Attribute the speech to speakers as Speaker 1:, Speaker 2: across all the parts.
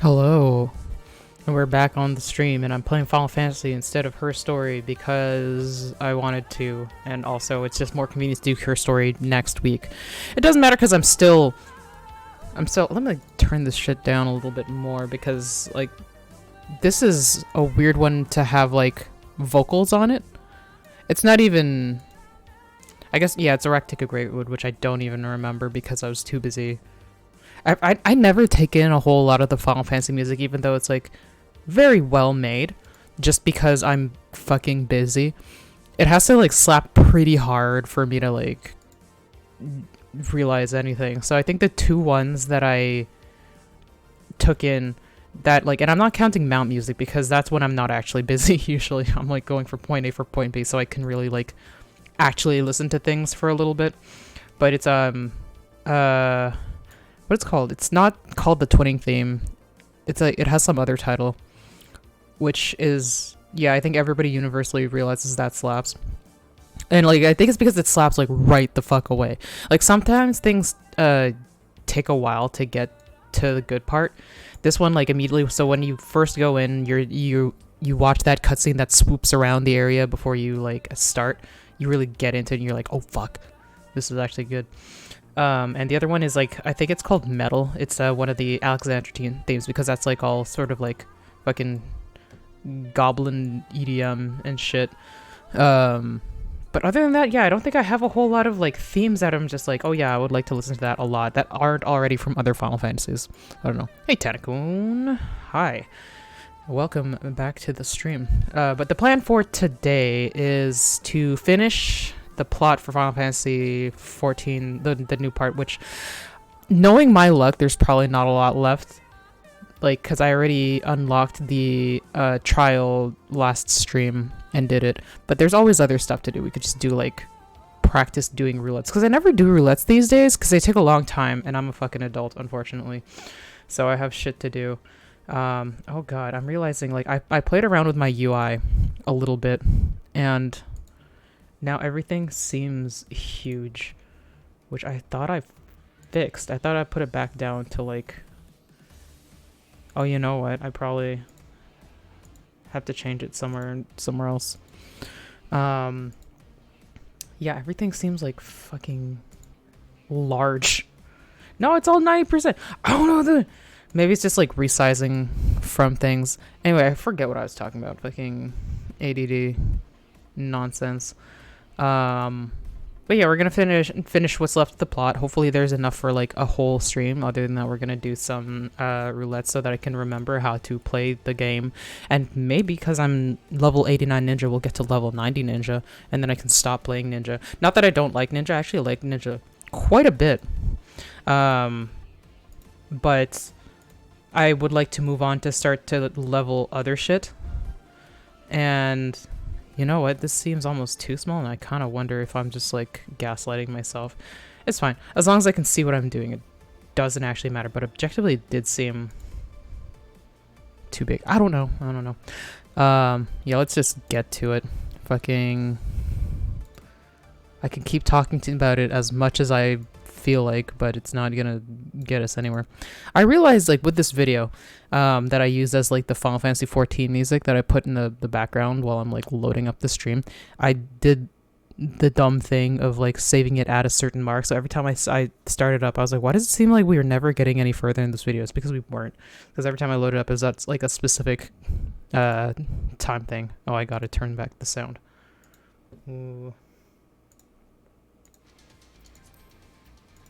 Speaker 1: Hello, and we're back on the stream, and I'm playing Final Fantasy instead of Her Story because I wanted to, and also it's just more convenient to do Her Story next week. It doesn't matter because let me turn this shit down a little bit more because, like, this is a weird one to have, like, vocals on it. It's not even, I guess, yeah, it's a Rectica Greatwood, which I don't even remember because I was too busy. I never take in a whole lot of the Final Fantasy music, even though it's like very well made, just because I'm fucking busy. It has to like slap pretty hard for me to like realize anything. So I think the two ones that I took in that like, and I'm not counting mount music because that's when I'm not actually busy. Usually I'm like going for point A for point B, so I can really like actually listen to things for a little bit. But it's what it's called? It's not called the Twinning theme. It's like it has some other title, which is, yeah, I think everybody universally realizes that slaps. And like I think it's because it slaps like right the fuck away. Like sometimes things take a while to get to the good part. This one like immediately. So when you first go in, you watch that cutscene that swoops around the area before you like start. You really get into it and you're like, oh fuck, this is actually good. And the other one is like, I think it's called Metal. It's one of the Alexandrine themes because that's like all sort of like fucking goblin EDM and shit. But other than that, yeah, I don't think I have a whole lot of like themes that I'm just like, oh yeah, I would like to listen to that a lot that aren't already from other Final Fantasies. I don't know. Hey, Tanakun. Hi. Welcome back to the stream. But the plan for today is to finish the plot for Final Fantasy 14, the new part, which, knowing my luck, there's probably not a lot left. Like, because I already unlocked the trial last stream and did it. But there's always other stuff to do. We could just do, like, practice doing roulettes. Because I never do roulettes these days because they take a long time, and I'm a fucking adult, unfortunately. So I have shit to do. Oh god, I'm realizing, like, I played around with my UI a little bit, and now everything seems huge, which I thought I fixed. I thought I put it back down to like, oh, you know what? I probably have to change it somewhere else. Yeah, everything seems like fucking large. No, it's all 90%. I don't know maybe it's just like resizing from things. Anyway, I forget what I was talking about. Fucking ADD nonsense. But yeah, we're gonna finish what's left of the plot. Hopefully there's enough for like a whole stream. Other than that, we're gonna do some roulette so that I can remember how to play the game. And maybe because I'm level 89 ninja, we'll get to level 90 ninja, and then I can stop playing ninja. Not that I don't like ninja, I actually like ninja quite a bit. But I would like to move on to start to level other shit. And you know what? This seems almost too small, and I kind of wonder if I'm just, like, gaslighting myself. It's fine. As long as I can see what I'm doing, it doesn't actually matter. But objectively, it did seem too big. I don't know. Yeah, let's just get to it. Fucking, I can keep talking about it as much as I feel like, but it's not gonna get us anywhere. I realized, like, with this video that I used as like the Final Fantasy 14 music that I put in the background while I'm like loading up the stream, I did the dumb thing of like saving it at a certain mark. So every time I started up, I was like, why does it seem like we were never getting any further in this video? It's because we weren't. Because every time I loaded up, that's like a specific time thing. Oh, I gotta turn back the sound. Ooh.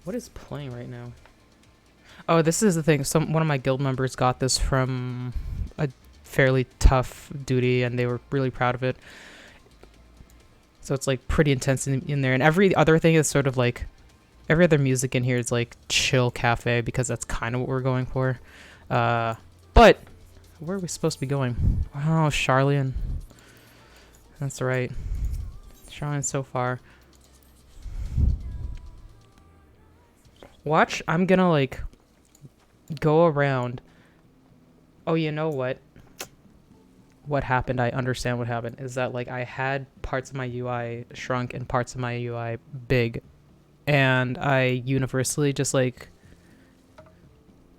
Speaker 1: What is playing right now? Oh, this is the thing. One of my guild members got this from a fairly tough duty, and they were really proud of it. So it's like pretty intense in there. And every other thing is sort of like, every other music in here is like chill cafe because that's kind of what we're going for. But where are we supposed to be going? Oh, Charlian. That's right. Charlian's so far. Watch, I'm gonna like go around. Oh, you know what? What happened, I understand what happened, is that like I had parts of my UI shrunk and parts of my UI big, and I universally just like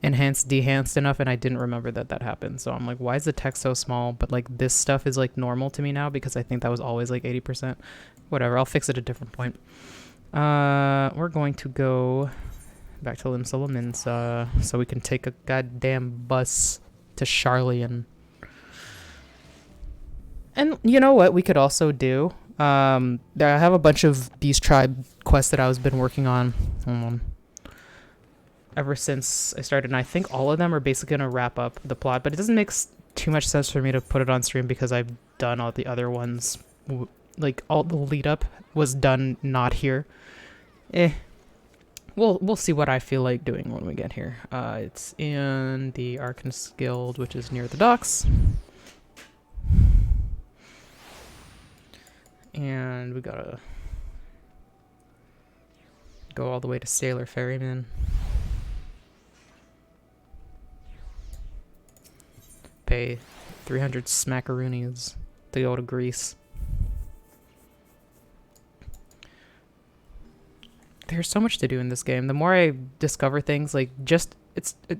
Speaker 1: enhanced dehanced enough, and I didn't remember that that happened. So I'm like, why is the text so small? But like this stuff is like normal to me now because I think that was always like 80%. Whatever, I'll fix it at a different point. We're going to go back to Lim Solomon so we can take a goddamn bus to Charlian. And you know what we could also do? I have a bunch of Beast Tribe quests that I've been working on. Hold on. Ever since I started, and I think all of them are basically going to wrap up the plot, but it doesn't make too much sense for me to put it on stream because I've done all the other ones. Like, all the lead up was done not here. We'll see what I feel like doing when we get here. It's in the Arcanist Guild, which is near the docks. And we gotta go all the way to Sailor Ferryman. Pay 300 smackaroonies to go to Greece. There's so much to do in this game. The more I discover things, like,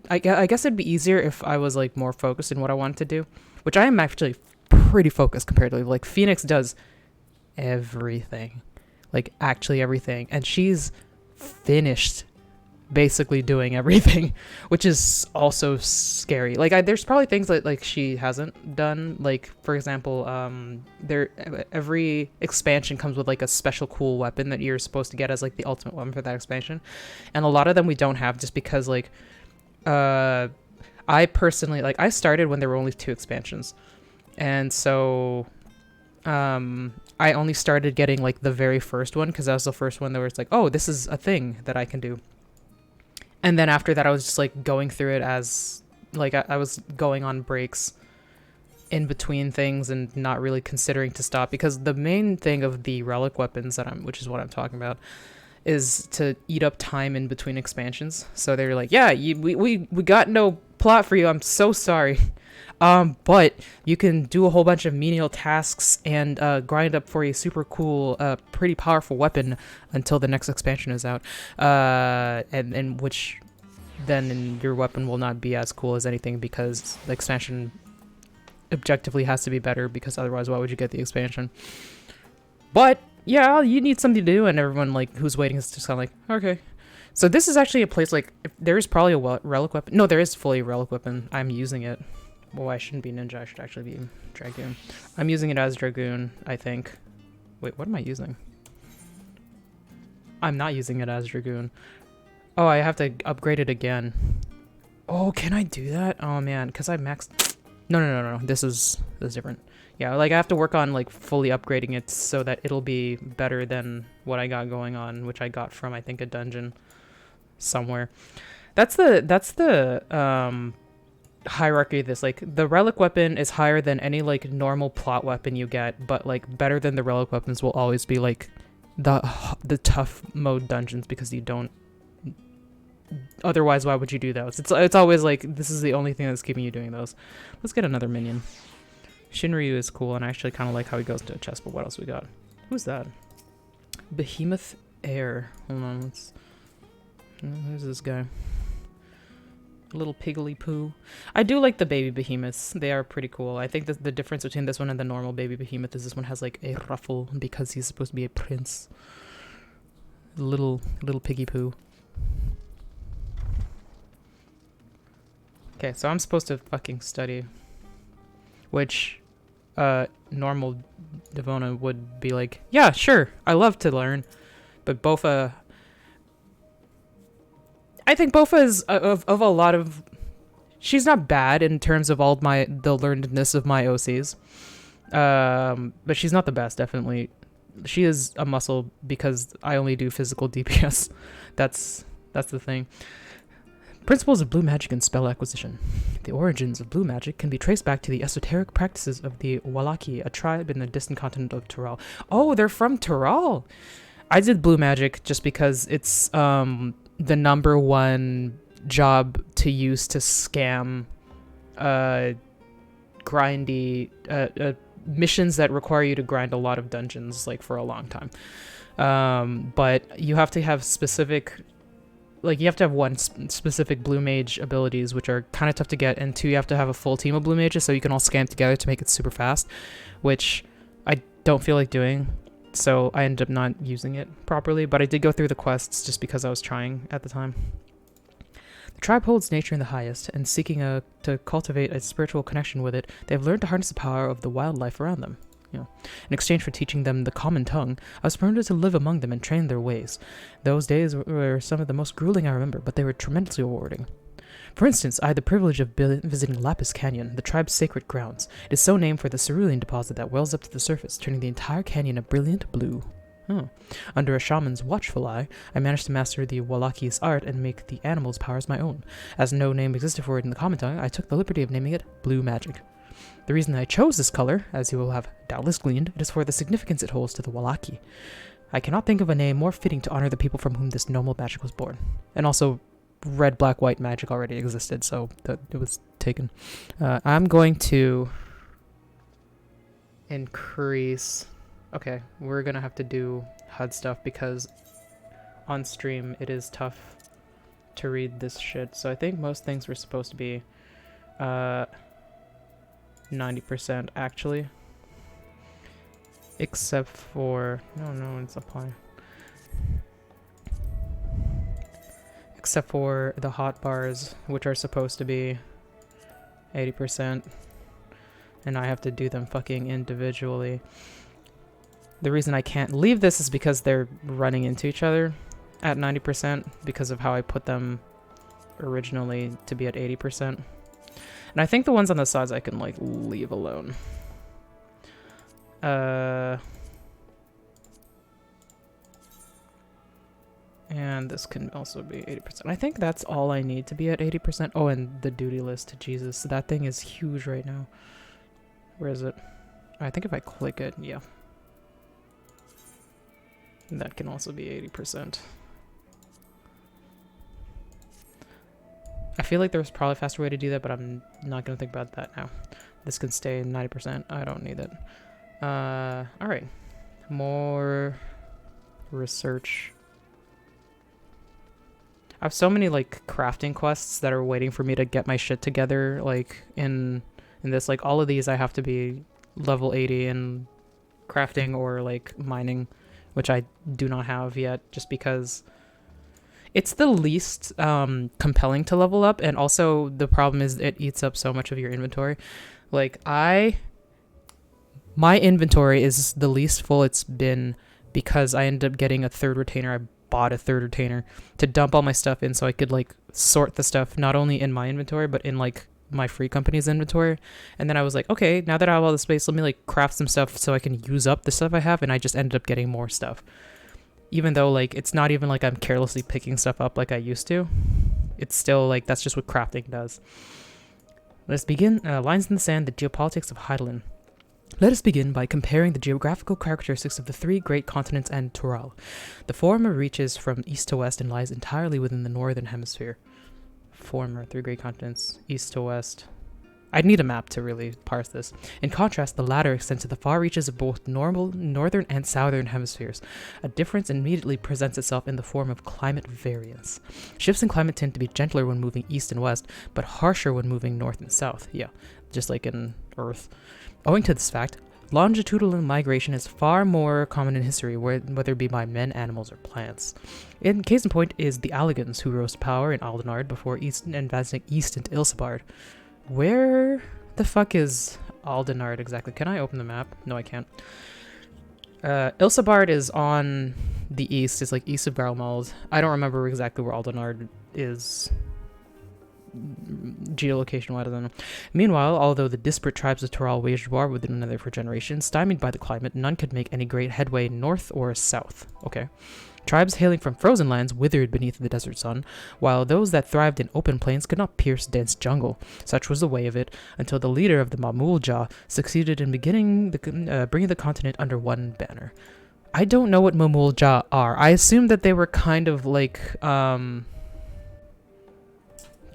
Speaker 1: I guess it'd be easier if I was, like, more focused in what I wanted to do, which I am actually pretty focused comparatively. Like, Phoenix does everything. Like, actually everything. And she's finished basically doing everything, which is also scary. Like, there's probably things that like she hasn't done. Like, for example, every expansion comes with like a special cool weapon that you're supposed to get as like the ultimate weapon for that expansion, and a lot of them we don't have just because like I personally, like, I started when there were only 2 expansions, and so I only started getting like the very first one because that was the first one that was like, oh, this is a thing that I can do. And then after that, I was just like going through it as like I was going on breaks in between things and not really considering to stop, because the main thing of the relic weapons which is what I'm talking about, is to eat up time in between expansions. So they're like, yeah, we got no plot for you. I'm so sorry. But you can do a whole bunch of menial tasks and grind up for a super cool, pretty powerful weapon until the next expansion is out. And which then your weapon will not be as cool as anything because the expansion objectively has to be better, because otherwise why would you get the expansion? But yeah, you need something to do, and everyone like who's waiting is just kind of like, okay. So this is actually a place like, there is probably a relic weapon. No, there is fully a relic weapon. I'm using it. Well, I shouldn't be ninja, I should actually be dragoon. I'm using it as dragoon, I think. Wait, what am I using? I'm not using it as dragoon. Oh, I have to upgrade it again. Oh, can I do that? Oh man, because I maxed... No. This is different. Yeah, like I have to work on like fully upgrading it so that it'll be better than what I got going on, which I got from, I think, a dungeon somewhere. That's the hierarchy of this. Like, the relic weapon is higher than any like normal plot weapon you get, but like better than the relic weapons will always be like the tough mode dungeons, because you don't, otherwise why would you do those? It's always like, this is the only thing that's keeping you doing those. Let's get another minion. Shinryu is cool, and I actually kind of like how he goes to a chest, but what else we got? Who's that? Behemoth Air. Hold on, who's this guy? Little piggly poo. I do like the baby behemoths. They are pretty cool. I think that the difference between this one and the normal baby behemoth is this one has like a ruffle because he's supposed to be a prince. Little piggy poo. Okay, so I'm supposed to fucking study, which normal Devona would be like, yeah, sure, I love to learn, but Bofa, I think Bofa is of a lot of, she's not bad in terms of all the learnedness of my OCs, but she's not the best, definitely. She is a muscle because I only do physical DPS. That's the thing. Principles of blue magic and spell acquisition. The origins of blue magic can be traced back to the esoteric practices of the Wallaki, a tribe in the distant continent of Tural. Oh, they're from Tural! I did blue magic just because it's the #1 job to use to scam grindy missions that require you to grind a lot of dungeons like for a long time. But you have to have specific like you have to have one specific blue mage abilities, which are kind of tough to get, and two, you have to have a full team of blue mages so you can all scam together to make it super fast, which I don't feel like doing, so I ended up not using it properly, but I did go through the quests just because I was trying at the time. The tribe holds nature in the highest, and seeking to cultivate a spiritual connection with it, they have learned to harness the power of the wildlife around them. In exchange for teaching them the common tongue, I was permitted to live among them and train their ways. Those days were some of the most grueling I remember, but they were tremendously rewarding. For instance, I had the privilege of visiting Lapis Canyon, the tribe's sacred grounds. It is so named for the cerulean deposit that wells up to the surface, turning the entire canyon a brilliant blue. Under a shaman's watchful eye, I managed to master the Wallachi's art and make the animal's powers my own. As no name existed for it in the common tongue, I took the liberty of naming it Blue Magic. The reason I chose this color, as you will have doubtless gleaned, it is for the significance it holds to the Wallachi. I cannot think of a name more fitting to honor the people from whom this noble magic was born. And also, red, black, white magic already existed, so it was taken. I'm going to increase... Okay, we're gonna have to do HUD stuff because on stream it is tough to read this shit. So I think most things were supposed to be 90% actually. Except for... No, it's apply. Except for the hotbars, which are supposed to be 80%. And I have to do them fucking individually. The reason I can't leave this is because they're running into each other at 90% because of how I put them originally to be at 80%. And I think the ones on the sides I can, like, leave alone. And this can also be 80%. I think that's all I need to be at 80%. Oh, and the duty list. Jesus, that thing is huge right now. Where is it? I think if I click it, yeah. That can also be 80%. I feel like there's probably a faster way to do that, but I'm not going to think about that now. This can stay 90%. I don't need it. Alright. More research. I have so many, like, crafting quests that are waiting for me to get my shit together, like, in this. Like, all of these I have to be level 80 in crafting or, like, mining, which I do not have yet, just because it's the least compelling to level up, and also the problem is it eats up so much of your inventory. Like, my inventory is the least full it's been because I ended up getting a third retainer. I bought a third retainer to dump all my stuff in so I could, like, sort the stuff not only in my inventory but in, like, my free company's inventory. And then I was like, okay, now that I have all the space, let me, like, craft some stuff so I can use up the stuff I have, and I just ended up getting more stuff. Even though, like, it's not even like I'm carelessly picking stuff up like I used to. It's still, like, that's just what crafting does. Let's begin. Lines in the sand, the geopolitics of Heidelin. Let us begin by comparing the geographical characteristics of the three great continents and Tural. The former reaches from east to west and lies entirely within the northern hemisphere. Former, three great continents, east to west. I'd need a map to really parse this. In contrast, the latter extends to the far reaches of both northern and southern hemispheres. A difference immediately presents itself in the form of climate variance. Shifts in climate tend to be gentler when moving east and west, but harsher when moving north and south. Yeah, just like in Earth. Owing to this fact, longitudinal migration is far more common in history, whether it be by men, animals, or plants. In case in point is the Alligans, who rose to power in Aldenard before advancing east into Ilsabard. Where the fuck is Aldenard exactly? Can I open the map? No, I can't. Ilsabard is on the east. It's like east of Garlemald. I don't remember exactly where Aldenard is. Geolocation-wise, I don't know. Meanwhile, although the disparate tribes of Tural waged war with one another for generations, stymied by the climate, none could make any great headway north or south. Okay. Tribes hailing from frozen lands withered beneath the desert sun, while those that thrived in open plains could not pierce dense jungle. Such was the way of it, until the leader of the Mamulja succeeded in bringing the continent under one banner. I don't know what Mamulja are. I assume that they were kind of like, Can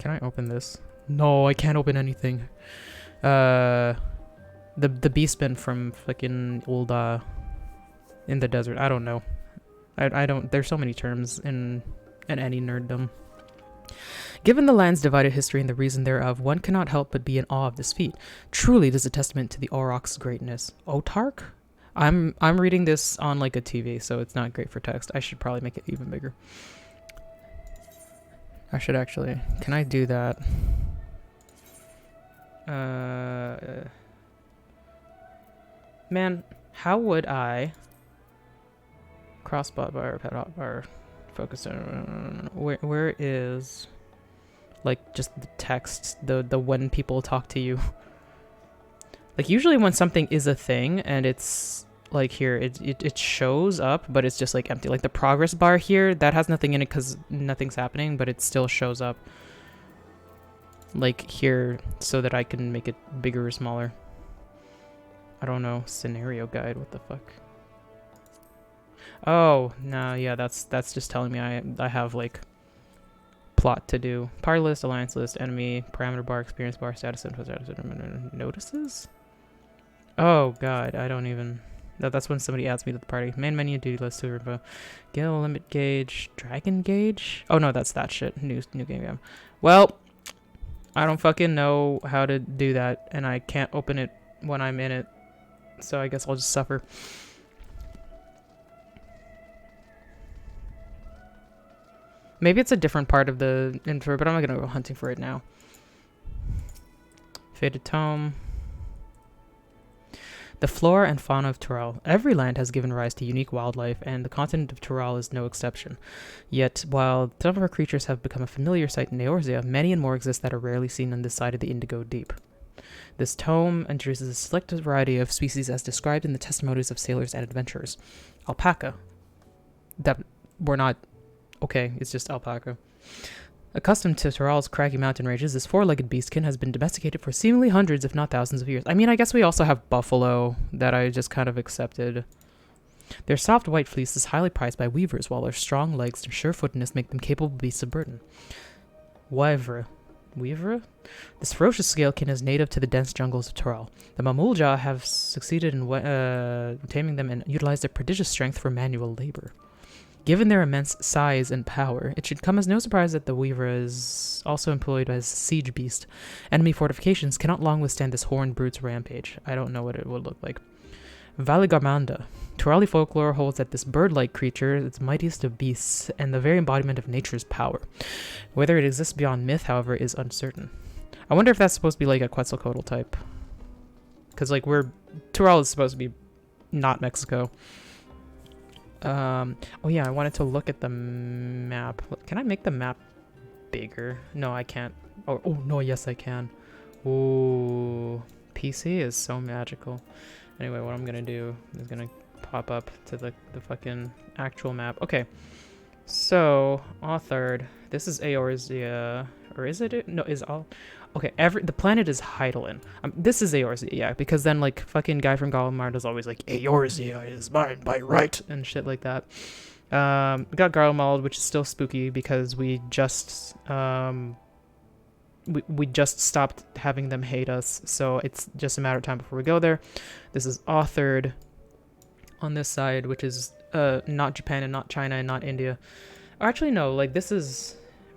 Speaker 1: I open this? No, I can't open anything. The beastmen from fucking old, in the desert. I don't know. I don't, there's so many terms in and any nerddom. Given the land's divided history and the reason thereof, one cannot help but be in awe of this feat. Truly, it is a testament to the Aurochs' greatness. Otark? I'm reading this on like a TV, so it's not great for text. I should probably make it even bigger. I should actually. Can I do that? Man, how would I crossbar bar, pet hotbar, focus on where is like just the text, the when people talk to you. Like usually when something is a thing and it's like here, it shows up, but it's just like empty. Like the progress bar here, that has nothing in it because nothing's happening, but it still shows up like here so that I can make it bigger or smaller. I don't know. Scenario guide, what the fuck? Oh, no, yeah, that's just telling me I have like plot to do. Party list, alliance list, enemy, parameter bar, experience bar, status info, status notices? Oh god, I don't even... That's when somebody adds me to the party. Main menu, duty list, super info. Gale, limit gauge, dragon gauge? Oh no, that's that shit. New game jam. Well, I don't fucking know how to do that, and I can't open it when I'm in it. So I guess I'll just suffer. Maybe it's a different part of the intro, but I'm not gonna go hunting for it now. Faded Tome. The flora and fauna of Tural. Every land has given rise to unique wildlife, and the continent of Tural is no exception. Yet, while some of our creatures have become a familiar sight in Eorzea, many and more exist that are rarely seen on this side of the Indigo Deep. This tome introduces a selected variety of species as described in the testimonies of sailors and adventurers. Alpaca. That we're not... Okay, it's just alpaca. Accustomed to Tural's craggy mountain ranges, this four-legged beastkin has been domesticated for seemingly hundreds, if not thousands of years. I mean, I guess we also have buffalo that I just kind of accepted. Their soft white fleece is highly prized by weavers, while their strong legs and sure-footedness make them capable beasts of burden. Wyvera. Weaver? This ferocious scalekin is native to the dense jungles of Tural. The Mamulja have succeeded in taming them and utilized their prodigious strength for manual labor. Given their immense size and power, it should come as no surprise that the Weaver is also employed as a siege beast. Enemy fortifications cannot long withstand this horned brute's rampage. I don't know what it would look like. Valigarmanda. Turali folklore holds that this bird-like creature is the mightiest of beasts and the very embodiment of nature's power. Whether it exists beyond myth, however, is uncertain. I wonder if that's supposed to be like a Quetzalcoatl type. Because, like, Tural is supposed to be not Mexico. Oh yeah, I wanted to look at the map. Can I make the map bigger? No, I can't. Oh no, yes I can. Ooh, PC is so magical. Anyway, what I'm gonna do is gonna pop up to the fucking actual map. Okay, so authored. This is Eorzea, or is it? No, is all. Okay, the planet is Heidelin. This is Eorzea, yeah, because then, like, fucking guy from Garlemald is always like, Eorzea is mine by right, and shit like that. We got Garlemald, which is still spooky because we just, we just stopped having them hate us, so it's just a matter of time before we go there. This is authored on this side, which is, not Japan and not China and not India. Or actually, no, like, this is,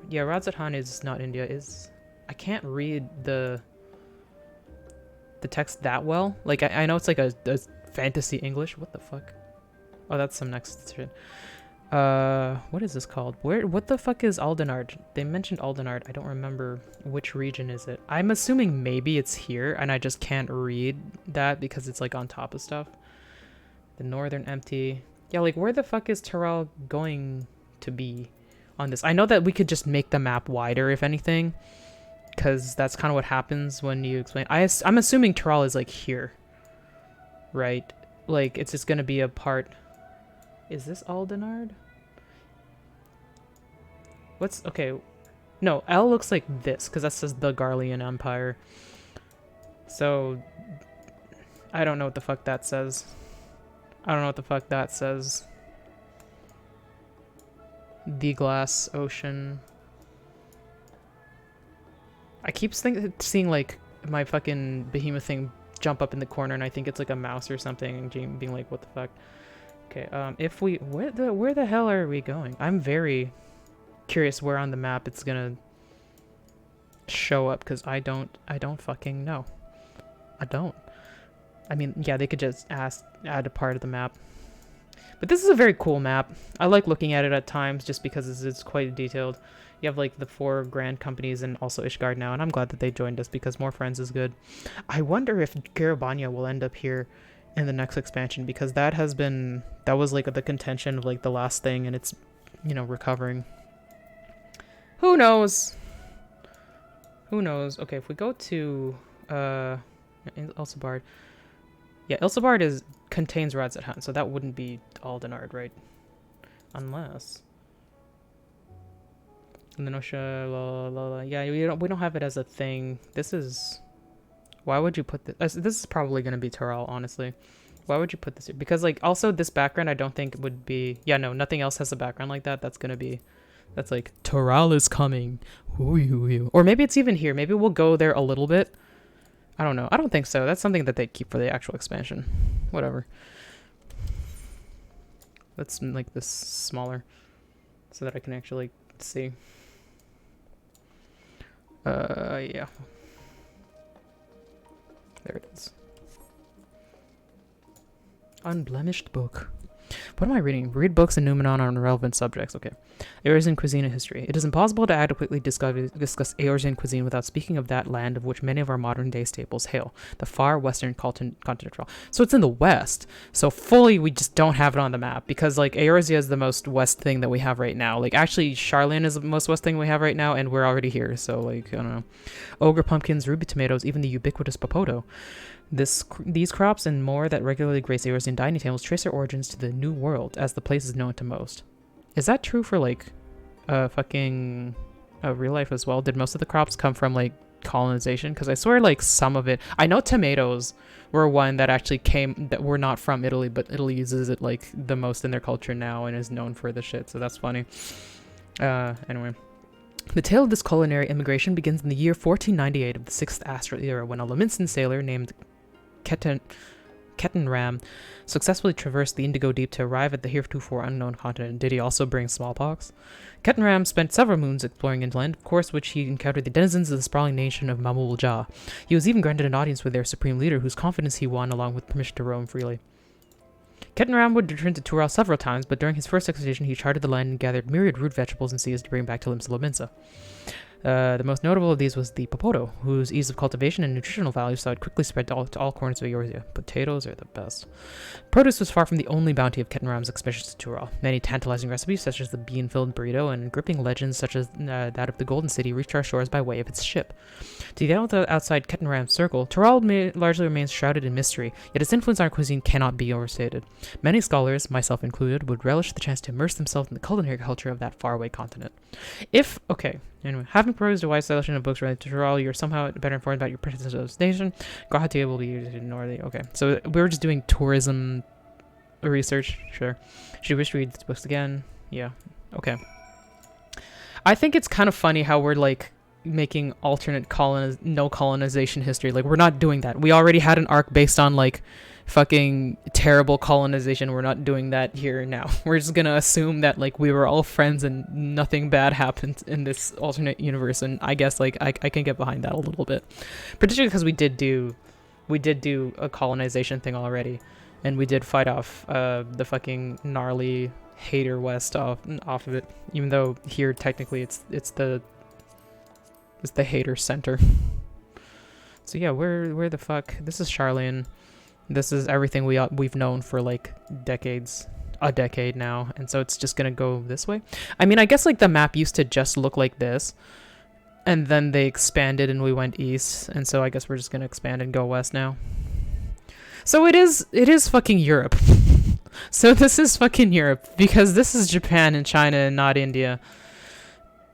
Speaker 1: yeah, Rajasthan is not India, is... I can't read the text that well. Like, I know it's like a fantasy English. What the fuck? Oh, that's some next shit. What is this called? What the fuck is Aldenard? They mentioned Aldenard. I don't remember which region is it. I'm assuming maybe it's here, and I just can't read that because it's like on top of stuff. The Northern Empty. Yeah, like, where the fuck is Tural going to be on this? I know that we could just make the map wider, if anything. Because that's kind of what happens when you explain. I'm assuming Tural is like here, right? Like it's just gonna be a part. Is this Aldenard? What's okay? No, L looks like this because that says the Garlean Empire. So I don't know what the fuck that says. I don't know what the fuck that says. The Glass Ocean. I keep seeing like my fucking behemoth thing jump up in the corner, and I think it's like a mouse or something, and being like, "What the fuck?" Okay, if we where the hell are we going? I'm very curious where on the map it's gonna show up, because I don't fucking know. I don't. I mean, yeah, they could just add a part of the map. But this is a very cool map. I like looking at it at times just because it's quite detailed. You have like the 4 grand companies and also Ishgard now, and I'm glad that they joined us because more friends is good. I wonder if Garabanya will end up here in the next expansion, because that was like the contention of like the last thing, and it's, you know, recovering. Who knows? Who knows? Okay, if we go to Elsebard. Yeah, Elsebard contains Radzethan, so that wouldn't be Aldenard, right? Unless Lenosha, yeah, we don't have it as a thing. This is, why would you put this? This is probably gonna be Tural, honestly. Why would you put this here? Because like also this background I don't think would be, yeah, no, nothing else has a background like that. That's like Tural is coming. Or maybe it's even here. Maybe we'll go there a little bit. I don't know. I don't think so. That's something that they keep for the actual expansion. Whatever. Let's make this smaller so that I can actually see. Yeah. There it is. Unblemished book. What am I reading? Read books and Numenon on relevant subjects. Okay. Eorzean cuisine and history. It is impossible to adequately discuss Eorzean cuisine without speaking of that land of which many of our modern-day staples hail, the far western continental. So it's in the west. So fully, we just don't have it on the map because, like, Eorzea is the most west thing that we have right now. Like, actually, Charlene is the most west thing we have right now, and we're already here. So, like, I don't know. Ogre pumpkins, ruby tomatoes, even the ubiquitous popoto. These crops and more that regularly grace Eorzean dining tables trace their origins to the New World, as the place is known to most. Is that true for, like, fucking real life as well? Did most of the crops come from, like, colonization? Because I swear, like, some of it... I know tomatoes were one that actually that were not from Italy, but Italy uses it, like, the most in their culture now and is known for the shit, so that's funny. Anyway. The tale of this culinary immigration begins in the year 1498 of the 6th Astral Era, when a Laminsan sailor named Kettenram successfully traversed the Indigo Deep to arrive at the heretofore unknown continent. Did he also bring smallpox? Kettenram spent several moons exploring inland, of course, which he encountered the denizens of the sprawling nation of Mamul-Jah. He was even granted an audience with their supreme leader, whose confidence he won along with permission to roam freely. Kettenram would return to Tural several times, but during his first expedition he charted the land and gathered myriad root vegetables and seeds to bring back to Limsa. The most notable of these was the popoto, whose ease of cultivation and nutritional value saw it quickly spread to all corners of Eorzea. Potatoes are the best. Produce was far from the only bounty of Kettenram's expeditions to Tural. Many tantalizing recipes, such as the bean-filled burrito, and gripping legends such as that of the Golden City, reached our shores by way of its ship. To the outside Kettenram's circle, Tural largely remains shrouded in mystery, yet its influence on our cuisine cannot be overstated. Many scholars, myself included, would relish the chance to immerse themselves in the culinary culture of that faraway continent. Anyway, having perused a wide selection of books related to Tural, you're somehow better informed about your particular destination. Guwahati will be used in Northern. Okay, so we're just doing tourism research. Sure. Should we wish to read these books again? Yeah. Okay. I think it's kind of funny how we're like making alternate no colonization history. Like, we're not doing that. We already had an arc based on like fucking terrible colonization. We're not doing that here now. We're just gonna assume that like we were all friends and nothing bad happened in this alternate universe, and I guess like I can get behind that a little bit, particularly because we did do a colonization thing already, and we did fight off the fucking gnarly hater west off of it, even though here technically it's the hater center. So yeah, where the fuck, this is Charlene. This is everything we've known for like decades, a decade now, and so it's just gonna go this way. I mean, I guess like the map used to just look like this, and then they expanded and we went east, and so I guess we're just gonna expand and go west now. So it is fucking Europe. So this is fucking Europe, because this is Japan and China and not India.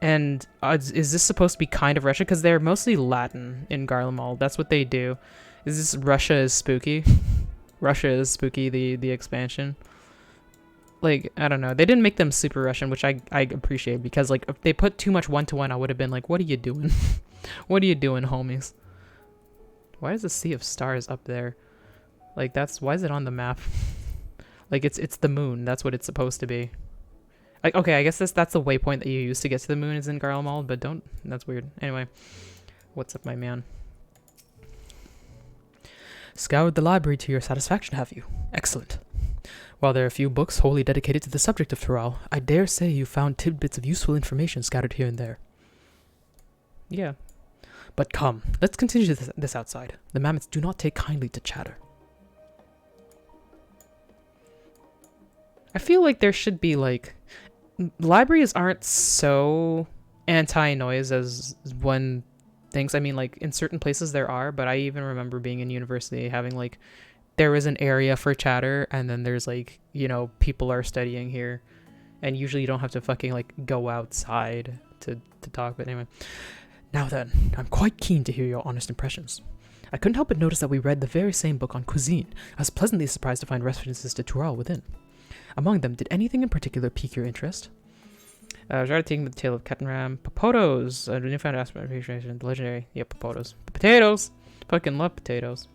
Speaker 1: And is this supposed to be kind of Russia? Because they're mostly Latin in Garlemald. That's what they do. Is this Russia is spooky? Russia is spooky, the expansion. Like, I don't know. They didn't make them super Russian, which I appreciate, because like if they put too much one-to-one, I would have been like, what are you doing? What are you doing, homies? Why is the Sea of Stars up there? Like, why is it on the map? Like, it's the moon. That's what it's supposed to be. Like, okay, I guess that's the waypoint that you use to get to the moon is in Garlemald, but don't. That's weird. Anyway, what's up, my man? Scoured the library to your satisfaction, have you? Excellent. While there are a few books wholly dedicated to the subject of Tural, I dare say you found tidbits of useful information scattered here and there. Yeah. But come, let's continue this outside. The mammoths do not take kindly to chatter. I feel like there should be, like... Libraries aren't so anti-noise as one thinks. I mean, like, in certain places there are, but I even remember being in university having, like... There is an area for chatter, and then there's, like, you know, people are studying here. And usually you don't have to fucking, like, go outside to talk, but anyway... Now then, I'm quite keen to hear your honest impressions. I couldn't help but notice that we read the very same book on cuisine. I was pleasantly surprised to find references to Tural within. Among them, did anything in particular pique your interest? I started taking the tale of Kettenram. Popotos! A newfound aspect of appreciation. The legendary. Yeah, Popotos. Potatoes! Fucking love potatoes.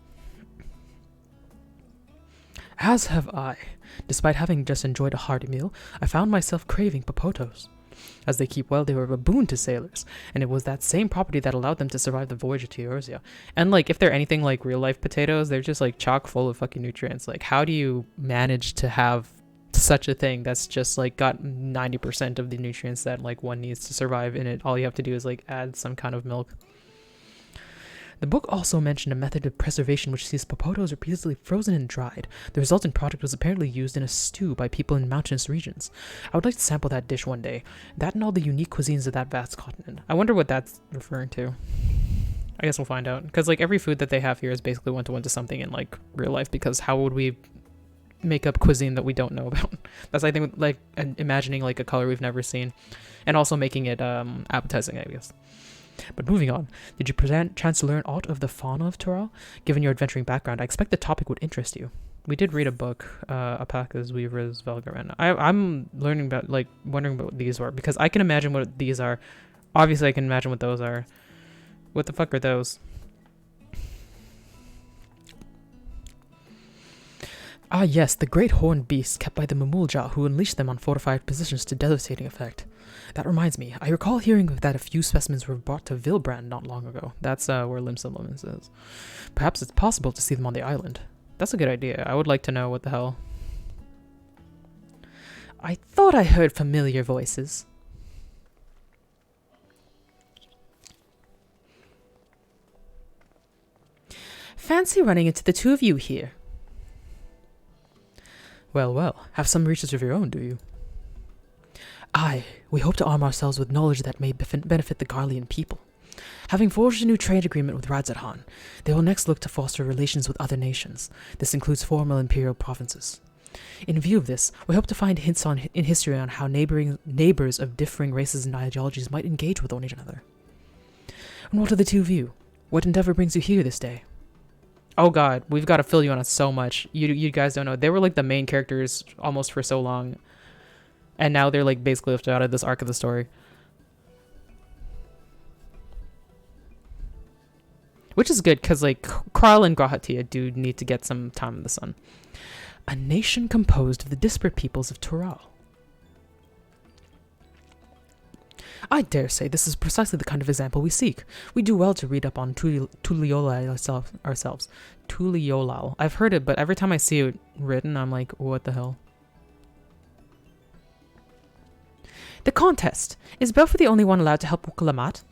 Speaker 1: As have I. Despite having just enjoyed a hearty meal, I found myself craving Popotos. As they keep well, they were a boon to sailors, and it was that same property that allowed them to survive the voyage to Eorzea. And, like, if they're anything like real-life potatoes, they're just, like, chock full of fucking nutrients. Like, how do you manage to have such a thing that's just, like, got 90% of the nutrients that, like, one needs to survive in it? All you have to do is, like, add some kind of milk. The book also mentioned a method of preservation which sees popotos repeatedly frozen and dried. The resultant product was apparently used in a stew by people in mountainous regions. I would like to sample that dish one day. That and all the unique cuisines of that vast continent. I wonder what that's referring to. I guess we'll find out. Because, like, every food that they have here is basically one-to-one to something in, like, real life. Because how would we make up cuisine that we don't know about? That's, I think, like, imagining, like, a color we've never seen. And also making it appetizing, I guess. But moving on, did you chance to learn aught of the fauna of Tural? Given your adventuring background, I expect the topic would interest you. We did read a book, Apaka's Weaver's Velgaran. I'm learning about, like, wondering about what these were, because I can imagine what these are. Obviously, I can imagine what those are. What the fuck are those? Ah yes, the great horned beasts kept by the Mamulja who unleashed them on fortified positions to devastating effect. That reminds me, I recall hearing that a few specimens were brought to Vilbrand not long ago. That's where Lim Supplements is. Perhaps it's possible to see them on the island. That's a good idea. I would like to know what the hell. I thought I heard familiar voices. Fancy running into the two of you here. Well, well, have some research of your own, do you? Aye, we hope to arm ourselves with knowledge that may benefit the Garlean people. Having forged a new trade agreement with Radzadhan, they will next look to foster relations with other nations. This includes former imperial provinces. In view of this, we hope to find hints in history on how neighbors of differing races and ideologies might engage with one another. And what of the two of you? What endeavor brings you here this day? Oh god, we've got to fill you on it so much. You guys don't know. They were like the main characters almost for so long. And now they're like basically left out of this arc of the story. Which is good, because like Kral and Grahatia do need to get some time in the sun. A nation composed of the disparate peoples of Tural. I dare say this is precisely the kind of example we seek. We do well to read up on Tuliolal ourselves. Tuliolal. I've heard it, but every time I see it written, I'm like, what the hell? The contest. Is Belfer the only one allowed to help Wuklamat?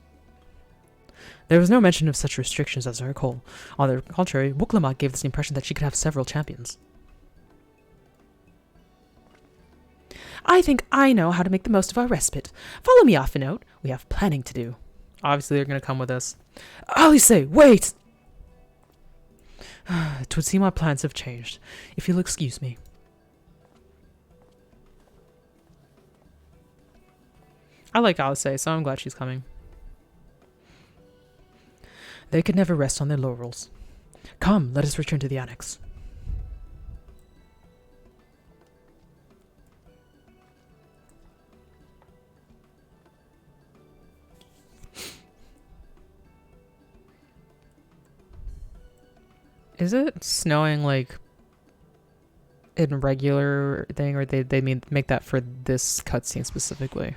Speaker 1: There was no mention of such restrictions as I recall. On the contrary, Wuklamat gave us the impression that she could have several champions. I think I know how to make the most of our respite. Follow me, Afinote. We have planning to do. Obviously, they're going to come with us. Alice, wait! It would seem our plans have changed. If you'll excuse me. I like Alice, so I'm glad she's coming. They could never rest on their laurels. Come, let us return to the annex. Is it snowing like in regular thing, or they make that for this cutscene specifically.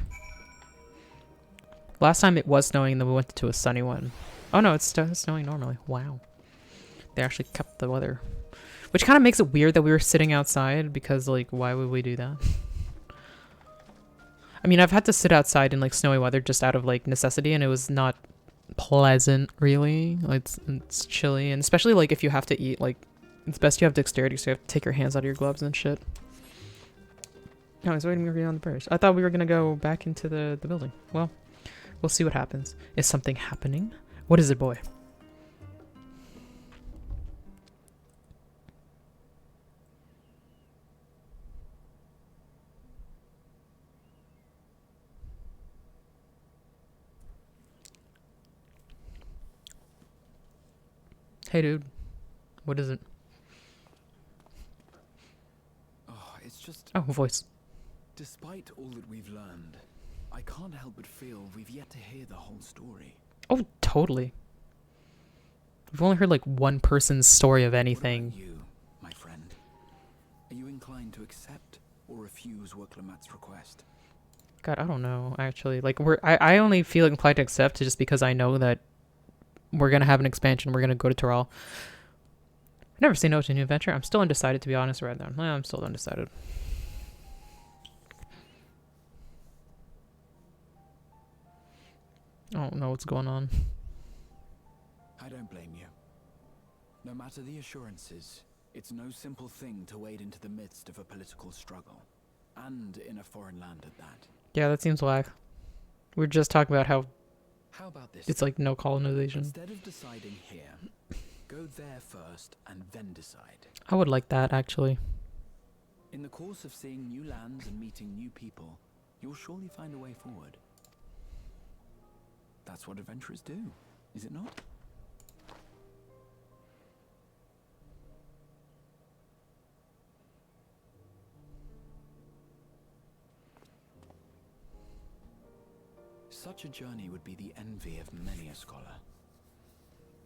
Speaker 1: Last time it was snowing, and then we went to a sunny one. Oh no, it's snowing normally. Wow. They actually kept the weather. Which kind of makes it weird that we were sitting outside, because, like, why would we do that? I mean, I've had to sit outside in, like, snowy weather just out of, like, necessity, and it was not pleasant, really. Like, it's chilly, and especially, like, if you have to eat, like, it's best you have dexterity, so you have to take your hands out of your gloves and shit. No, I was waiting for you on the bridge. I thought we were gonna go back into the building. Well, we'll see what happens. Is something happening? What is it, boy? Hey, dude. What is it?
Speaker 2: Oh, it's just...
Speaker 1: Oh, voice.
Speaker 2: Despite all that we've learned, I can't help but feel we've yet to hear the whole story.
Speaker 1: Oh, totally. We've only heard, like, one person's story of
Speaker 2: What
Speaker 1: anything.
Speaker 2: about you, my friend? Are you inclined to accept or refuse Worklamat's request?
Speaker 1: God, I don't know, actually. Like, I only feel inclined to accept just because I know that we're gonna have an expansion. We're gonna go to Tyrol. I've never say no to a new adventure. I'm still undecided, to be honest, right now. I'm still undecided. I don't know what's going on.
Speaker 2: I don't blame you. No matter the assurances, it's no simple thing to wade into the midst of a political struggle. And in a foreign land at that.
Speaker 1: Yeah, that seems whack. We were just talking about how
Speaker 2: about this?
Speaker 1: it's like no colonization.
Speaker 2: Instead of deciding here, go there first and then decide.
Speaker 1: I would like that, actually.
Speaker 2: In the course of seeing new lands and meeting new people, you'll surely find a way forward. That's what adventurers do, is it not? Such a journey would be the envy of many a scholar.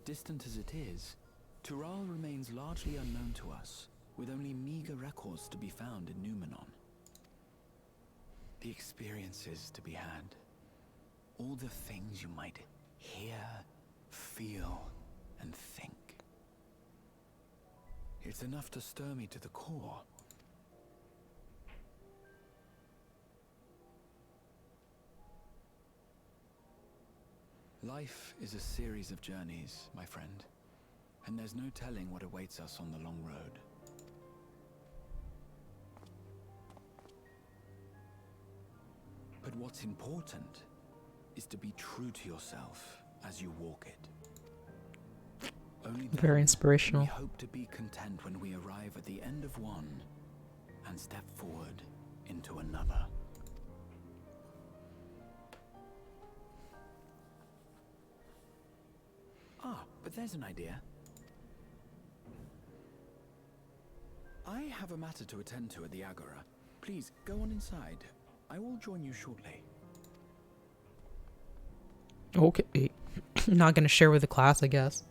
Speaker 2: Distant as it is, Tyrol remains largely unknown to us, with only meager records to be found in Numenor. The experiences to be had, all the things you might hear, feel, and think. It's enough to stir me to the core. Life is a series of journeys, my friend, and there's no telling what awaits us on the long road. But what's important is to be true to yourself as you walk it. Only then
Speaker 1: Very inspirational.
Speaker 2: we hope to be content when we arrive at the end of one and step forward into another. Ah, but there's an idea. I have a matter to attend to at the Agora. Please, go on inside. I will join you shortly.
Speaker 1: Okay. Not gonna share with the class, I guess.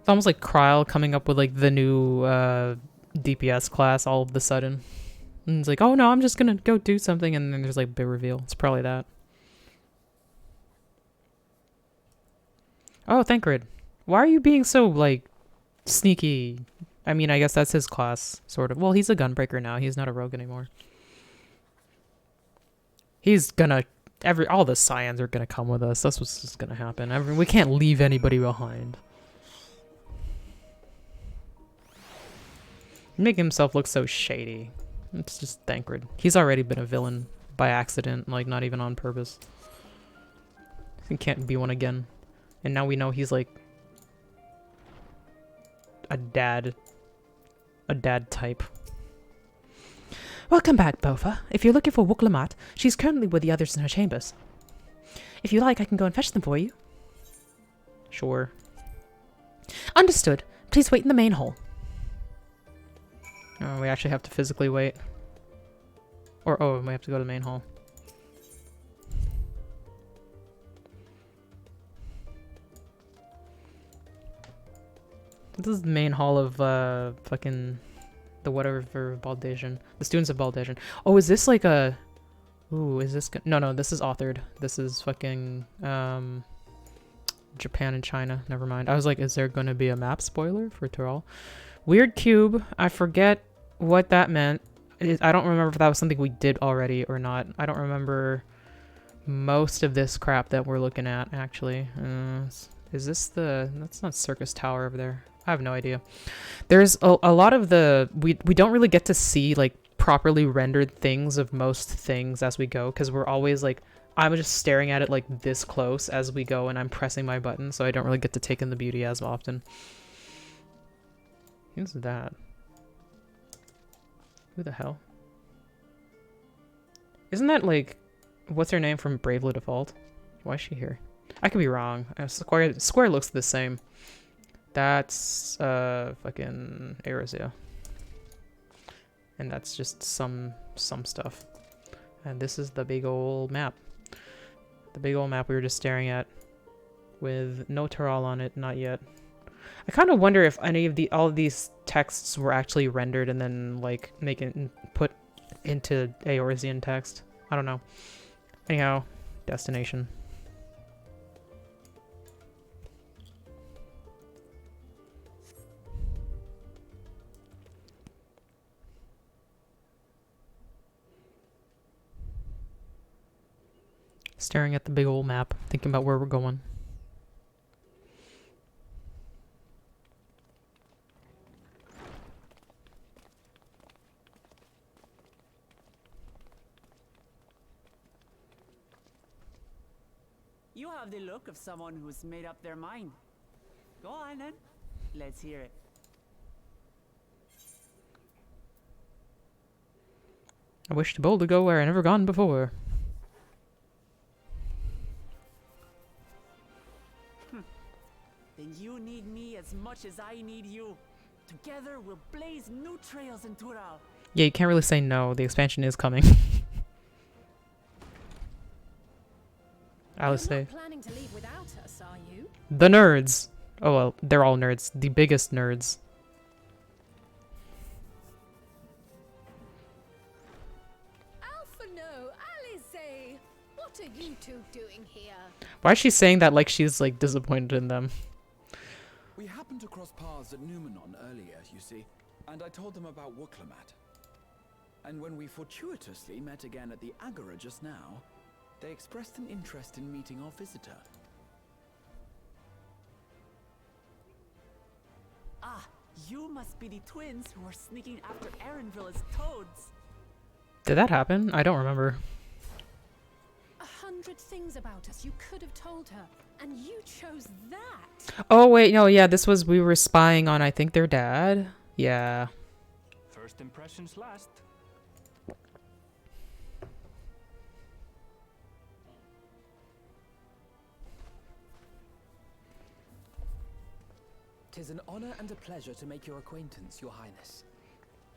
Speaker 1: It's almost like Kryle coming up with like the new DPS class all of the sudden. And it's like, oh no, I'm just gonna go do something, and then there's like big reveal. It's probably that. Oh, Thancred. Why are you being so like sneaky? I mean, I guess that's his class, sort of. Well, he's a gunbreaker now. He's not a rogue anymore. He's gonna all the Scions are gonna come with us. That's what's just gonna happen. We can't leave anybody behind. Making himself look so shady. It's just Thancred. He's already been a villain by accident, like not even on purpose. He can't be one again. And now we know he's like a dad type. Welcome back, Bofa. If you're looking for Wooklamat, she's currently with the others in her chambers. If you like, I can go and fetch them for you. Sure. Understood. Please wait in the main hall. Oh, we actually have to physically wait. Or, oh, we have to go to the main hall. This is the main hall of fucking the whatever for Baldasian. The students of Baldasian. Oh, is this like a? Ooh, is this? No, this is authored. This is fucking Japan and China. Never mind. I was like, is there gonna be a map spoiler for Tyrol? Weird cube. I forget what that meant. I don't remember if that was something we did already or not. I don't remember most of this crap that we're looking at, actually. Is this the... That's not Circus Tower over there. I have no idea. There's a lot of the... We don't really get to see, like, properly rendered things of most things as we go, because we're always, like... I'm just staring at it, like, this close as we go, and I'm pressing my button, so I don't really get to take in the beauty as often. Who's that? Who the hell? Isn't that, like... What's her name from Bravely Default? Why is she here? I could be wrong. Square looks the same. That's fucking Eorzea. And that's just some stuff. And this is the big old map. The big old map we were just staring at with no Tyrol on it, not yet. I kind of wonder if any of all of these texts were actually rendered and then like put into Eorzean text. I don't know. Anyhow, destination. Staring at the big old map, thinking about where we're going.
Speaker 3: You have the look of someone who's made up their mind. Go on then. Let's hear it.
Speaker 1: I wish to bold to go where I never gone before.
Speaker 3: Then you need me as much as I need you. Together we'll blaze new trails in Tyrol.
Speaker 1: Yeah, you can't really say no. The expansion is coming. I would say.
Speaker 4: You're not planning to leave without us, are you?
Speaker 1: The nerds. Oh well, they're all nerds. The biggest nerds.
Speaker 4: Alpha no, Alice, what are you two doing here?
Speaker 1: Why is she saying that like she's like disappointed in them?
Speaker 2: We happened to cross paths at Numenon earlier, you see, and I told them about Wuklemat. And when we fortuitously met again at the Agora just now, they expressed an interest in meeting our visitor.
Speaker 3: Ah, you must be the twins who are sneaking after Erenville as toads.
Speaker 1: Did that happen? I don't remember.
Speaker 4: 100 things about us you could have told her, and you chose that.
Speaker 1: Oh wait, no, yeah, this was we were spying on I think their dad. Yeah.
Speaker 5: First impressions last.
Speaker 6: "'Tis an honor and a pleasure to make your acquaintance, Your Highness.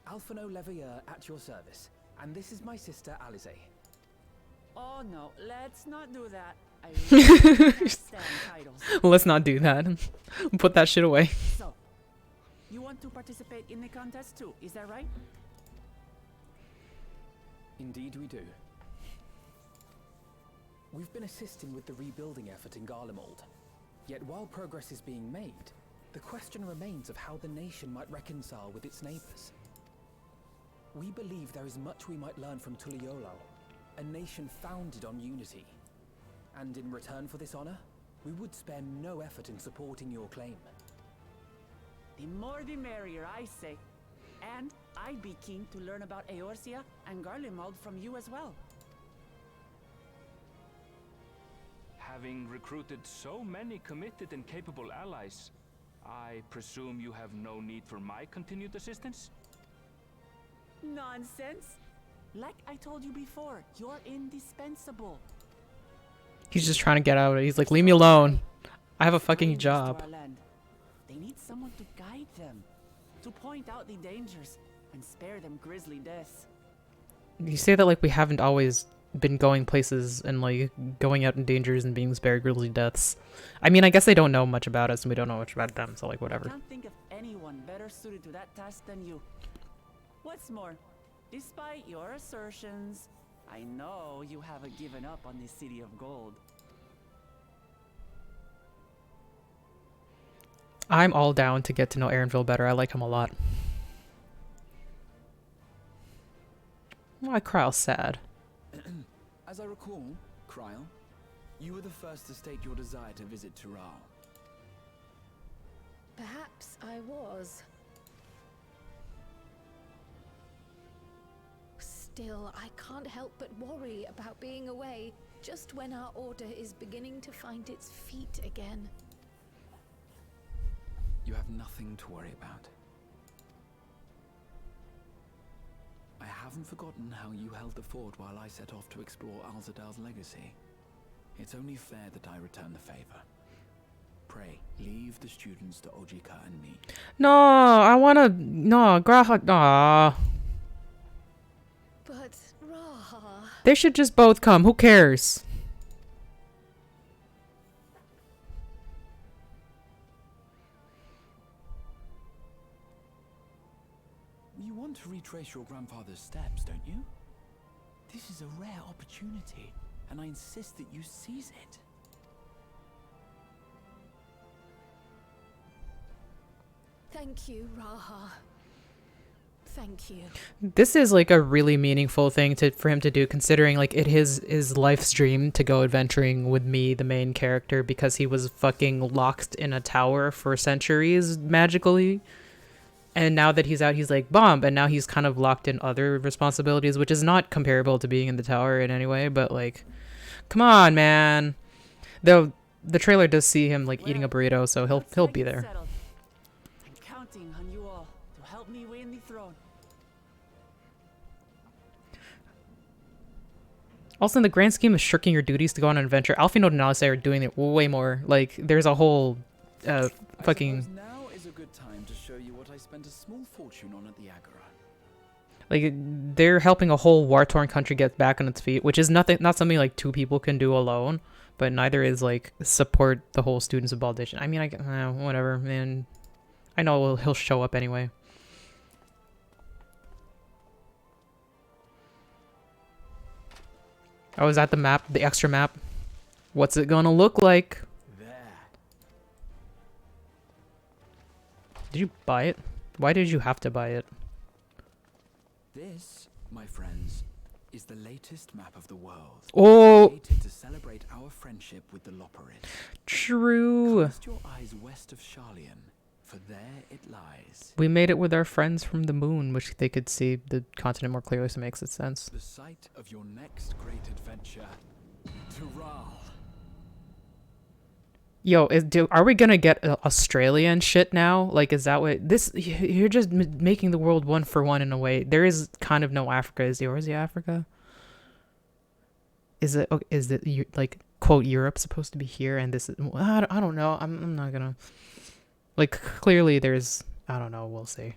Speaker 6: Alphino Leveilleur at your service, and this is my sister Alize."
Speaker 3: Oh no, let's not do that. I really can't stand titles.
Speaker 1: Let's not do that. Put that shit away.
Speaker 3: So, you want to participate in the contest too, is that right?
Speaker 6: Indeed we do. We've been assisting with the rebuilding effort in Garlemald. Yet while progress is being made, the question remains of how the nation might reconcile with its neighbors. We believe there is much we might learn from Tuliolal, a nation founded on unity. And in return for this honor, we would spare no effort in supporting your claim.
Speaker 3: The more the merrier, I say. And I'd be keen to learn about Eorzea and Garlemald from you as well.
Speaker 5: Having recruited so many committed and capable allies, I presume you have no need for my continued assistance?
Speaker 3: Nonsense! Like I told you before, you're indispensable.
Speaker 1: He's just trying to get out of it. He's like, leave me alone. I have a fucking
Speaker 3: Strangers to
Speaker 1: job.
Speaker 3: our land. They need someone to guide them, to point out the dangers, and spare them grisly deaths.
Speaker 1: You say that like we haven't always been going places and like going out in dangers and being spared grisly deaths. I mean, I guess they don't know much about us and we don't know much about them, so like
Speaker 3: I
Speaker 1: whatever.
Speaker 3: can't think of one better suited to that task than you. What's more, despite your assertions, I know you haven't given up on this city of gold.
Speaker 1: I'm all down to get to know Aaronville better. I like him a lot. Why Kryle's sad?
Speaker 2: As I recall, Kryle, you were the first to state your desire to visit Tural.
Speaker 4: Perhaps I was. Still, I can't help but worry about being away just when our order is beginning to find its feet again.
Speaker 2: You have nothing to worry about. I haven't forgotten how you held the fort while I set off to explore Alzadal's legacy. It's only fair that I return the favor. Pray, leave the students to Ojika and me.
Speaker 1: No, I wanna... No, Graha... Aw.
Speaker 4: But, Raha...
Speaker 1: They should just both come. Who cares?
Speaker 2: You want to retrace your grandfather's steps, don't you? This is a rare opportunity, and I insist that you seize it.
Speaker 4: Thank you, Raha. Thank you.
Speaker 1: This is like a really meaningful thing for him to do, considering like it is his life's dream to go adventuring with me, the main character, because he was fucking locked in a tower for centuries magically. And now that he's out, he's like, bomb. And now he's kind of locked in other responsibilities, which is not comparable to being in the tower in any way. But like, come on, man. Though the trailer does see him like eating a burrito, so he'll be there.
Speaker 3: I'm counting on you all to help me win the throne.
Speaker 1: Also, in the grand scheme of shirking your duties to go on an adventure, Alfino and Alice are doing it way more. Like, there's a whole fucking...
Speaker 2: Now is a good time to show you what I spent a small fortune on at the Agora.
Speaker 1: Like, they're helping a whole war-torn country get back on its feet, which is not something like two people can do alone, but neither is like support the whole students of Baldation. I mean, whatever, man. I know he'll show up anyway. Oh, is that the map? The extra map? What's it gonna look like?
Speaker 2: There.
Speaker 1: Did you buy it? Why did you have to buy it?
Speaker 2: This, my friends, is the latest map of the world.
Speaker 1: Oh!
Speaker 2: Created to celebrate our friendship with the Loperid.
Speaker 1: True!
Speaker 2: Cast your eyes west of Charlian, for there it lies.
Speaker 1: We made it with our friends from the moon, which they could see the continent more clearly, so it makes sense.
Speaker 2: The site of your next great adventure, Tural.
Speaker 1: Yo, are we gonna get Australian shit now? Like, is that what this? You're just making the world one for one in a way. There is kind of no Africa. Is there Africa? Is it? Okay, is it like quote Europe supposed to be here? And this is I don't know. I'm not gonna. Like, clearly there's I don't know. We'll see.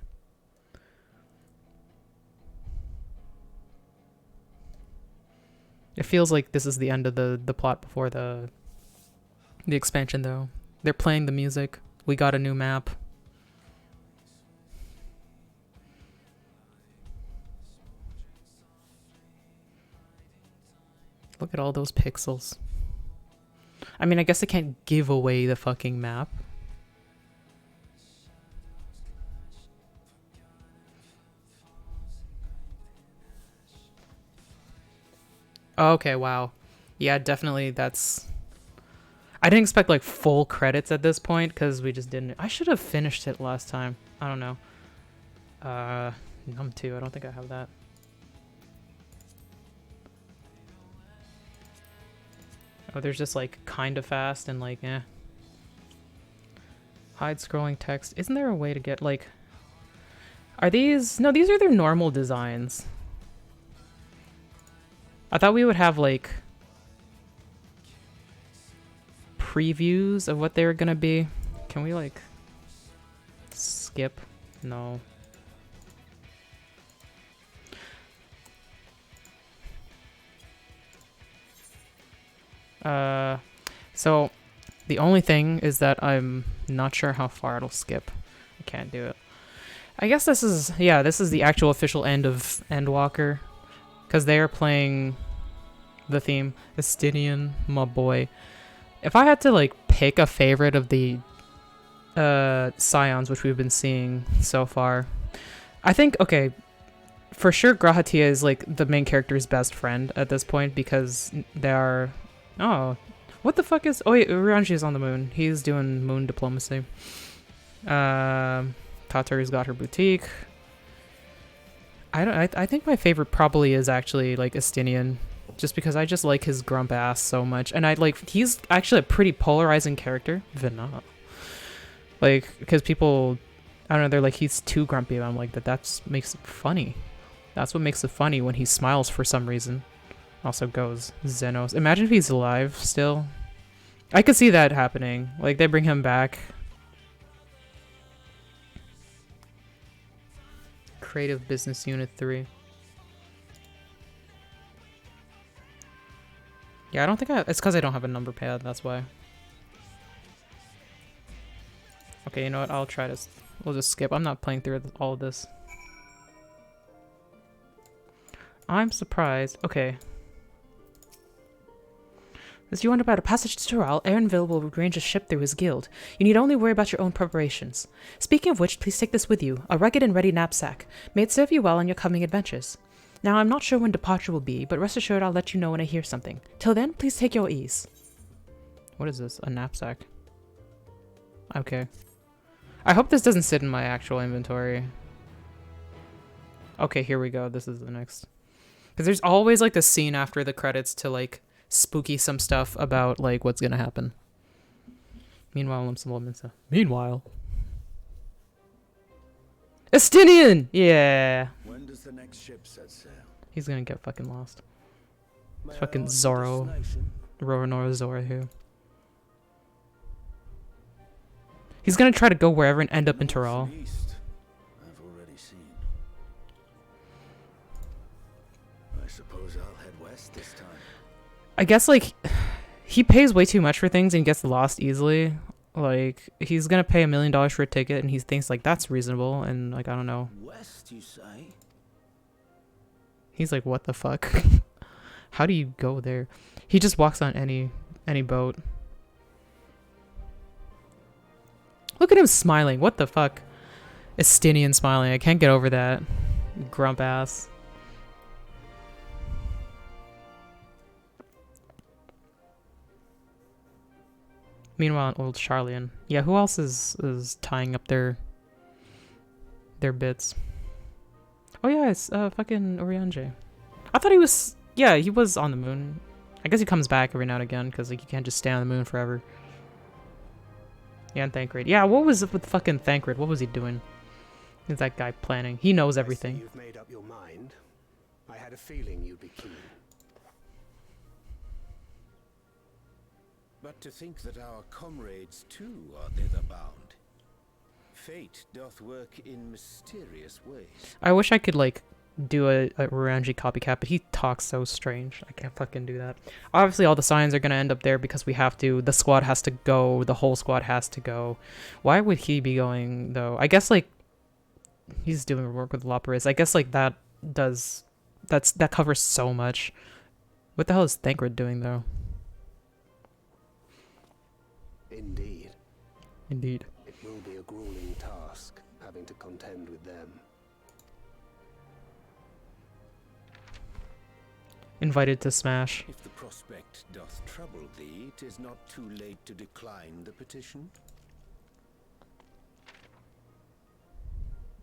Speaker 1: It feels like this is the end of the plot before the expansion, though. They're playing the music. We got a new map. Look at all those pixels. I mean, I guess I can't give away the fucking map. Okay, wow. Yeah, definitely that's... I didn't expect like full credits at this point because we just didn't. I should have finished it last time. I don't know. Num 2. I don't think I have that. Oh, there's just like kind of fast and like hide scrolling text. Isn't there a way to get like? Are these? No, these are their normal designs. I thought we would have like previews of what they were gonna be. Can we like skip? No. So the only thing is that I'm not sure how far it'll skip. I can't do it. I guess this is, yeah, this is the actual official end of Endwalker. Because they are playing the theme. Estinian, my boy. If I had to, like, pick a favorite of the Scions, which we've been seeing so far, I think, okay, for sure Grahatia is, like, the main character's best friend at this point, because they are... Oh, what the fuck is... Oh, wait, Urianji is on the moon. He's doing moon diplomacy. Tatari's got her boutique. I think my favorite probably is actually, like, Estinian, just because I just like his grump ass so much, and he's actually a pretty polarizing character. Vina. Like, because people, I don't know, they're like, he's too grumpy, and I'm like, makes it funny. That's what makes it funny, when he smiles for some reason. Also goes Xenos. Imagine if he's alive still. I could see that happening. Like, they bring him back. Creative Business Unit 3. Yeah, I don't think it's because I don't have a number pad, that's why. Okay, you know what? I'll try to... We'll just skip. I'm not playing through all of this. I'm surprised. Okay. As you wonder about a passage to Tural, Aaronville will arrange a ship through his guild. You need only worry about your own preparations. Speaking of which, please take this with you, a rugged and ready knapsack. May it serve you well on your coming adventures. Now, I'm not sure when departure will be, but rest assured I'll let you know when I hear something. Till then, please take your ease. What is this? A knapsack? Okay. I hope this doesn't sit in my actual inventory. Okay, here we go. This is the next. Because there's always, like, the scene after the credits to, like, spooky some stuff about, like, what's gonna happen. Meanwhile, Estinian! Yeah!
Speaker 7: When does the next ship set sail?
Speaker 1: He's gonna get fucking lost. Fucking Zorro. Roronoa Zora here. He's gonna try to go wherever and end up in Tural.
Speaker 7: I've already seen. I suppose I'll head west this time.
Speaker 1: I guess, like, he pays way too much for things and gets lost easily. Like, he's gonna pay $1 million for a ticket and he thinks, like, that's reasonable, and, like, I don't know.
Speaker 7: West, you say?
Speaker 1: He's like, what the fuck? How do you go there? He just walks on any boat. Look at him smiling. What the fuck? Estinian smiling. I can't get over that. Grump ass. Meanwhile, an old Charlian. Yeah, who else is tying up their bits? Oh yeah, it's fucking Urianji. I thought he was... Yeah, he was on the moon. I guess he comes back every now and again, because, like, you can't just stay on the moon forever. Yeah, and Thancred. Yeah, what was up with fucking Thancred? What was he doing? Is that guy planning? He knows everything.
Speaker 8: I see you've made up your mind. I had a feeling you'd be keen.
Speaker 7: But to think that our comrades too are thither bound. Fate doth work in mysterious ways.
Speaker 1: I wish I could, like, do a Urianji copycat, but he talks so strange. I can't fucking do that. Obviously, all the signs are gonna end up there because we have to. The squad has to go. The whole squad has to go. Why would he be going, though? I guess, like, he's doing work with Loperis. I guess, like, that covers so much. What the hell is Thancred doing, though?
Speaker 8: Indeed.
Speaker 1: Indeed.
Speaker 8: It will be a grueling task, having to contend with them.
Speaker 1: Invited to Smash.
Speaker 7: If the prospect doth trouble thee, 'tis not too late to decline the petition.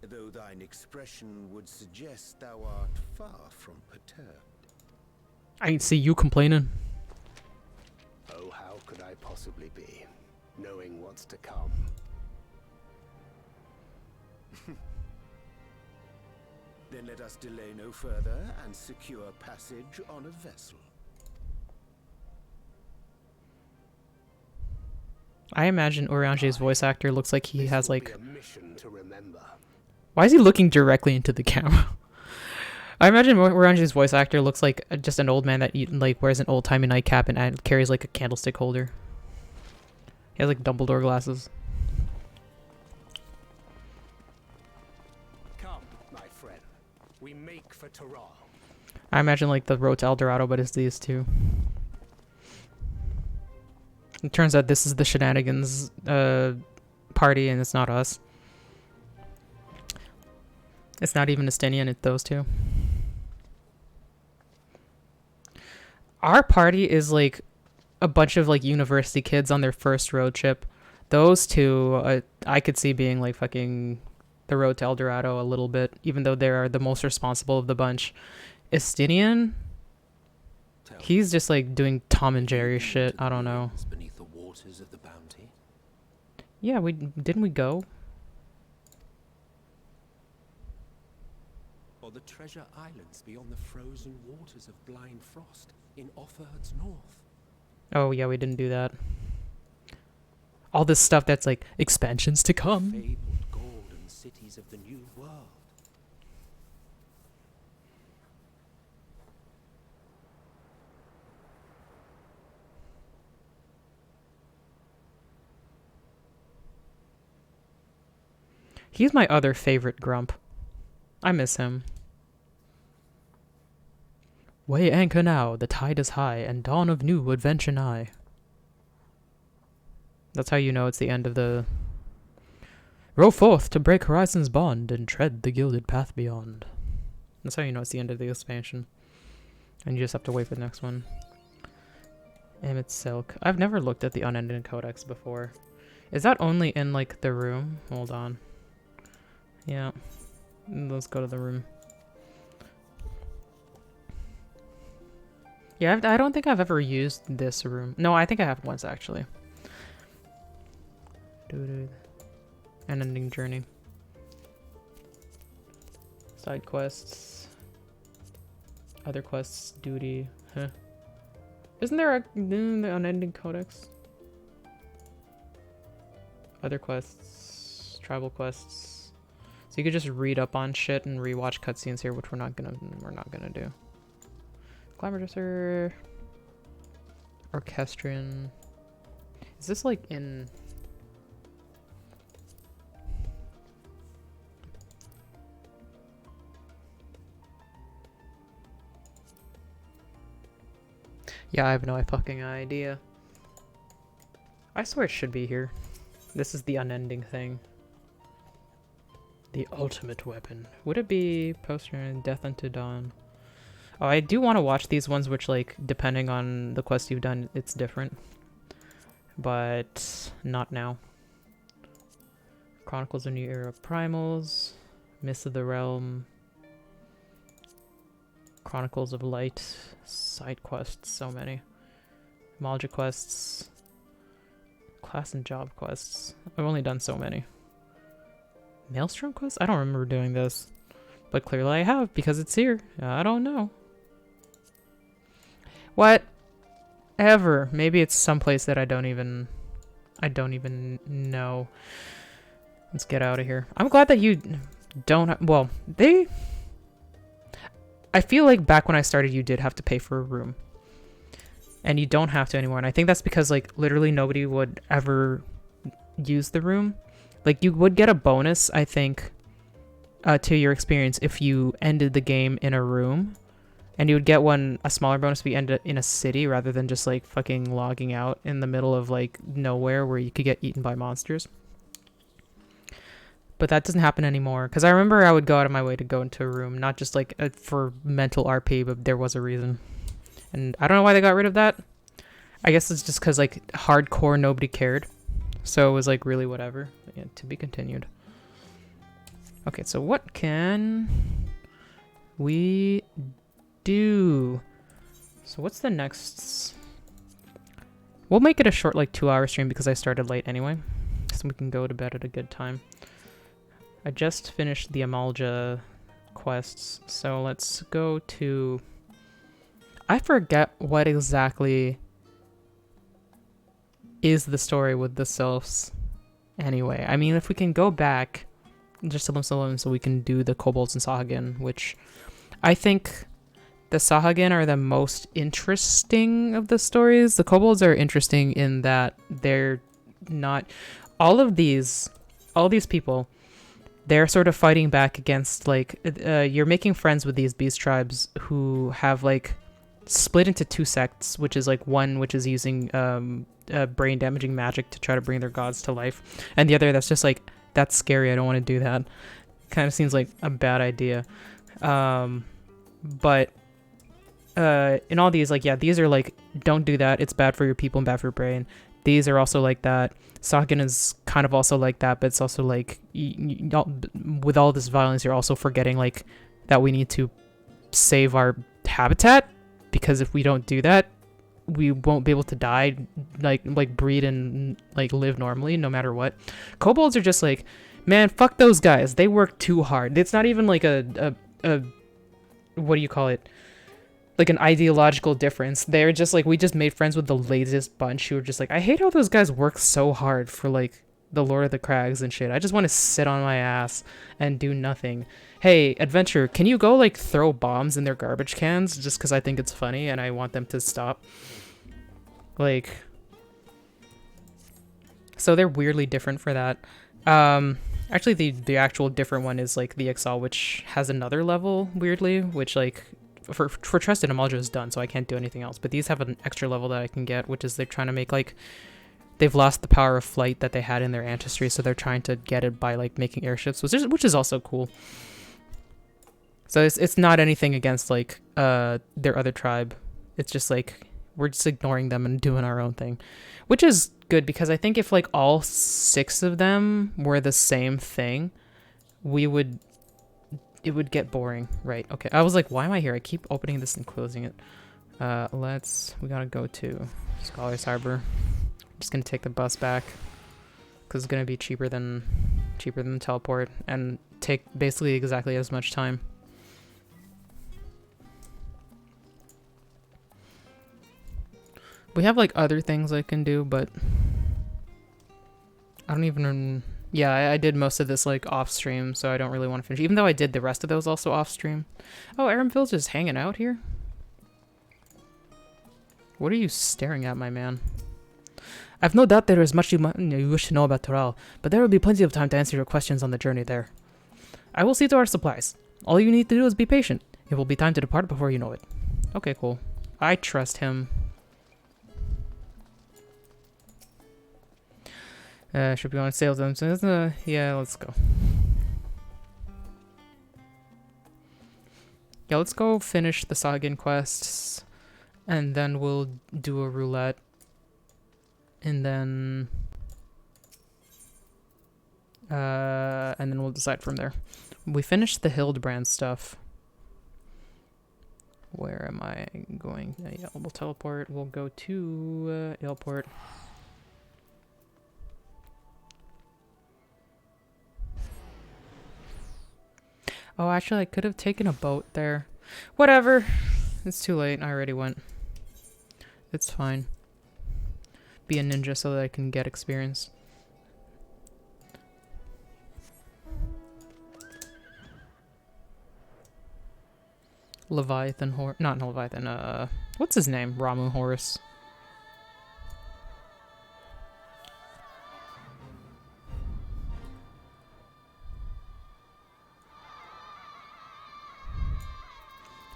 Speaker 7: Though thine expression would suggest thou art far from perturbed.
Speaker 1: I ain't see you complaining.
Speaker 8: Oh, how could I possibly be, knowing what's to come?
Speaker 7: Then let us delay no further and secure passage on a vessel.
Speaker 1: I imagine Urianji's voice actor looks like he
Speaker 8: This
Speaker 1: has,
Speaker 8: will
Speaker 1: like...
Speaker 8: be a mission to remember.
Speaker 1: Why is he looking directly into the camera? I imagine Urianji's voice actor looks like just an old man that like wears an old-timey nightcap and carries, like, a candlestick holder. He has, like, Dumbledore glasses.
Speaker 8: for Taral.
Speaker 1: I imagine like the road to El Dorado, but it's these two. It turns out this is the shenanigans party, and it's not us. It's not even Estinian, it's those two. Our party is like a bunch of like university kids on their first road trip. Those two, I could see being like fucking the road to El Dorado a little bit, even though they are the most responsible of the bunch. Estinian, he's just like doing Tom and Jerry shit. I don't know.
Speaker 7: Beneath the waters of the bounty.
Speaker 1: Yeah, didn't we go?
Speaker 8: Or the treasure islands beyond the frozen waters of Blind Frost in Offerd's north.
Speaker 1: Oh yeah, we didn't do that. All this stuff that's like expansions to come.
Speaker 8: Fabled golden cities of the new world.
Speaker 1: He's my other favorite grump. I miss him. Weigh anchor now, the tide is high, and dawn of new adventure nigh. That's how you know it's the end of the... Row forth to break horizon's bond, and tread the gilded path beyond. That's how you know it's the end of the expansion. And you just have to wait for the next one. Emmett Silk. I've never looked at the Unending Codex before. Is that only in, like, the room? Hold on. Yeah. Let's go to the room. Yeah, I don't think I've ever used this room. No, I think I have once, actually. Unending Journey. Side quests. Other quests. Duty. Huh. Isn't there the Unending Codex? Other quests. Tribal quests. So you could just read up on shit and rewatch cutscenes here, which we're not gonna do. Climber Orchestrion. Is this like in... Yeah, I have no fucking idea. I swear it should be here. This is the unending thing. The ultimate weapon. Would it be Poster and Death Unto Dawn? Oh, I do want to watch these ones which, like, depending on the quest you've done, it's different. But not now. Chronicles of New Era Primals. Mists of the Realm. Chronicles of Light. Side quests, so many. Malja quests. Class and job quests. I've only done so many. Maelstrom quest? I don't remember doing this. But clearly I have, because it's here. I don't know. Whatever. Maybe it's someplace that I don't even know. Let's get out of here. I'm glad that you don't well, I feel like back when I started you did have to pay for a room. And you don't have to anymore. And I think that's because like literally nobody would ever use the room. Like you would get a bonus, I think, to your experience if you ended the game in a room. And you would get a smaller bonus if you ended in a city rather than just like fucking logging out in the middle of like nowhere where you could get eaten by monsters. But that doesn't happen anymore. Because I remember I would go out of my way to go into a room, not just like for mental RP, but there was a reason. And I don't know why they got rid of that. I guess it's just because like hardcore nobody cared. So it was like really whatever. But yeah, to be continued. Okay, so what can we do? So what's the next? We'll make it a short like 2-hour stream because I started late anyway. So we can go to bed at a good time. I just finished the Amalja quests. So let's go to... I forget what exactly is the story with the sylphs. Anyway, I mean, if we can go back just to Limsa so we can do the kobolds and Sahagin, which I think the Sahagin are the most interesting of the stories. The kobolds are interesting in that they're not... All these people, they're sort of fighting back against like you're making friends with these beast tribes who have like split into two sects, which is like one which is using brain damaging magic to try to bring their gods to life, and the other that's just like, that's scary, I don't want to do that. Kind of seems like a bad idea. But in all these, like, yeah, these are like, don't do that, it's bad for your people and bad for your brain. These are also like that. Sagan is kind of also like that, but it's also like, with all this violence, you're also forgetting like that we need to save our habitat, because if we don't do that, we won't be able to die, like breed and like live normally no matter what. Kobolds are just like, man, fuck those guys, they work too hard. It's not even like a what do you call it, like an ideological difference. They're just like, we just made friends with the laziest bunch who are just like, I hate how those guys work so hard for like the Lord of the Crags and shit. I just want to sit on my ass and do nothing. Hey, adventure, can you go like throw bombs in their garbage cans just because I think it's funny and I want them to stop? Like, so they're weirdly different for that. Actually, the actual different one is like the XL, which has another level weirdly, which like for Trusted Amalja is done, so I can't do anything else. But these have an extra level that I can get, which is they're trying to make like, they've lost the power of flight that they had in their ancestry, so they're trying to get it by like making airships, which is also cool. So it's not anything against like their other tribe. It's just like, we're just ignoring them and doing our own thing, which is good, because I think if like all 6 of them were the same thing, it would get boring, right? Okay, I was like, why am I here? I keep opening this and closing it. We gotta go to Scholar's Harbor. I'm just gonna take the bus back because it's gonna be cheaper than the teleport and take basically exactly as much time. We have like other things I can do, but I don't even, yeah, I did most of this like off stream, so I don't really want to finish, even though I did the rest of those also off stream. Oh, Aramville's just hanging out here? What are you staring at, my man? I've no doubt there is much you wish to know about Toral, but there will be plenty of time to answer your questions on the journey there. I will see to our supplies. All you need to do is be patient. It will be time to depart before you know it. Okay, cool. I trust him. Should be on sales. Yeah, let's go. Yeah, let's go finish the Sagan quests, and then we'll do a roulette, and then we'll decide from there. We finished the Hildebrand stuff. Where am I going? Yeah, we'll teleport. We'll go to airport. Oh, actually, I could have taken a boat there. Whatever. It's too late. I already went. It's fine. Be a ninja so that I can get experience. Leviathan Horus. Not Leviathan. What's his name? Ramu Horus.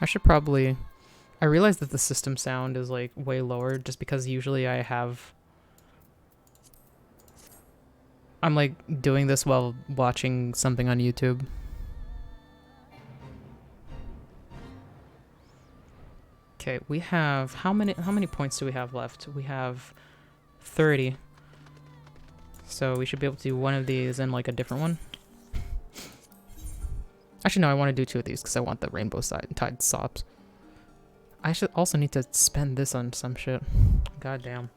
Speaker 1: I should probably... I realize that the system sound is like way lower just because usually I'm like doing this while watching something on YouTube. Okay, we have how many points do we have left? We have 30. So we should be able to do one of these and like a different one. Actually, no, I want to do 2 of these because I want the rainbow tide sops. I should also need to spend this on some shit. God damn.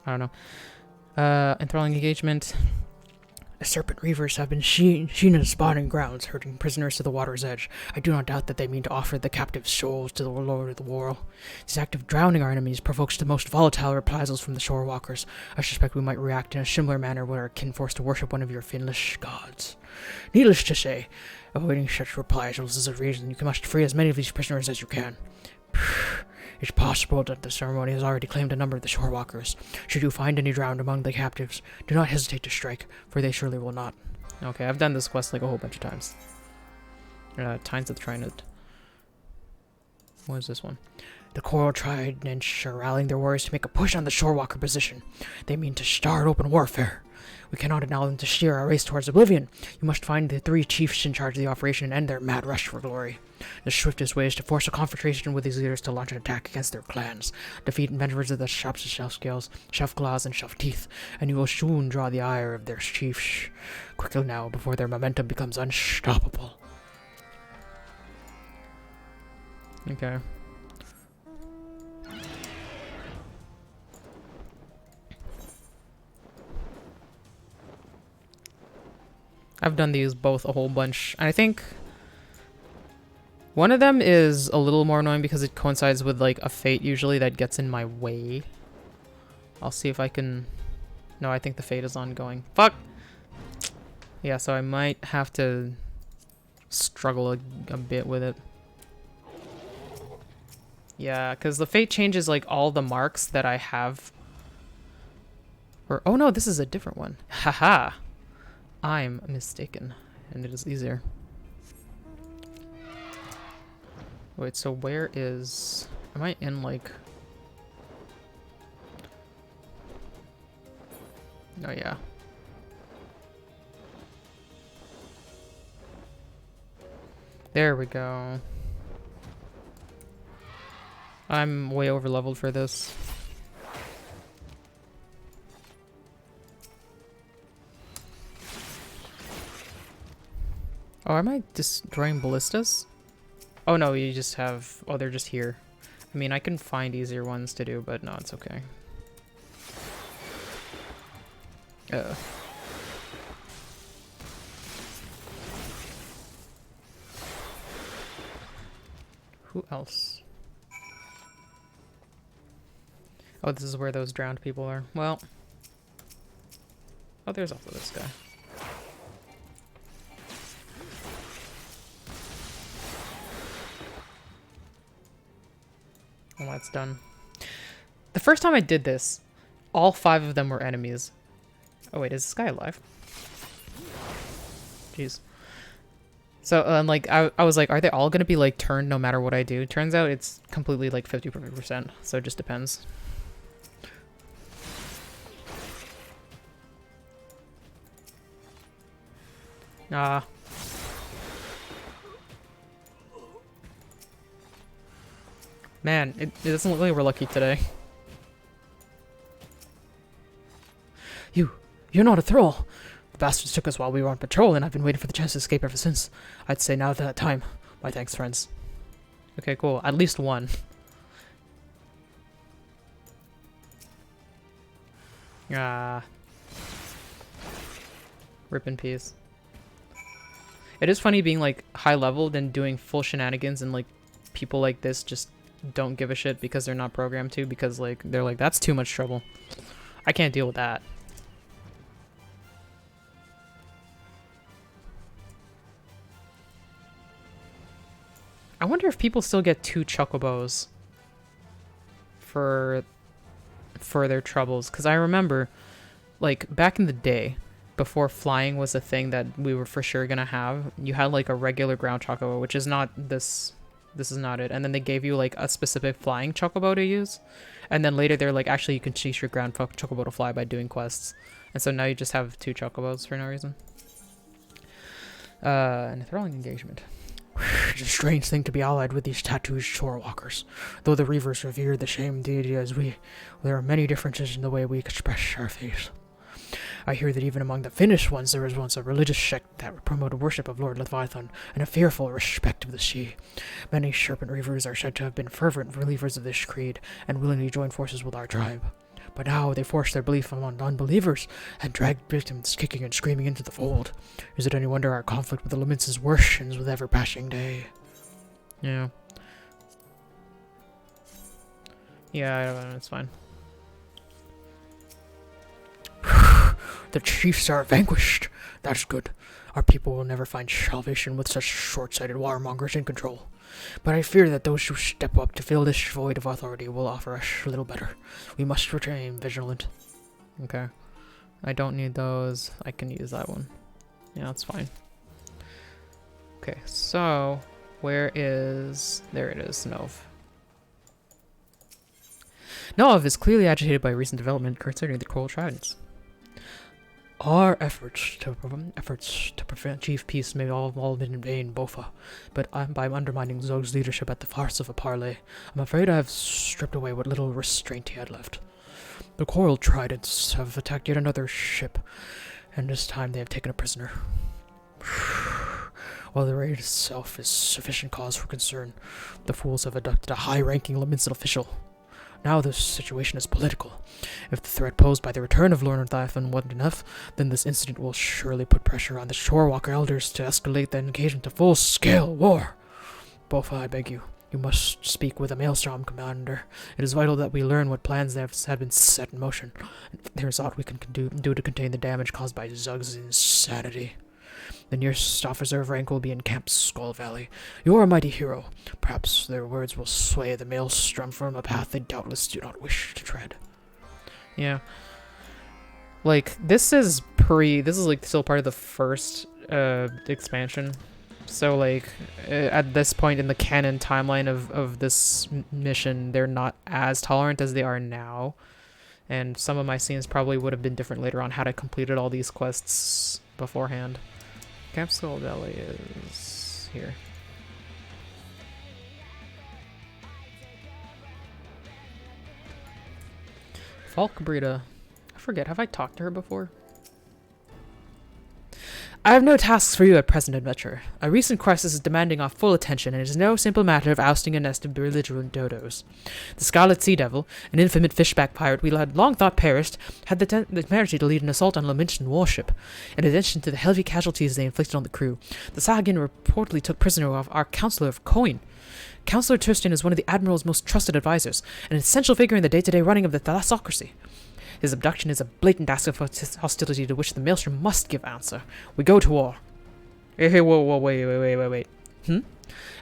Speaker 1: I don't know. Enthralling engagement. The serpent reavers have been seen in the spawning grounds, herding prisoners to the water's edge. I do not doubt that they mean to offer the captive souls to the Lord of the World. This act of drowning our enemies provokes the most volatile reprisals from the shorewalkers. I suspect we might react in a similar manner were our kin forced to worship one of your Finnish gods. Needless to say, avoiding such reprisals is a reason you must free as many of these prisoners as you can. It's possible that the ceremony has already claimed a number of the shorewalkers. Should you find any drowned among the captives, do not hesitate to strike, for they surely will not. Okay, I've done this quest like a whole bunch of times. Times of Trinid. What is this one? The Coral Trident are rallying their warriors to make a push on the Shorewalker position. They mean to start open warfare. We cannot allow them to steer our race towards oblivion. You must find the 3 chiefs in charge of the operation and end their mad rush for glory. The swiftest way is to force a confrontation with these leaders to launch an attack against their clans. Defeat members of the Shops of Shelf Scales, Shelf Claws, and Shelf Teeth, and you will soon draw the ire of their chiefs. Quickly now, before their momentum becomes unstoppable. Okay. I've done these both a whole bunch. And I think one of them is a little more annoying because it coincides with like a fate usually that gets in my way. I'll see if I can... No, I think the fate is ongoing. Fuck! Yeah, so I might have to struggle a bit with it. Yeah, because the fate changes like all the marks that I have. Or, oh no, this is a different one. Haha! I'm mistaken, and it is easier. Wait, so where is... Am I in, like... Oh, yeah. There we go. I'm way over leveled for this. Oh, am I destroying ballistas? Oh no, you just have... Oh, they're just here. I mean, I can find easier ones to do, but no, it's okay. Who else? Oh, this is where those drowned people are. Well... Oh, there's also this guy. Well, that's done. The first time I did this, all 5 of them were enemies. Oh wait, is this guy alive? Jeez. So, like, I was like, are they all gonna be, like, turned no matter what I do? Turns out it's completely, like, 50%, so it just depends. Ah. Man, it doesn't look like we're lucky today. You're not a thrall. The bastards took us while we were on patrol, and I've been waiting for the chance to escape ever since. I'd say now that time. My thanks, friends. Okay, cool. At least one. Ah. Rip in peace. It is funny being, like, high-leveled and doing full shenanigans, and, like, people like this just don't give a shit because they're not programmed to, because, like, they're like, that's too much trouble. I can't deal with that. I wonder if people still get 2 chocobos for their troubles, because I remember, like, back in the day, before flying was a thing that we were for sure gonna have, you had, like, a regular ground chocobo, which is not this. This is not it. And then they gave you, like, a specific flying chocobo to use. And then later they're like, actually, you can teach your ground chocobo to fly by doing quests. And so now you just have 2 chocobos for no reason. An enthralling engagement. It's a strange thing to be allied with these tattooed shorewalkers. Though the Reavers revere the same deity as we, there are many differences in the way we express our faith. I hear that even among the Finnish ones there was once a religious sect that promoted worship of Lord Leviathan and a fearful respect of the sea. Many Serpent Reavers are said to have been fervent believers of this creed and willingly joined forces with our tribe. But now they force their belief among unbelievers and drag victims kicking and screaming into the fold. Is it any wonder our conflict with the Limits worsens with ever passing day? Yeah. Yeah, it's fine. The chiefs are vanquished. That's good. Our people will never find salvation with such short-sighted warmongers in control. But I fear that those who step up to fill this void of authority will offer us a little better. We must remain vigilant. Okay. I don't need those. I can use that one. Yeah, that's fine. Okay, so where is... There it is, Nov. Nov is clearly agitated by recent development concerning the Coral Tridents. Our efforts to achieve peace may all been in vain, Bofa, but by undermining Zog's leadership at the farce of a parley, I'm afraid I have stripped away what little restraint he had left. The Coral Tridents have attacked yet another ship, and this time they have taken a prisoner. While the raid itself is sufficient cause for concern, the fools have abducted a high-ranking Leminson official. Now the situation is political. If the threat posed by the return of Lord Thyphon wasn't enough, then this incident will surely put pressure on the Shorewalker elders to escalate the engagement to full-scale war. Bofa, I beg you, you must speak with the Maelstrom commander. It is vital that we learn what plans have been set in motion. If there is aught we can do to contain the damage caused by Zug's insanity. The nearest officer of rank will be in Camp Skull Valley. You are a mighty hero. Perhaps their words will sway the Maelstrom from a path they doubtless do not wish to tread. Yeah. Like, this is like still part of the first expansion. So like, at this point in the canon timeline of this mission, they're not as tolerant as they are now. And some of my scenes probably would have been different later on had I completed all these quests beforehand. Camp Skull Valley is here. Falkbrita. I forget, have I talked to her before? I have no tasks for you at present, adventurer. A recent crisis is demanding our full attention, and it is no simple matter of ousting a nest of belligerent dodos. The Scarlet Sea Devil, an infamous fishback pirate we had long thought perished, had the temerity to lead an assault on a Lamintian warship. In addition to the heavy casualties they inflicted on the crew, the Sahuagin reportedly took prisoner our Counselor of Coin. Counselor Turston is one of the Admiral's most trusted advisors, an essential figure in the day-to-day running of the thalassocracy. His abduction is a blatant act of hostility to which the Maelstrom must give answer. We go to war. Hey, whoa, wait.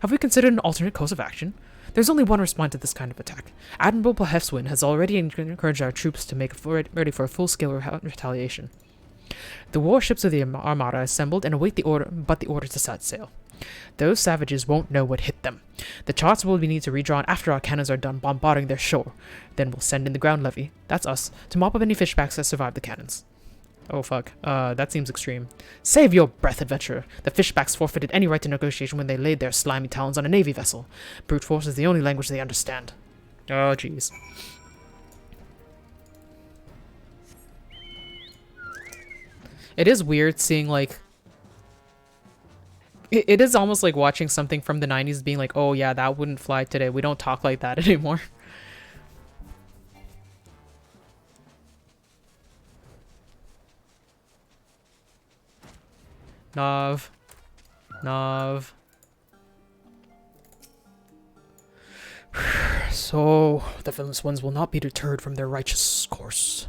Speaker 1: Have we considered an alternate course of action? There's only one response to this kind of attack. Admiral Hefswin has already encouraged our troops to make ready for a full-scale retaliation. The warships of the Armada are assembled and await the order to set sail. Those savages won't know what hit them. The charts will be need to redrawn after our cannons are done bombarding their shore. Then we'll send in the ground levy, that's us, to mop up any fishbacks that survive the cannons. Oh fuck, that seems extreme. Save your breath, adventurer. The fishbacks forfeited any right to negotiation when they laid their slimy talons on a navy vessel. Brute force is the only language they understand. Oh jeez. It is weird seeing like... It is almost like watching something from the 90s being like, oh yeah, that wouldn't fly today. We don't talk like that anymore. Nav. So, the villainous ones will not be deterred from their righteous course.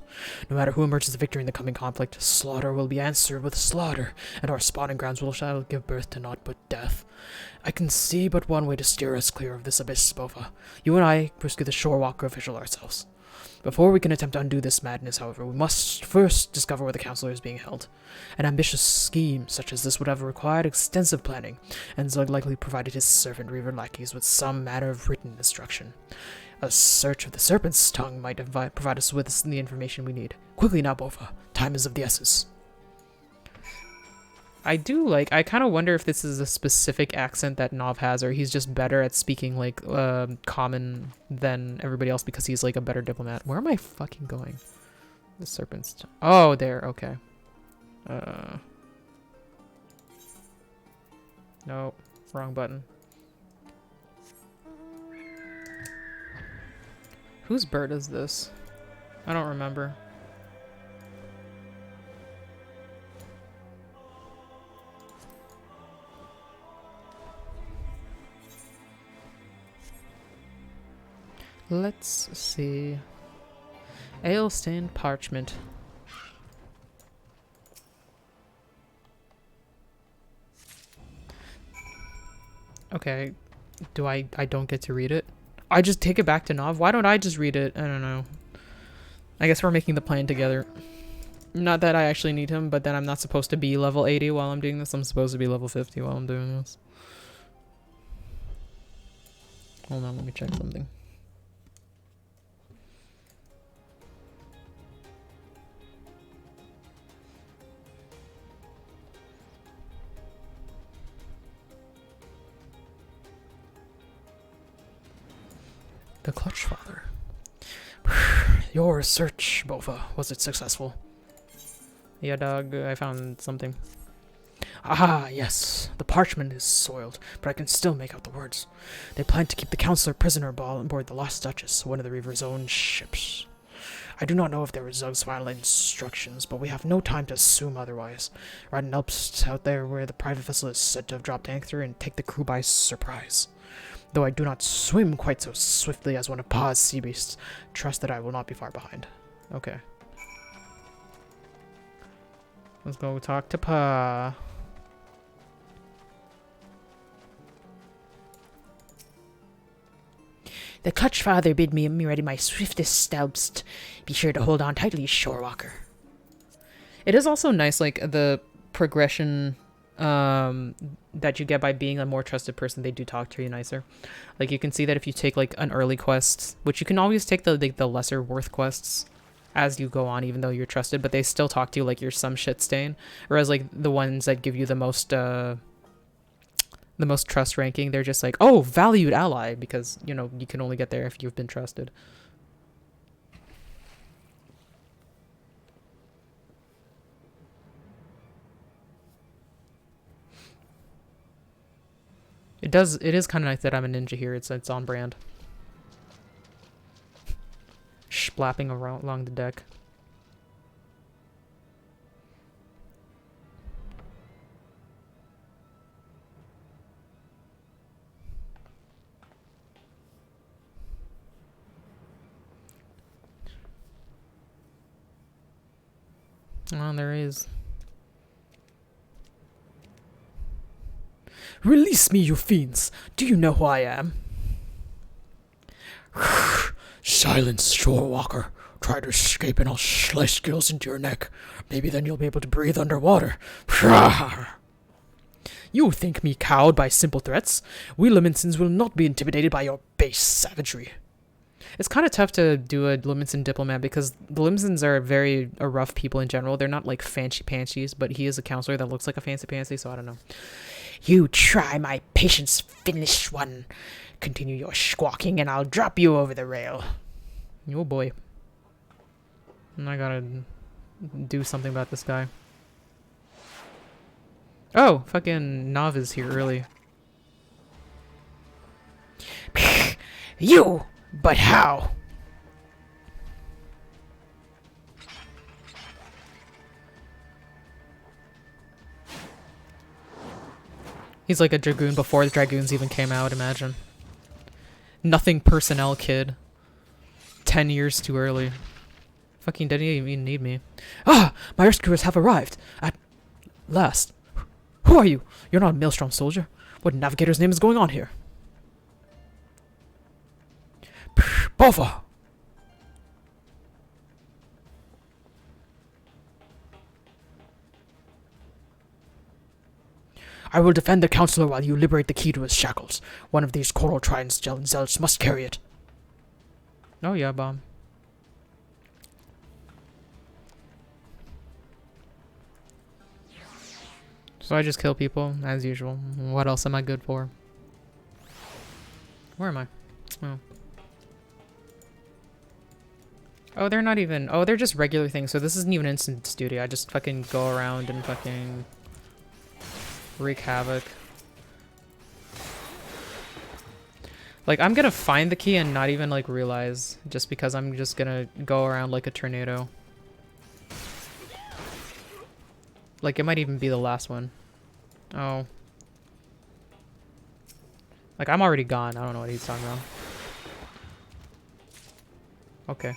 Speaker 1: No matter who emerges the victor in the coming conflict, slaughter will be answered with slaughter, and our spawning grounds shall give birth to naught but death. I can see but one way to steer us clear of this abyss, Bofa. You and I rescue the Shorewalker official ourselves. Before we can attempt to undo this madness, however, we must first discover where the Counselor is being held. An ambitious scheme such as this would have required extensive planning, and Zug likely provided his servant Reaver lackeys with some matter of written instruction. A search of the Serpent's Tongue might provide us with the information we need. Quickly now, Bofa. Time is of the essence. I kind of wonder if this is a specific accent that Nov has, or he's just better at speaking, like, common than everybody else because he's, like, a better diplomat. Where am I fucking going? The Serpent's Tongue. Oh, there, okay. No, wrong button. Whose bird is this? I don't remember. Let's see. Ale stained parchment. Okay. I don't get to read it? I just take it back to Nov? Why don't I just read it? I don't know. I guess we're making the plan together. Not that I actually need him, but then I'm not supposed to be level 80 while I'm doing this. I'm supposed to be level 50 while I'm doing this. Hold on, let me check something. The Clutch Father. Your search, Bova, was it successful? Yeah, dog, I found something. Ah, yes. The parchment is soiled, but I can still make out the words. They plan to keep the Counselor prisoner on board the Lost Duchess, one of the Reaver's own ships. I do not know if there were Zug's final instructions, but we have no time to assume otherwise. Raiden helps out there where the private vessel is said to have dropped anchor and take the crew by surprise. Though I do not swim quite so swiftly as one of Pa's sea beasts, trust that I will not be far behind. Okay. Let's go talk to Pa. The Clutch Father bid me ready my swiftest steps. Be sure to hold on tightly, Shorewalker. It is also nice, like, the progression that you get by being a more trusted person. They do talk to you nicer. Like, you can see that if you take, like, an early quest, which you can always take the lesser worth quests as you go on, even though you're trusted, but they still talk to you like you're some shit stain. Whereas, like, the ones that give you the most trust ranking, they're just like, oh, valued ally, because, you know, you can only get there if you've been trusted. It is kind of nice that I'm a ninja here. It's on brand. Splapping around along the deck. Oh, there is. Release me, you fiends! Do you know who I am? Silence, Shorewalker. Try to escape and I'll slice skills into your neck. Maybe then you'll be able to breathe underwater. You think me cowed by simple threats? We Liminsons will not be intimidated by your base savagery. It's kind of tough to do a Liminson diplomat because the Liminsons are very rough people in general. They're not like fancy pansies, but he is a counselor that looks like a fancy pansy, so I don't know. You try my patience, Finnish one. Continue your squawking and I'll drop you over the rail. Oh boy. I gotta do something about this guy. Oh, fucking Nav is here early. You! But how? He's like a dragoon before the dragoons even came out, imagine. Nothing personnel kid. 10 years too early. Fucking didn't even need me. Ah! My rescuers have arrived! At last. Who are you? You're not a Maelstrom soldier. What navigator's name is going on here? Bova! I will defend the counselor while you liberate the key to his shackles. One of these coral tridents zealots must carry it. Oh yeah, bomb. So I just kill people, as usual. What else am I good for? Where am I? Oh. Oh, they're not even... Oh, they're just regular things. So this isn't even instant duty. I just fucking go around and fucking wreak havoc. Like, I'm gonna find the key and not even, like, realize. Just because I'm just gonna go around like a tornado. Like, it might even be the last one. Oh. Like, I'm already gone. I don't know what he's talking about. Okay.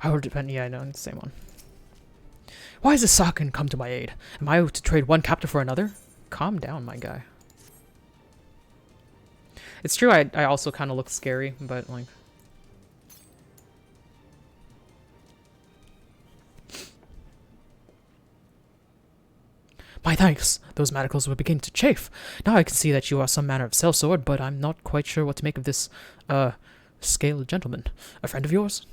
Speaker 1: I will defend. Yeah, I know. It's the same one. Why has the Saken come to my aid? Am I to trade one captive for another? Calm down, my guy. It's true, I also kind of look scary, but, like... My thanks. Those manacles were beginning to chafe. Now I can see that you are some manner of sellsword, but I'm not quite sure what to make of this, scaled gentleman. A friend of yours?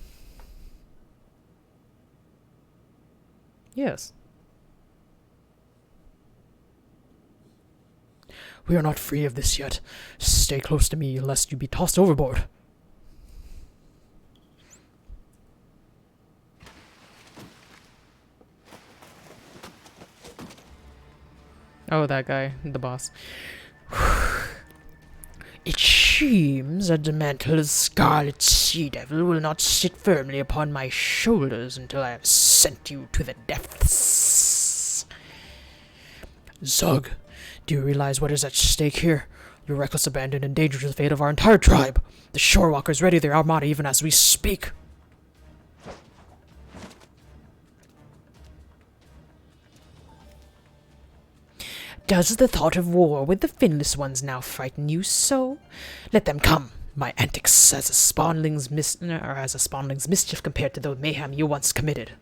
Speaker 1: Yes. We are not free of this yet. Stay close to me, lest you be tossed overboard. Oh, that guy, the boss. It seems that the mantle of Scarlet Sea Devil will not sit firmly upon my shoulders until I have sent you to the depths. Zug, do you realize what is at stake here? Your reckless abandon endangers the fate of our entire tribe. The Shorewalkers ready their armada even as we speak. Does the thought of war with the finless ones now frighten you so? Let them come. My antics as a spawnling's mischief compared to the mayhem you once committed.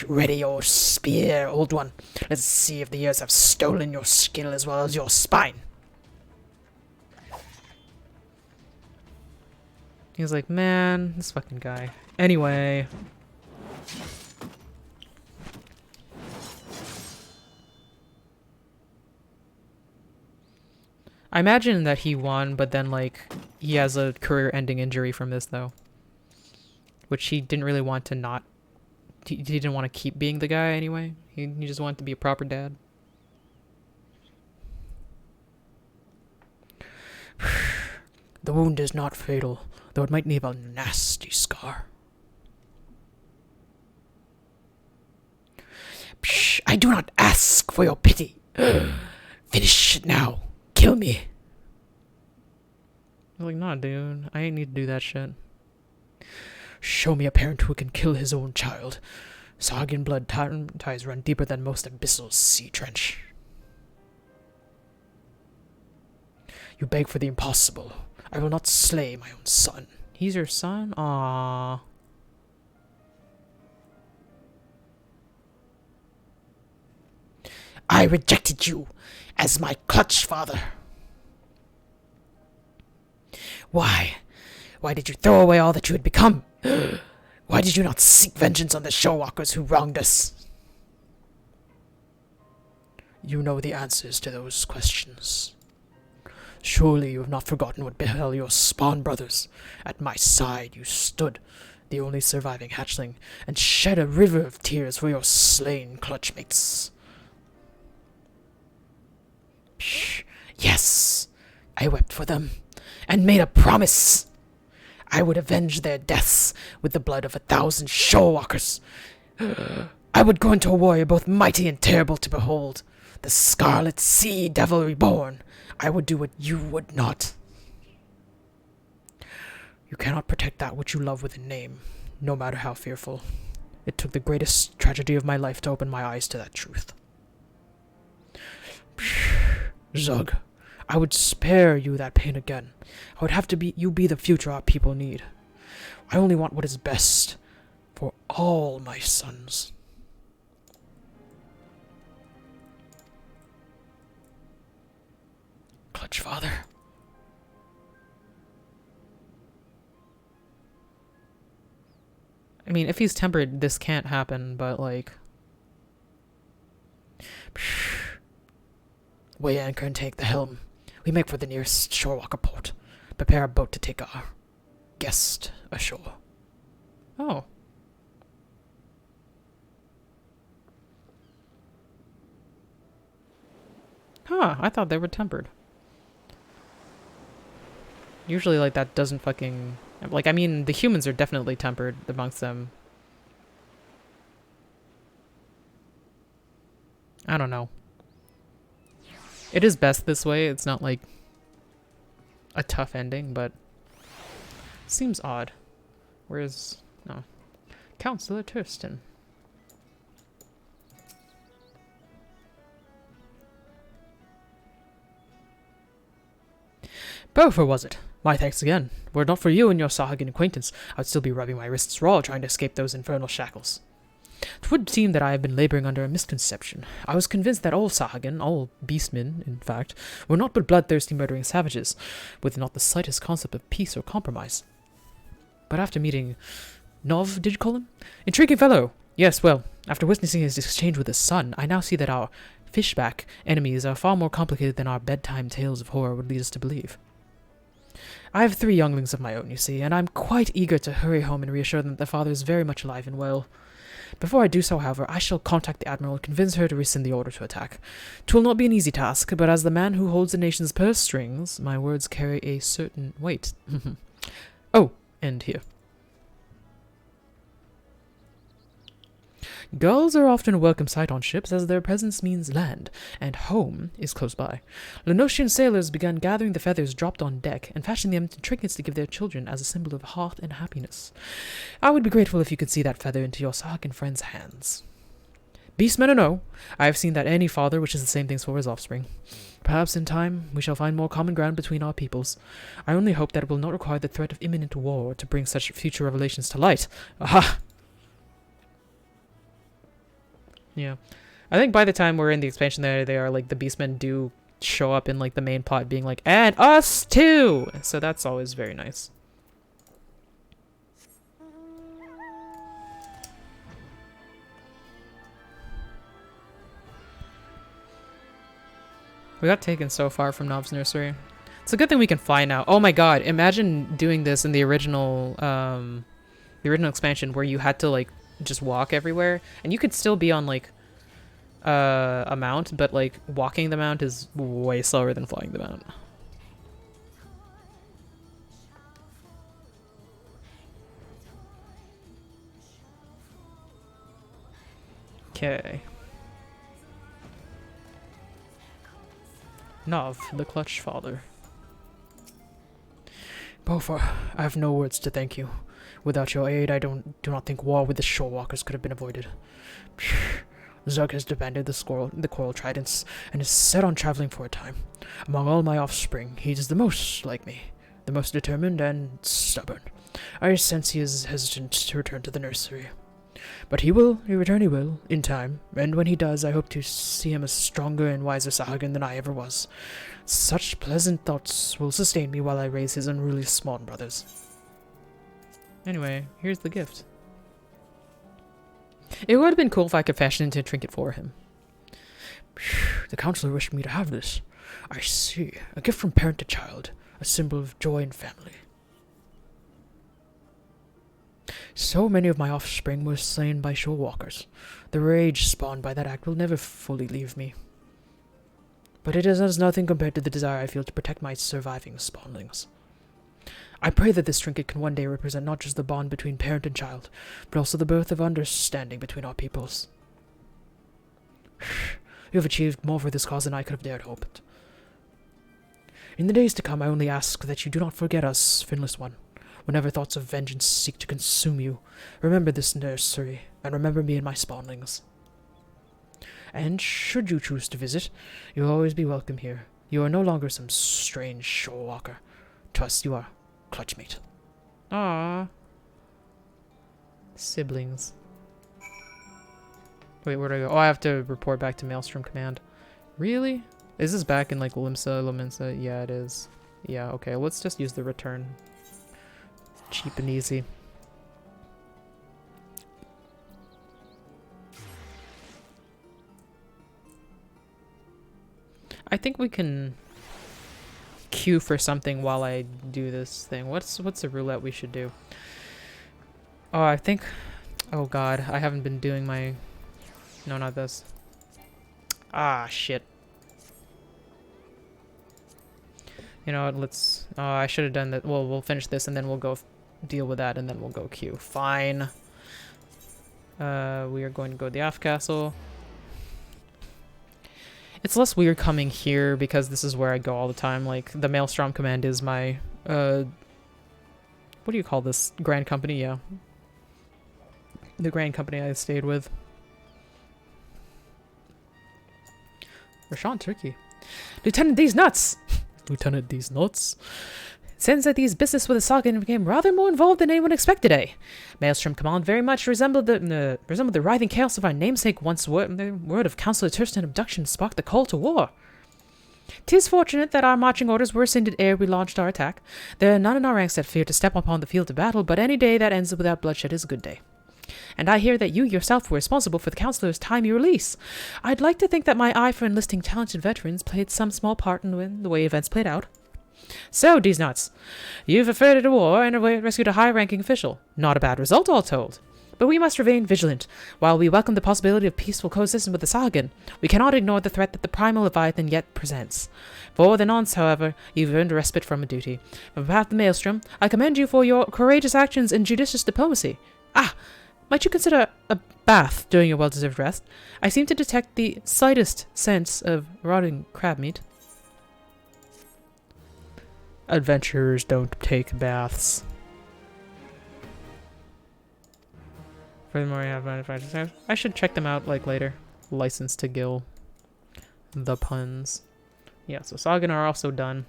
Speaker 1: Ready your spear, old one. Let's see if the years have stolen your skill as well as your spine. He was like, man, this fucking guy. Anyway. I imagine that he won, but then, like, he has a career-ending injury from this, though. Which he didn't really want to not... He didn't want to keep being the guy, anyway. He just wanted to be a proper dad. The wound is not fatal, though it might leave a nasty scar. Psh, I do not ask for your pity. Finish it now. Kill me. I was like, nah, dude. I ain't need to do that shit. Show me a parent who can kill his own child. Sahuagin blood ties run deeper than most abyssal sea trench. You beg for the impossible. I will not slay my own son. He's your son? Aww. I rejected you as my clutch father. Why? Why did you throw away all that you had become? Why did you not seek vengeance on the Shorewalkers who wronged us? You know the answers to those questions. Surely you have not forgotten what befell your spawn brothers. At my side you stood, the only surviving hatchling, and shed a river of tears for your slain clutchmates. Psh, yes, I wept for them, and made a promise. I would avenge their deaths with the blood of 1,000 Shorewalkers. I would go into a warrior both mighty and terrible to behold, the Scarlet Sea Devil reborn. I would do what you would not. You cannot protect that which you love with a name, no matter how fearful. It took the greatest tragedy of my life to open my eyes to that truth. Zug, I would spare you that pain again. I would have you be the future our people need. I only want what is best for all my sons. Clutch father. I mean, if he's tempered, this can't happen, but like... Weigh anchor and take the helm. We make for the nearest Shorewalker port. Prepare a boat to take our guest ashore. Oh. Huh, I thought they were tempered. Usually, like, that doesn't fucking... Like, I mean, the humans are definitely tempered amongst them. I don't know. It is best this way. It's not, like, a tough ending, but... Seems odd. Where's... No. Counselor Thurston. Beaufort, was it? My thanks again. Were it not for you and your Sahuagin acquaintance, I would still be rubbing my wrists raw trying to escape those infernal shackles. It would seem that I have been laboring under a misconception. I was convinced that all Sahagan, all beastmen, in fact, were not but bloodthirsty murdering savages, with not the slightest concept of peace or compromise. But after meeting Nov, did you call him? Intriguing fellow! Yes, well, after witnessing his exchange with his son, I now see that our fishback enemies are far more complicated than our bedtime tales of horror would lead us to believe. I have 3 younglings of my own, you see, and I'm quite eager to hurry home and reassure them that their father is very much alive and well. Before I do so, however, I shall contact the Admiral and convince her to rescind the order to attack. 'Twill not be an easy task, but as the man who holds the nation's purse strings, my words carry a certain weight. Oh, and here. Gulls are often a welcome sight on ships, as their presence means land, and home is close by. Lenosian sailors began gathering the feathers dropped on deck and fashioning them into trinkets to give their children as a symbol of hearth and happiness. I would be grateful if you could see that feather into your Sahagan friend's hands. Beastmen or no, I have seen that any father wishes the same things for his offspring. Perhaps in time we shall find more common ground between our peoples. I only hope that it will not require the threat of imminent war to bring such future revelations to light. Aha! Yeah. I think by the time we're in the expansion they are like the beastmen do show up in like the main plot being like, and us too! So that's always very nice. We got taken so far from Nov's nursery. It's a good thing we can fly now. Oh my god, imagine doing this in the original expansion where you had to like just walk everywhere, and you could still be on like a mount, but like walking the mount is way slower than flying the mount. Okay. Nov, the clutch father. Bofa, I have no words to thank you. Without your aid, I do not think war with the shorewalkers could have been avoided. Zug has abandoned the coral tridents and is set on traveling for a time. Among all my offspring, he is the most like me, the most determined and stubborn. I sense he is hesitant to return to the nursery. But he will, in time, and when he does, I hope to see him a stronger and wiser Sahagan than I ever was. Such pleasant thoughts will sustain me while I raise his unruly spawn brothers. Anyway, here's the gift. It would have been cool if I could fashion into a trinket for him. The counselor wished me to have this. I see. A gift from parent to child. A symbol of joy and family. So many of my offspring were slain by shorewalkers. The rage spawned by that act will never fully leave me. But it is as nothing compared to the desire I feel to protect my surviving spawnlings. I pray that this trinket can one day represent not just the bond between parent and child, but also the birth of understanding between our peoples. You have achieved more for this cause than I could have dared hoped. In the days to come, I only ask that you do not forget us, Finless One. Whenever thoughts of vengeance seek to consume you, remember this nursery, and remember me and my spawnlings. And should you choose to visit, you will always be welcome here. You are no longer some strange shorewalker. To us, you are clutchmate. Ah, siblings. Wait, where do I go? Oh, I have to report back to Maelstrom Command. Really? Is this back in like Lominsa? Yeah, it is. Yeah, okay, let's just use the return. Cheap and easy. I think we can queue for something while I do this thing. What's the roulette we should do? Oh, I think... Oh god, I haven't been doing my... No, not this. Ah, shit. You know what, let's... Oh, I should have done that. Well, we'll finish this and then we'll go deal with that and then we'll go queue. Fine. We are going to go to the Aft Castle. It's less weird coming here because this is where I go all the time. Like, the Maelstrom Command is my, what do you call this? Grand Company? Yeah. The Grand Company I stayed with. Rashawn Turkey. Lieutenant Indeeznutz! Lieutenant Indeeznutz. Since that these business with the saga became rather more involved than anyone expected, eh? Maelstrom Command very much resembled the writhing chaos of our namesake once the word of Councillor Thurston abduction sparked the call to war. 'Tis fortunate that our marching orders were rescinded ere we launched our attack. There are none in our ranks that fear to step upon the field of battle, but any day that ends without bloodshed is a good day. And I hear that you yourself were responsible for the Councillor's timely release. I'd like to think that my eye for enlisting talented veterans played some small part in the way events played out. So, Indeeznutz, you've averted a war and rescued a high-ranking official. Not a bad result, all told. But we must remain vigilant. While we welcome the possibility of peaceful coexistence with the Sahuagin, we cannot ignore the threat that the primal Leviathan yet presents. For the nonce, however, you've earned a respite from a duty. On behalf of the Maelstrom, I commend you for your courageous actions and judicious diplomacy. Ah! Might you consider a bath during your well-deserved rest? I seem to detect the slightest sense of rotting crab meat. Adventurers don't take baths. Furthermore, I have manufacturers. I should check them out like later. License to Gill. The puns. Yeah, so Sagan are also done.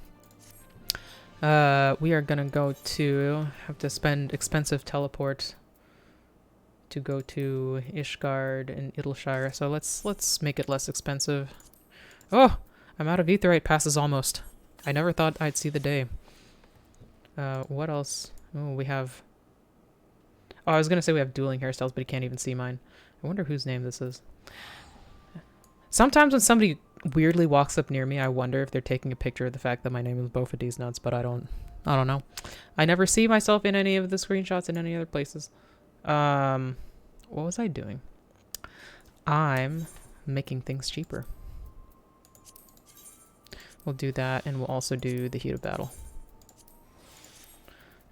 Speaker 1: We are gonna go to have to spend expensive teleport to go to Ishgard and Idleshire. So let's make it less expensive. Oh, I'm out of aetherite passes almost. I never thought I'd see the day. What else? Oh, we have... Oh, I was gonna say we have dueling hairstyles, but you can't even see mine. I wonder whose name this is. Sometimes when somebody weirdly walks up near me, I wonder if they're taking a picture of the fact that my name is both of Indeeznutz, but I don't know. I never see myself in any of the screenshots in any other places. What was I doing? I'm making things cheaper. We'll do that, and we'll also do the heat of battle.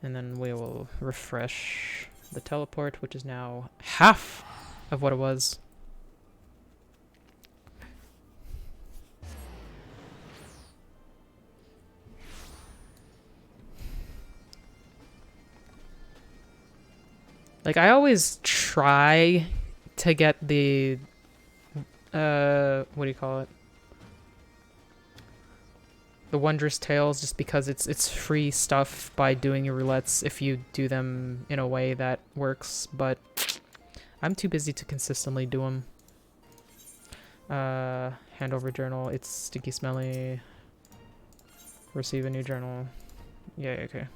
Speaker 1: And then we will refresh the teleport, which is now half of what it was. Like, I always try to get the, what do you call it? The Wondrous Tales, just because it's free stuff by doing your roulettes if you do them in a way that works, but I'm too busy to consistently do them. Handover journal, it's stinky smelly. Receive a new journal. Yeah, okay.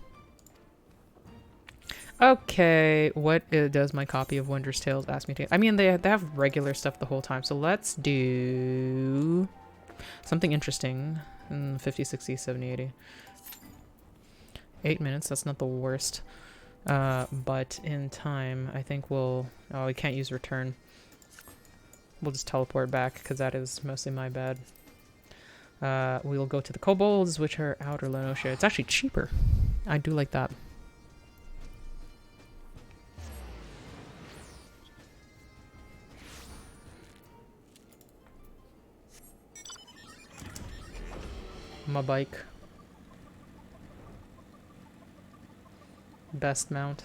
Speaker 1: Okay, what does my copy of Wondrous Tales ask me to... I mean, they have regular stuff the whole time, so let's do something interesting. 50, 60, 70, 80. 8 minutes, that's not the worst. But in time, I think we'll... Oh, we can't use return. We'll just teleport back, because that is mostly my bad. We'll go to the kobolds, which are outer Lenosha. It's actually cheaper. I do like that. My bike. Best mount.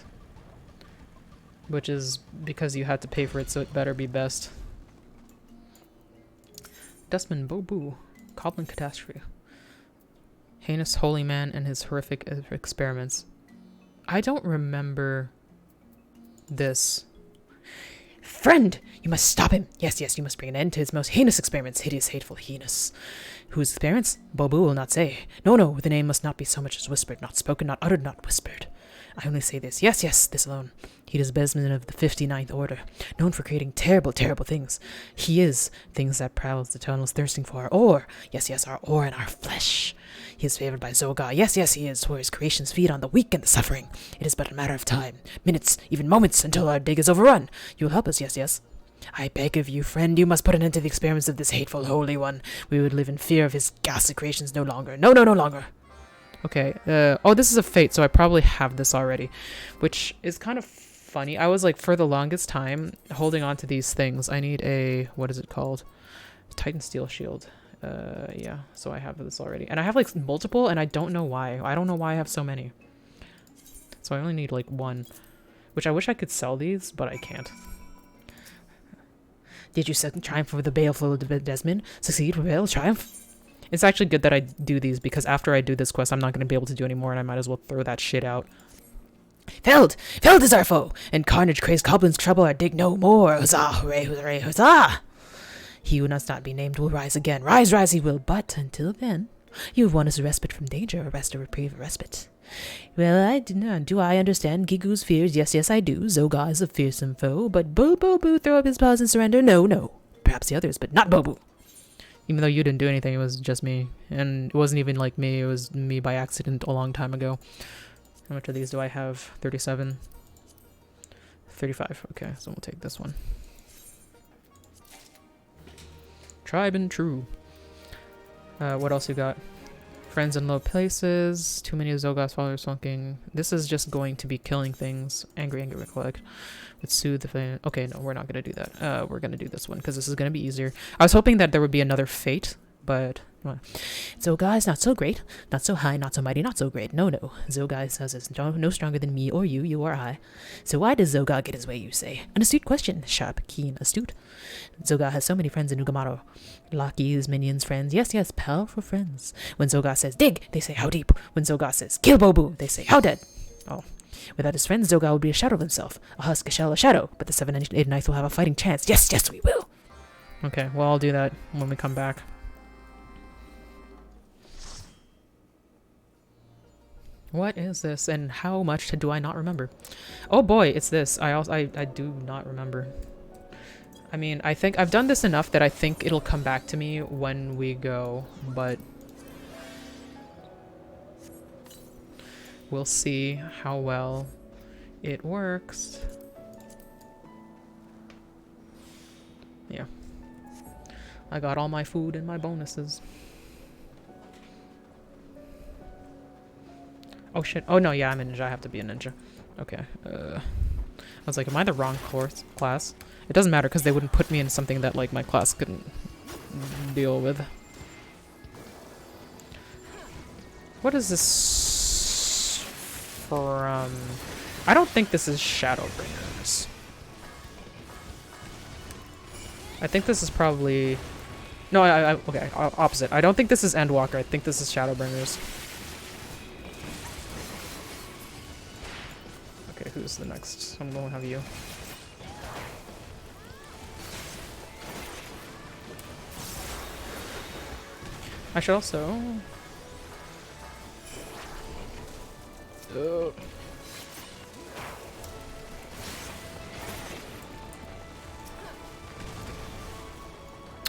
Speaker 1: Which is because you had to pay for it, so it better be best. Dustman Bobu. Goblin Catastrophe. Heinous Holy Man and his horrific experiments. I don't remember this. Friend! You must stop him! Yes, yes, you must bring an end to his most heinous experiments. Hideous, hateful, heinous. Whose experiments? Bobu will not say. No, no, the name must not be so much as whispered, not spoken, not uttered, not whispered. I only say this. Yes, yes, this alone. He is Besman of the 59th Order, known for creating terrible, terrible things. He is things that prowls the tunnels thirsting for our ore. Yes, yes, our ore and our flesh. He is favored by Zoga. Yes, yes, he is, for his creations feed on the weak and the suffering. It is but a matter of time, minutes, even moments, until our dig is overrun. You will help us, yes, yes. I beg of you, friend, you must put an end to the experiments of this hateful Holy One. We would live in fear of his ghastly creations no longer. No, no, no longer. Okay, oh, this is a fate, so I probably have this already, which is kind of funny. I was like, for the longest time, holding on to these things. I need a, what is it called? Titan Steel Shield. Yeah, so I have this already. And I have like multiple, and I don't know why. I don't know why I have so many. So I only need like one, which I wish I could sell these, but I can't. Did you triumph over the baleful Desmond? Succeed, prevail, triumph? It's actually good that I do these, because after I do this quest, I'm not going to be able to do any more, and I might as well throw that shit out. Feld! Feld is our foe! And carnage-crazed goblins trouble our dig no more! Huzzah! Hooray! Hooray! Huzzah! He who must not be named will rise again. Rise, rise he will, but until then, you have won us a respite from danger, a rest, a reprieve, a respite. Well, I do I understand Gigu's fears? Yes, yes, I do. Zogar is a fearsome foe, but Bobo throw up his paws and surrender? No, no. Perhaps the others, but not Bobo. Even though you didn't do anything, it was just me. And it wasn't even like me, it was me by accident a long time ago. How much of these do I have? 37. 35. Okay, so we'll take this one. Tribe and true. What else you got? Friends in low places. Too many Zogas followers sulking. This is just going to be killing things. Angry recollect. With soothe the flame. Okay, no, we're not gonna do that. We're gonna do this one because this is gonna be easier. I was hoping that there would be another fate, but well. Zoga is not so great, not so high, not so mighty, not so great. No, no. Zoga says is no stronger than me or you or I. So why does Zoga get his way, you say? An astute question. Sharp, keen, astute. Zoga has so many friends in Ugamaro. Lockies, minions, friends. Yes, yes, powerful friends. When Zoga says dig, they say how deep. When Zoga says kill Bobu, they say how dead. Oh. Without his friends, Zoga would be a shadow of himself. A husk, a shell, a shadow. But the 7 and 8 Knights will have a fighting chance. Yes, yes, we will. Okay, well, I'll do that when we come back. What is this, and how much do I not remember? Oh boy, it's this. I do not remember. I mean, I think I've done this enough that I think it'll come back to me when we go, but we'll see how well it works. Yeah. I got all my food and my bonuses. Oh shit. Oh no, yeah, I'm a ninja. I have to be a ninja. Okay. I was like, am I the wrong class? It doesn't matter because they wouldn't put me in something that like my class couldn't deal with. What is this from? I don't think this is Shadowbringers. I think this is probably... No, okay, opposite. I don't think this is Endwalker. I think this is Shadowbringers. Okay, who's the next? I'm gonna have you. I should also...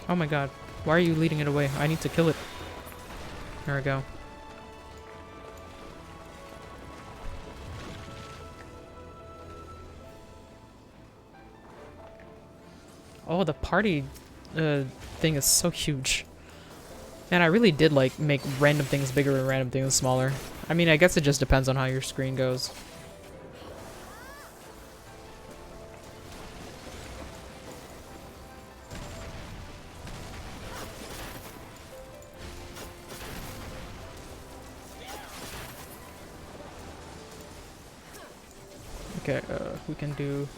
Speaker 1: Oh my god. Why are you leading it away? I need to kill it. There we go. Oh, the party thing is so huge. Man, I really did like make random things bigger and random things smaller. I mean, I guess it just depends on how your screen goes. Okay, we can do...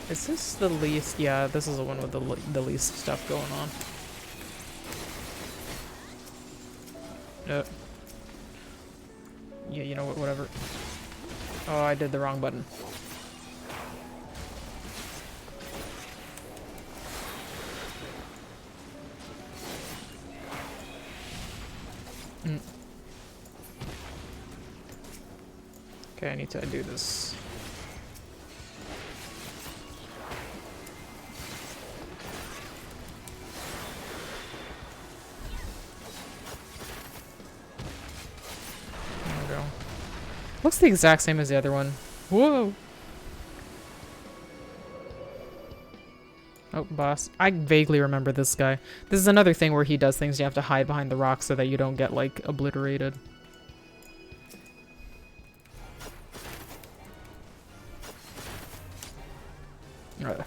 Speaker 1: Is this the least? Yeah, this is the one with the least stuff going on. Yeah, you know what, whatever. Oh, I did the wrong button. Okay, I need to do this. Looks the exact same as the other one. Whoa! Oh, boss. I vaguely remember this guy. This is another thing where he does things you have to hide behind the rocks so that you don't get, like, obliterated. I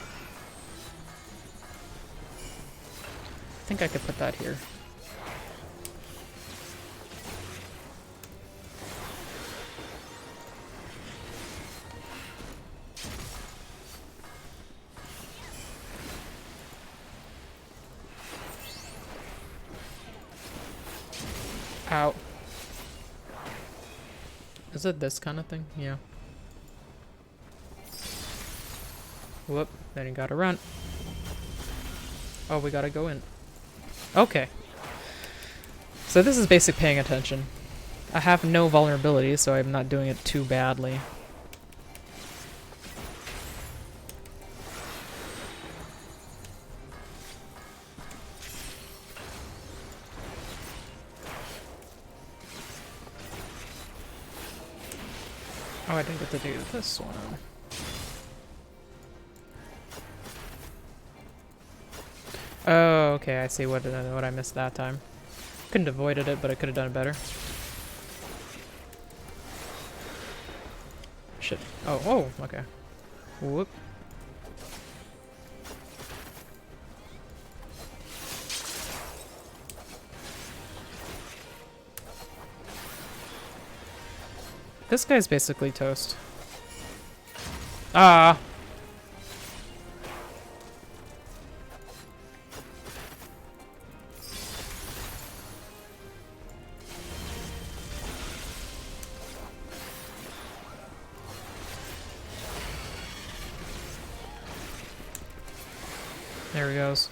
Speaker 1: think I could put that here. Ow. Is it this kind of thing? Yeah. Whoop. Then you gotta run. Oh, we gotta go in. Okay. So this is basic paying attention. I have no vulnerability, so I'm not doing it too badly. Oh, I didn't get to do this one. Oh, okay, I see what I missed that time. Couldn't have avoided it, but I could have done it better. Shit. Oh, oh, okay. Whoop. This guy's basically toast. Ah! There he goes.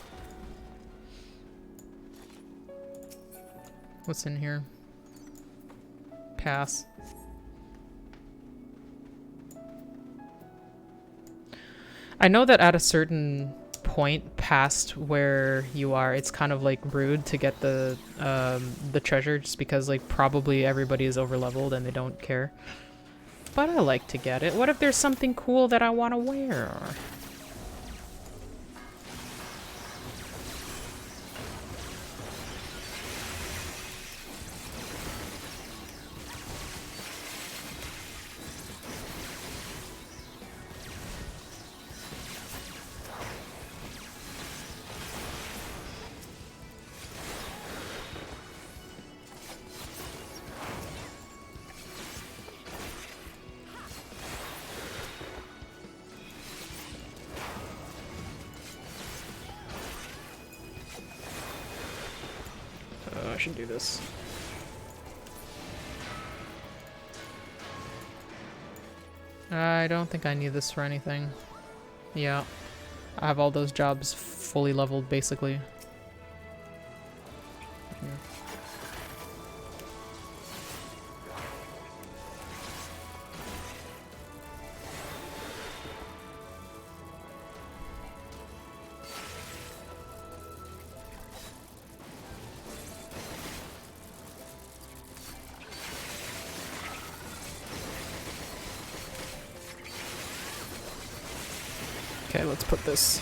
Speaker 1: What's in here? Pass. I know that at a certain point past where you are, it's kind of like rude to get the treasure just because like probably everybody is overleveled and they don't care. But I like to get it. What if there's something cool that I want to wear? I should do this. I don't think I need this for anything. Yeah. I have all those jobs fully leveled, basically. Here. Okay, let's put this.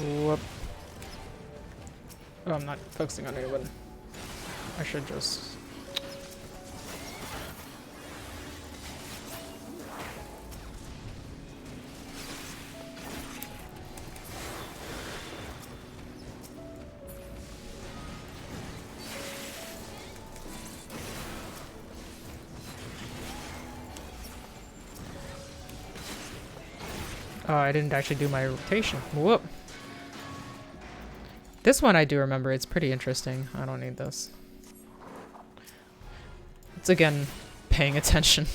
Speaker 1: Whoop. Oh, I'm not focusing on anyone. I should just... Oh, I didn't actually do my rotation. Whoop. This one I do remember. It's pretty interesting. I don't need this. It's again paying attention.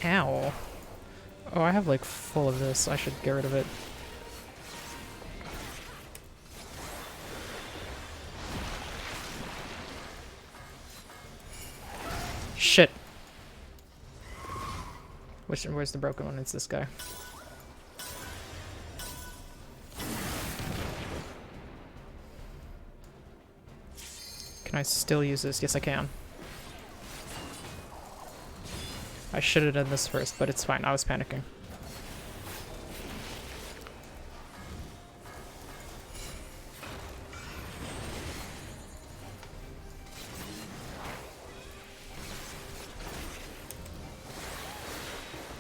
Speaker 1: Ow. Oh, I have like full of this. I should get rid of it. Shit. Where's the broken one? It's this guy. Can I still use this? Yes, I can. I should have done this first, but it's fine. I was panicking.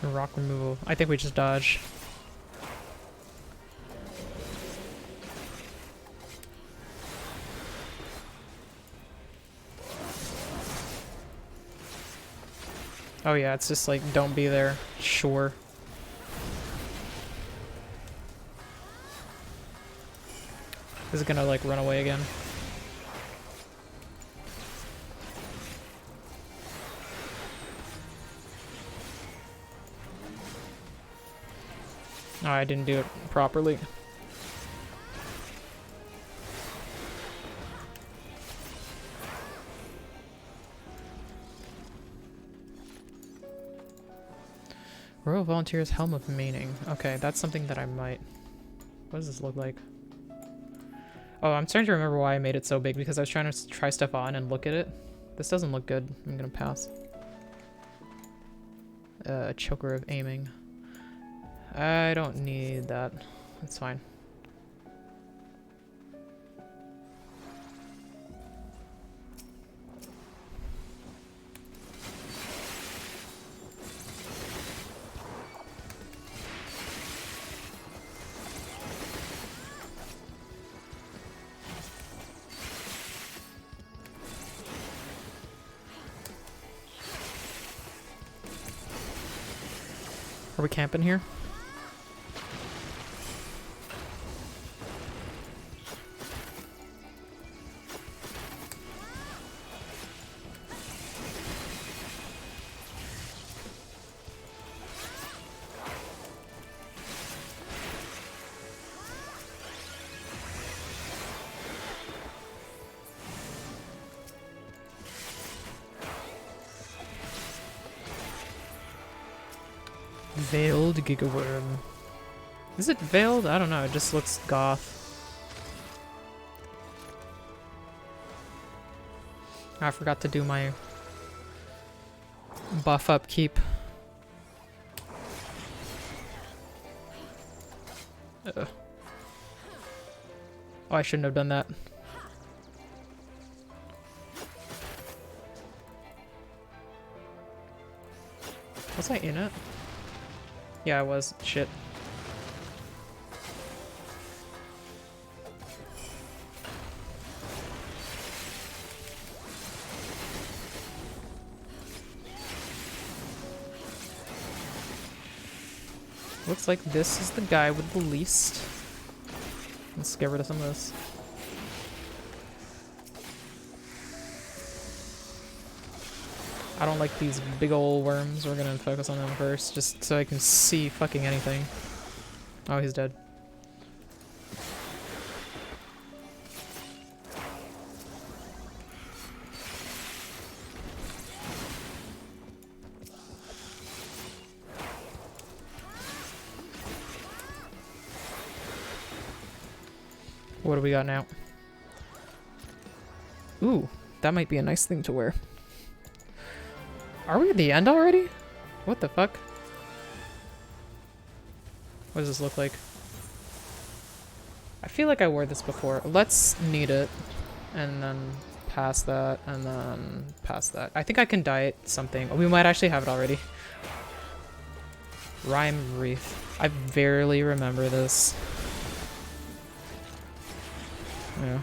Speaker 1: Rock removal. I think we just dodge. Oh yeah, it's just like, don't be there. Sure. Is it gonna like run away again? Oh, I didn't do it properly. Royal Volunteers Helm of Meaning. Okay, that's something that I might... What does this look like? Oh, I'm starting to remember why I made it so big, because I was trying to try stuff on and look at it. This doesn't look good. I'm gonna pass. Choker of Aiming. I don't need that. That's fine. Are we camping here? Veiled Gigaworm. Is it veiled? I don't know, it just looks goth. I forgot to do my buff upkeep. Oh, I shouldn't have done that. Was I in it? Yeah, I was. Shit. Looks like this is the guy with the least. Let's get rid of some of this. I don't like these big ol' worms. We're gonna focus on them first, just so I can see fucking anything. Oh, he's dead. What do we got now? Ooh, that might be a nice thing to wear. Are we at the end already? What the fuck? What does this look like? I feel like I wore this before. Let's need it. And then pass that. And then pass that. I think I can diet something. Oh, we might actually have it already. Rhyme Wreath. I barely remember this. Yeah.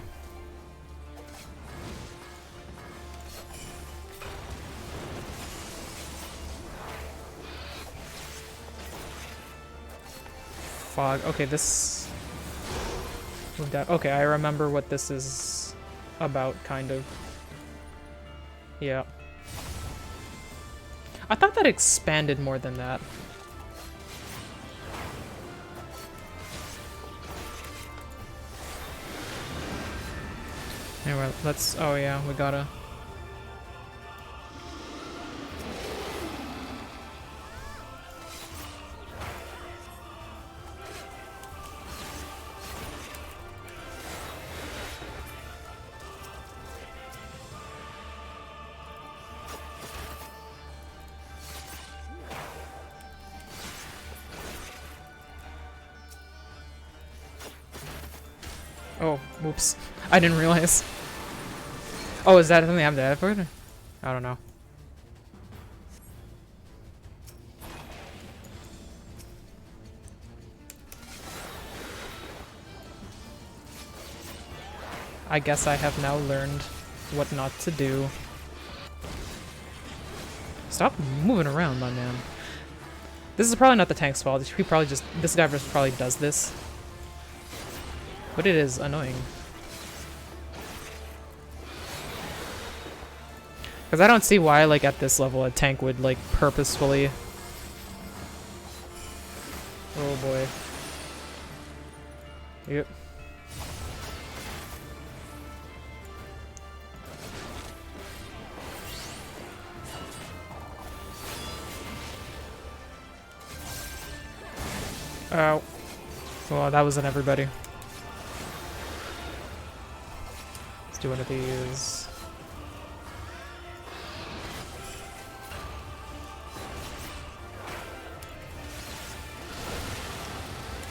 Speaker 1: Fog. Okay, this... Okay, I remember what this is about, kind of. Yeah. I thought that expanded more than that. Anyway, let's... Oh yeah, we gotta... Oh, whoops. I didn't realize. Oh, is that something I have to add for it? I don't know. I guess I have now learned what not to do. Stop moving around, my man. This is probably not the tank's fault. He probably just... This guy just probably does this. But it is annoying. Because I don't see why, like, at this level, a tank would, like, purposefully... Oh, boy. Yep. Ow. Well, that wasn't everybody. Let's do one of these.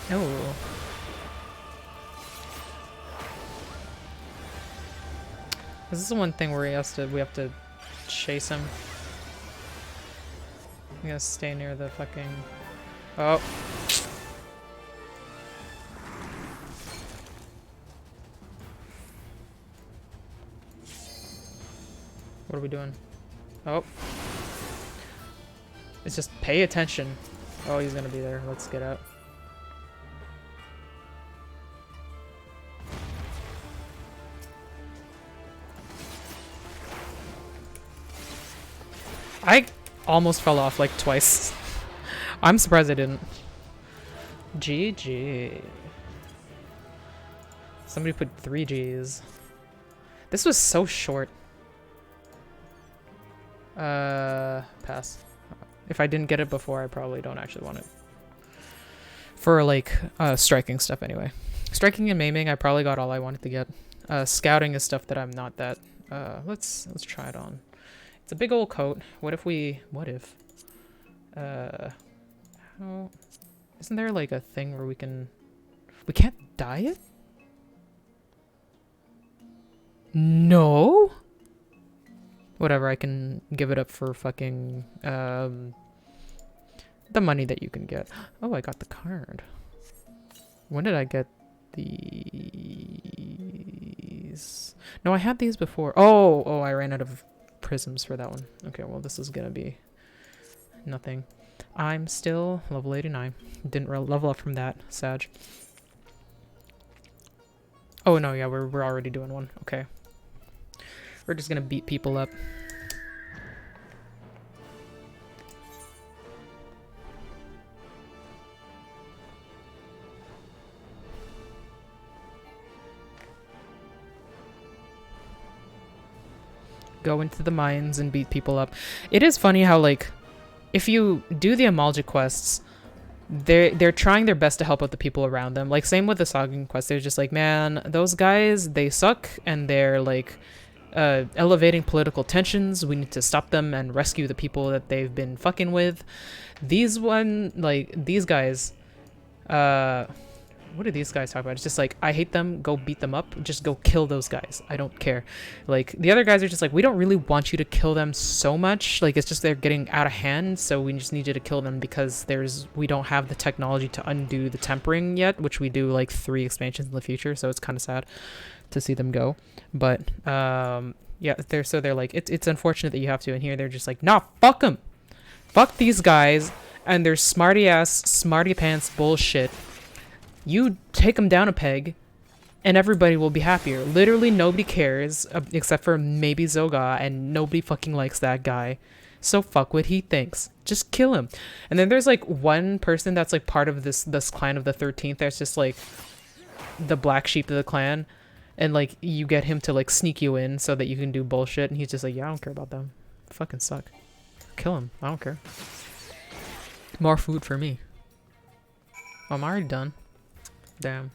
Speaker 1: Oh. This is the one thing where we have to chase him. We gotta stay near the fucking... Oh. What are we doing? Oh. It's just pay attention. Oh, he's gonna be there. Let's get out. I almost fell off like twice. I'm surprised I didn't. GG. Somebody put 3 Gs. This was so short. Pass. If I didn't get it before, I probably don't actually want it. For like, striking stuff anyway. Striking and maiming, I probably got all I wanted to get. Scouting is stuff that I'm not that, let's try it on. It's a big old coat. What if, how, isn't there like a thing where we can't dye it? No? Whatever, I can give it up for fucking, the money that you can get. Oh, I got the card. When did I get these? No, I had these before. Oh, I ran out of prisms for that one. Okay, well, this is gonna be nothing. I'm still level 89. Didn't level up from that, Sag. Oh, no, yeah, we're already doing one. Okay. We're just gonna beat people up. Go into the mines and beat people up. It is funny how, like, if you do the Amalja quests, they're trying their best to help out the people around them. Like, same with the Sagan quest. They're just like, man, those guys, they suck, and they're, like, elevating political tensions. We need to stop them and rescue the people that they've been fucking with. These guys, what do these guys talk about? It's just like, I hate them, go beat them up, just go kill those guys. I don't care. Like, the other guys are just like, we don't really want you to kill them so much. Like, it's just they're getting out of hand, so we just need you to kill them because we don't have the technology to undo the tempering yet, which we do like 3 expansions in the future, so it's kind of sad to see them go. But yeah, they're like, it's unfortunate that you have to, and here they're just like, nah, fuck them, fuck these guys and their smarty pants bullshit. You take them down a peg and everybody will be happier. Literally nobody cares except for maybe Zoga, and nobody fucking likes that guy, so fuck what he thinks, just kill him. And then there's like one person that's like part of this clan of the 13th that's just like the black sheep of the clan. And, like, you get him to, like, sneak you in so that you can do bullshit. And he's just like, yeah, I don't care about them. Fucking suck. Kill him. I don't care. More food for me. Oh, I'm already done. Damn.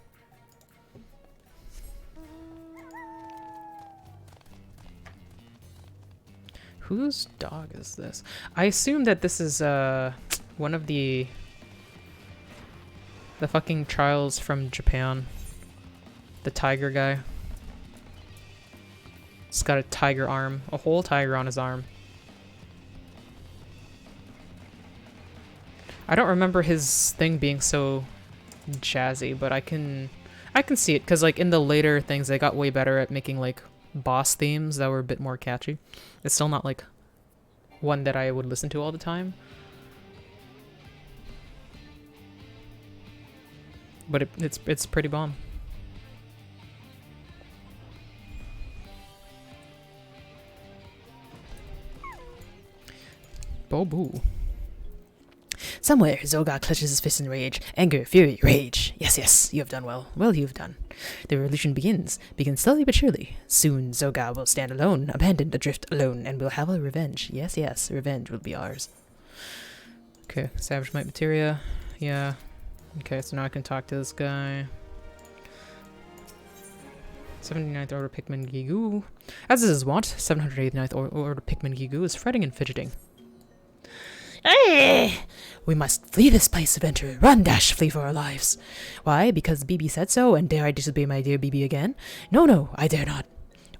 Speaker 1: Whose dog is this? I assume that this is, one of the fucking trials from Japan. The tiger guy. He's got a tiger arm. A whole tiger on his arm. I don't remember his thing being so jazzy, but I can see it, because like in the later things they got way better at making like boss themes that were a bit more catchy. It's still not like one that I would listen to all the time. But it's pretty bomb. Bobu.
Speaker 9: Somewhere, Zogar clutches his fist in rage. Anger, fury, rage. Yes, yes, you have done well. Well, you have done. The revolution begins slowly but surely. Soon, Zogar will stand alone, abandoned, adrift, alone, and we'll have our revenge. Yes, yes, revenge will be ours.
Speaker 1: Okay, Savage Might Materia. Yeah. Okay, so now I can talk to this guy. 79th Order Pikmin Gigu. As is his wont, 789th Order Pikmin Gigu is fretting and fidgeting.
Speaker 9: We must flee this place, adventurer. Run, dash, flee for our lives. Why? Because BB said so, and dare I disobey my dear BB again? No, no, I dare not.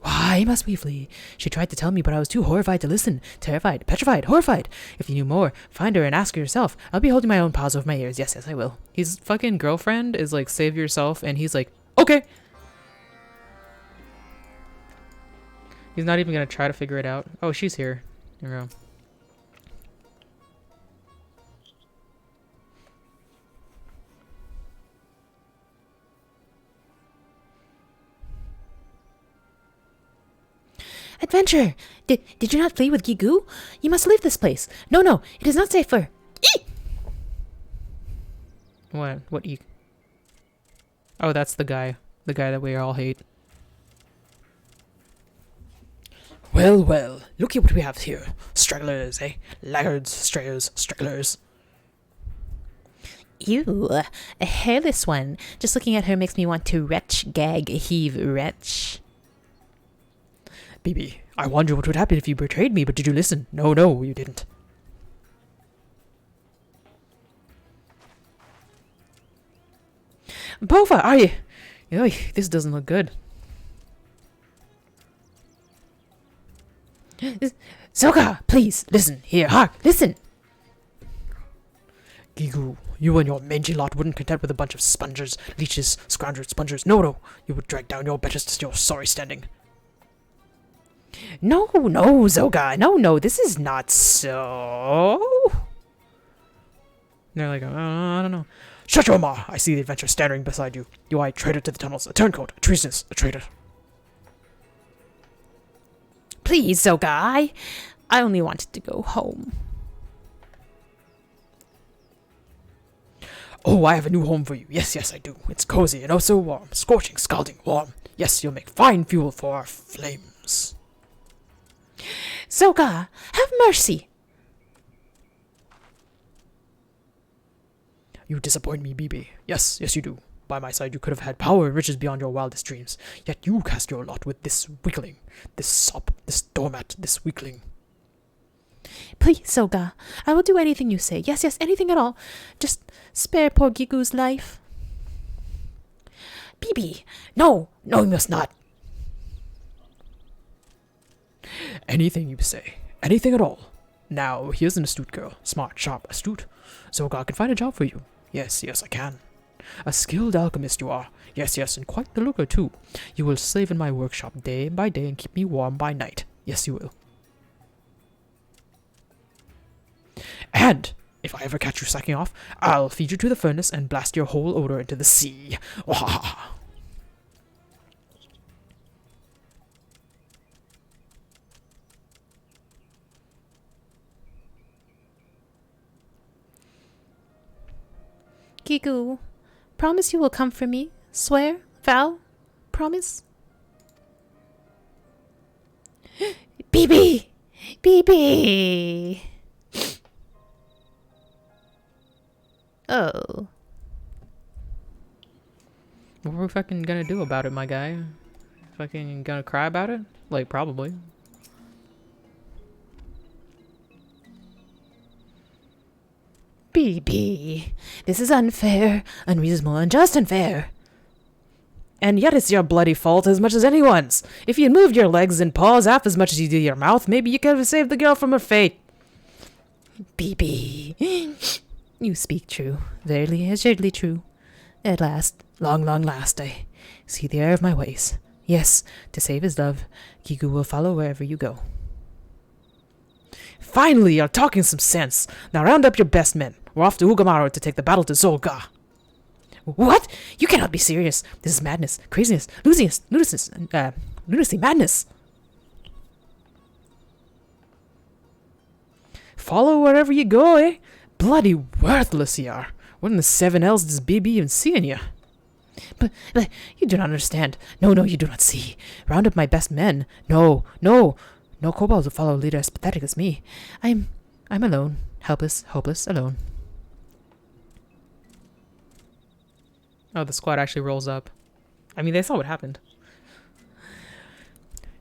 Speaker 9: Why must we flee? She tried to tell me, but I was too horrified to listen. Terrified, petrified, horrified. If you knew more, find her and ask her yourself. I'll be holding my own paws over my ears. Yes, yes, I will.
Speaker 1: His fucking girlfriend is like, save yourself, and he's like, okay. He's not even gonna try to figure it out. Oh, she's here. Here we go.
Speaker 9: Adventurer, did you not flee with Gigu? You must leave this place. No, no, it is not safe for...
Speaker 1: What? What you... Oh, that's the guy. The guy that we all hate.
Speaker 9: Well, well, look at what we have here. Stragglers, eh? Laggards, strayers, stragglers. Ew, a hairless one. Just looking at her makes me want to retch, gag, heave, retch.
Speaker 1: BB, I wonder what would happen if you betrayed me, but did you listen? No, no, you didn't.
Speaker 9: Bova, are you?
Speaker 1: Oy, this doesn't look good.
Speaker 9: Zoga, please, listen, here, hark, listen.
Speaker 1: Gigu, you and your mangy lot wouldn't content with a bunch of spongers, leeches, scroungers, spongers. No, no, you would drag down your betters to your sorry standing.
Speaker 9: No, no, Zoga, no, no, this is not so.
Speaker 1: And they're like, I don't know.
Speaker 8: Shut your maw! I see the adventurer standing beside you. You are a traitor to the tunnels, a turncoat, a treasonous, a traitor.
Speaker 9: Please, Zoga, I only wanted to go home.
Speaker 8: Oh, I have a new home for you. Yes, yes, I do. It's cozy and oh so warm. Scorching, scalding, warm. Yes, you'll make fine fuel for our flames.
Speaker 9: Zoga, have mercy.
Speaker 8: You disappoint me, BB. Yes, yes you do. By my side you could have had power and riches beyond your wildest dreams. Yet you cast your lot with this weakling, this sop, this doormat, this weakling.
Speaker 9: Please, Zoga, I will do anything you say. Yes, yes, anything at all. Just spare poor Gigu's life. BB, no, no, you must not.
Speaker 8: Anything you say. Anything at all. Now, here's an astute girl. Smart, sharp, astute. Zoga can find a job for you. Yes, yes, I can. A skilled alchemist you are. Yes, yes, and quite the looker too. You will slave in my workshop day by day and keep me warm by night. Yes, you will. And, if I ever catch you slacking off, I'll feed you to the furnace and blast your whole odor into the sea. Wahaha.
Speaker 9: Gigu, promise you will come for me. Swear, vow, promise. BB! BB! Oh.
Speaker 1: What are we fucking gonna do about it, my guy? Fucking gonna cry about it? Like, probably.
Speaker 9: BB, this is unfair, unreasonable, unjust, unfair.
Speaker 1: And yet it's your bloody fault as much as anyone's. If you'd moved your legs and paws half as much as you did your mouth, maybe you could have saved the girl from her fate.
Speaker 9: BB, you speak true, verily assuredly true. At last, long, long last, I see the error of my ways. Yes, to save his love, Gigu will follow wherever you go.
Speaker 8: Finally, you're talking some sense. Now round up your best men. We're off to Ugamaru to take the battle to Zolga.
Speaker 9: What? You cannot be serious. This is madness, craziness, lunacy, madness.
Speaker 8: Follow wherever you go, eh? Bloody worthless you are. What in the 7Ls does BB even see in you?
Speaker 9: But you do not understand. No, you do not see. Round up my best men. No kobolds will follow a leader as pathetic as me. I'm alone, helpless, hopeless, alone.
Speaker 1: Oh, the squad actually rolls up. I mean, they saw what happened.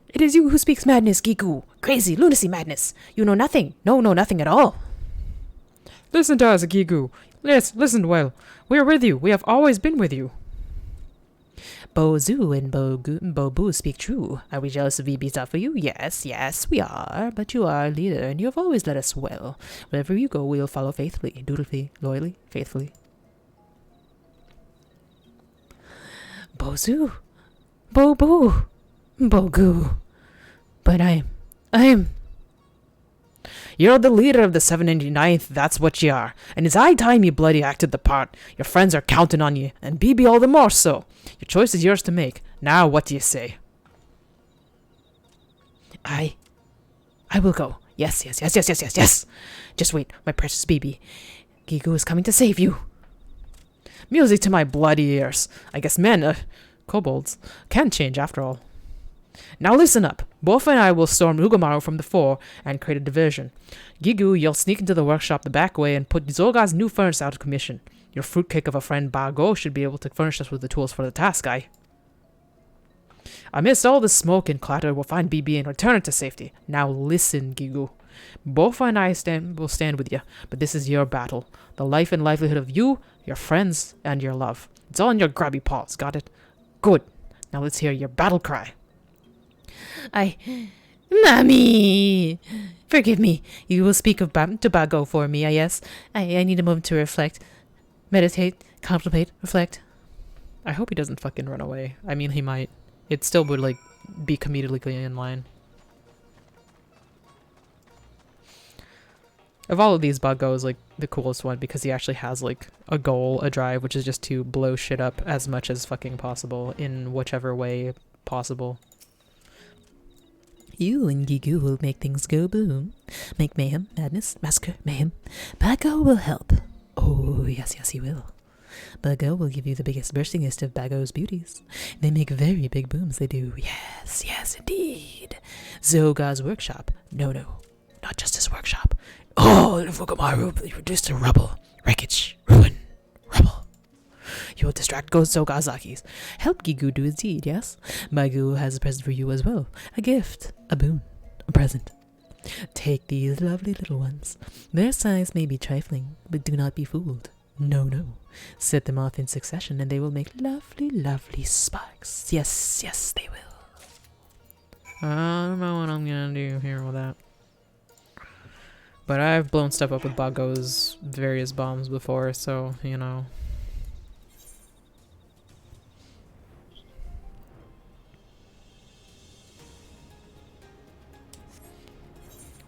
Speaker 9: It is you who speaks madness, Giku. Crazy, lunacy madness. You know nothing. No, nothing at all.
Speaker 1: Listen to us, Gigu. Yes, listen well. We are with you. We have always been with you.
Speaker 9: Bozu and Bobu speak true. Are we jealous of VB's out for you? Yes, we are. But you are our leader, and you have always led us well. Wherever you go, we will follow faithfully, dutifully, loyally, faithfully. Bozu, Bobu, Bogu. But I am.
Speaker 8: You're the leader of the 799th, that's what you are. And it's high time you bloody acted the part. Your friends are counting on you, and BB all the more so. Your choice is yours to make. Now, what do you say?
Speaker 9: I will go. Yes. Just wait, my precious BB. Gigu is coming to save you.
Speaker 8: Music to my bloody ears. I guess men, kobolds, can change after all. Now listen up. Bofa and I will storm Ugamaru from the fore and create a diversion. Gigu, you'll sneak into the workshop the back way and put Zolga's new furnace out of commission. Your fruitcake of a friend Bago should be able to furnish us with the tools for the task, Amidst all the smoke and clatter, we'll find BB and return it to safety. Now listen, Gigu. Bofa and I will stand with you, but this is your battle. The life and livelihood of you, your friends, and your love. It's all in your grabby paws, got it? Good. Now let's hear your battle cry.
Speaker 9: Mommy! Forgive me. You will speak of tobacco for me, yes? I need a moment to reflect. Meditate, contemplate, reflect.
Speaker 1: I hope he doesn't fucking run away. I mean, he might. It still would, like, be comedically in line. Of all of these, Bago is, like, the coolest one because he actually has, like, a goal, a drive, which is just to blow shit up as much as fucking possible in whichever way possible.
Speaker 9: You and Gigu will make things go boom. Make mayhem, madness, massacre, mayhem. Bago will help. Oh, yes, he will. Bago will give you the biggest, burstingest of Bago's beauties. They make very big booms, they do. Yes, indeed. Zoga's workshop. No, not just his workshop. All of Ugamaru will be reduced to rubble, wreckage, ruin, rubble. You will distract Ghost Zogazaki's. Help Gigu do his deed, yes? Bago has a present for you as well. A gift, a boon, a present. Take these lovely little ones. Their size may be trifling, but do not be fooled. No. Set them off in succession and they will make lovely, lovely sparks. Yes, they will.
Speaker 1: I don't know what I'm gonna do here with that. But I've blown stuff up with Bago's various bombs before, so, you know.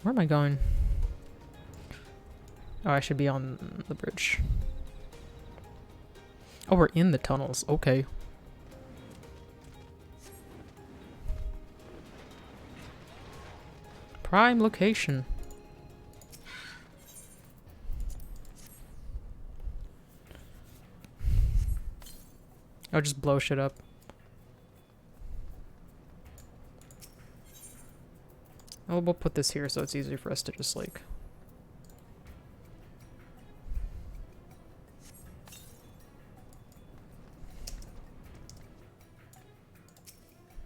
Speaker 1: Where am I going? Oh, I should be on the bridge. Oh, we're in the tunnels. Okay. Prime location. Oh, just blow shit up. Oh, we'll put this here so it's easier for us to just, like...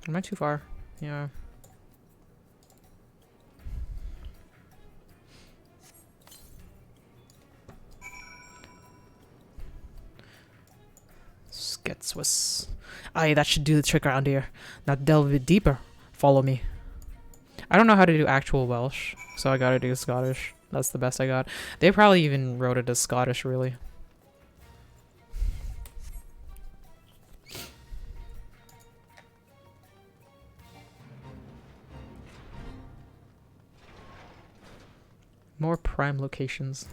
Speaker 1: Am I too far? Yeah. Sketswiss. Aye, that should do the trick around here. Now delve a bit deeper. Follow me. I don't know how to do actual Welsh, so I gotta do Scottish. That's the best I got. They probably even wrote it as Scottish, really. More prime locations.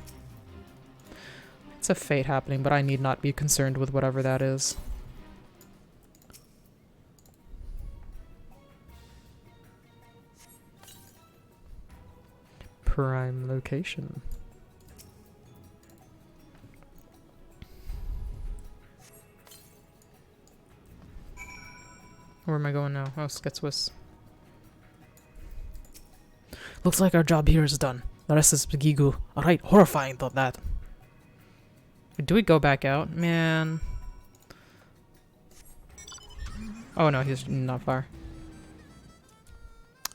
Speaker 1: It's a fate happening, but I need not be concerned with whatever that is. Prime location. Where am I going now? Oh, Sketswiss.
Speaker 8: Looks like our job here is done. The rest is Gigu. Alright, horrifying, thought that.
Speaker 1: Do we go back out? Man. Oh no, he's not far.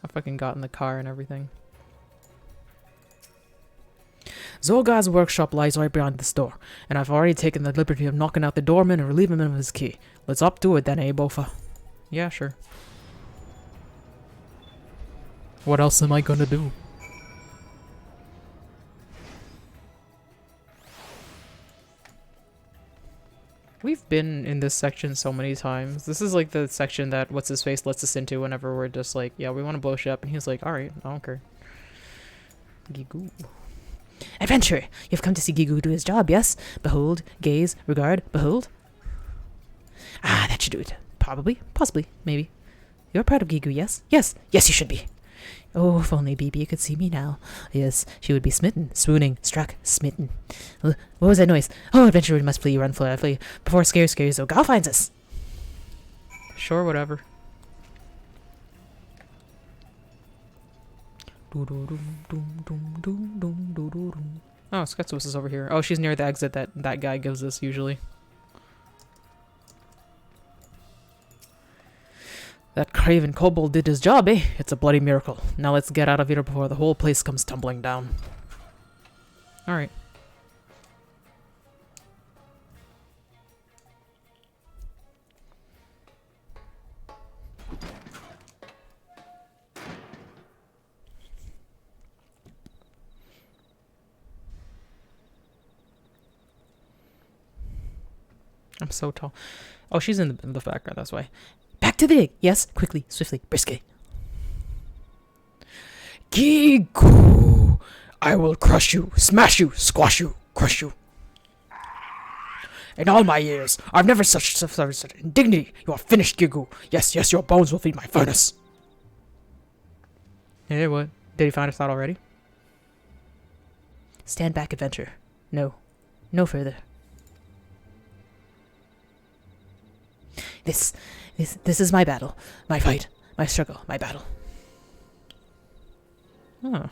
Speaker 1: I fucking got in the car and everything.
Speaker 8: Zolgar's workshop lies right behind this door, and I've already taken the liberty of knocking out the doorman and relieving him of his key. Let's up to it then, eh, Bofa?
Speaker 1: Yeah, sure.
Speaker 8: What else am I gonna do?
Speaker 1: We've been in this section so many times. This is like the section that What's-His-Face lets us into whenever we're just like, yeah, we want to blow shit up, and he's like, alright, I don't care. Gigu.
Speaker 9: Adventurer, you've come to see Gigu do his job, yes? Behold, gaze, regard, behold. Ah, that should do it. Probably, possibly, maybe. You're proud of Gigu, yes? Yes, yes, you should be. Oh, if only Bibi could see me now. Yes, she would be smitten, swooning, struck, smitten. What was that noise? Oh, adventurer, we must flee, run, fly, flee, before scary Zogal finds us.
Speaker 1: Sure, whatever. Oh, Sketswiss is over here. Oh, she's near the exit that guy gives us usually.
Speaker 8: That craven kobold did his job, eh? It's a bloody miracle. Now let's get out of here before the whole place comes tumbling down.
Speaker 1: Alright. I'm so tall. Oh, she's in the background, that's why.
Speaker 9: Back to the dig. Yes, quickly, swiftly, briskly.
Speaker 8: Gigu! I will crush you, smash you, squash you, crush you. In all my years, I've never suffered such indignity. You are finished, Gigu. Yes, yes, your bones will feed my furnace.
Speaker 1: Hey, what? Did he find us out already?
Speaker 9: Stand back, adventurer. No. No further. This is my battle. My fight. My struggle. My battle.
Speaker 1: Huh.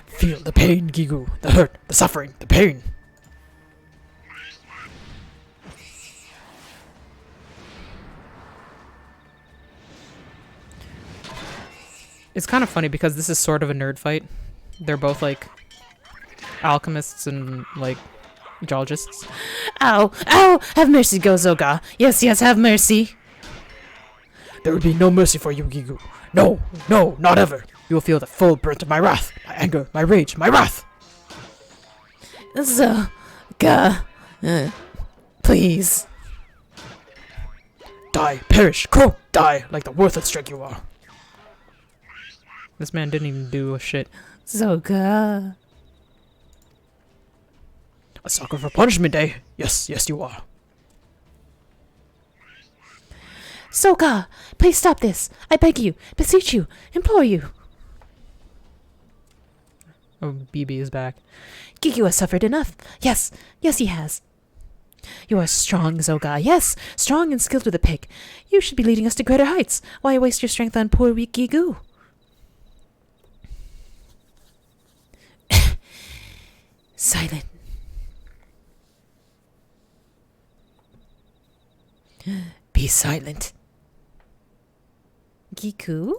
Speaker 8: Feel the pain, Gigu. The hurt, the suffering, the pain.
Speaker 1: It's kind of funny because this is sort of a nerd fight. They're both like alchemists and like geologists.
Speaker 9: Ow! Ow! Have mercy, Gozoga. Yes, yes, have mercy.
Speaker 8: There will be no mercy for you, Gigu. No, no, not ever. You will feel the full brunt of my wrath, my anger, my rage, my wrath.
Speaker 9: Zoga. Please.
Speaker 8: Die, perish, crow, die, like the worthless dreg you are.
Speaker 1: This man didn't even do a shit.
Speaker 9: Zoga.
Speaker 8: A sucker for punishment, eh? Yes, yes, you are.
Speaker 9: Zoga, please stop this. I beg you, beseech you, implore you.
Speaker 1: Oh, BB is back.
Speaker 9: Gigu has suffered enough. Yes, yes, he has. You are strong, Zoga. Yes, strong and skilled with a pick. You should be leading us to greater heights. Why waste your strength on poor weak Gigu? Silent. Be silent. Gigu?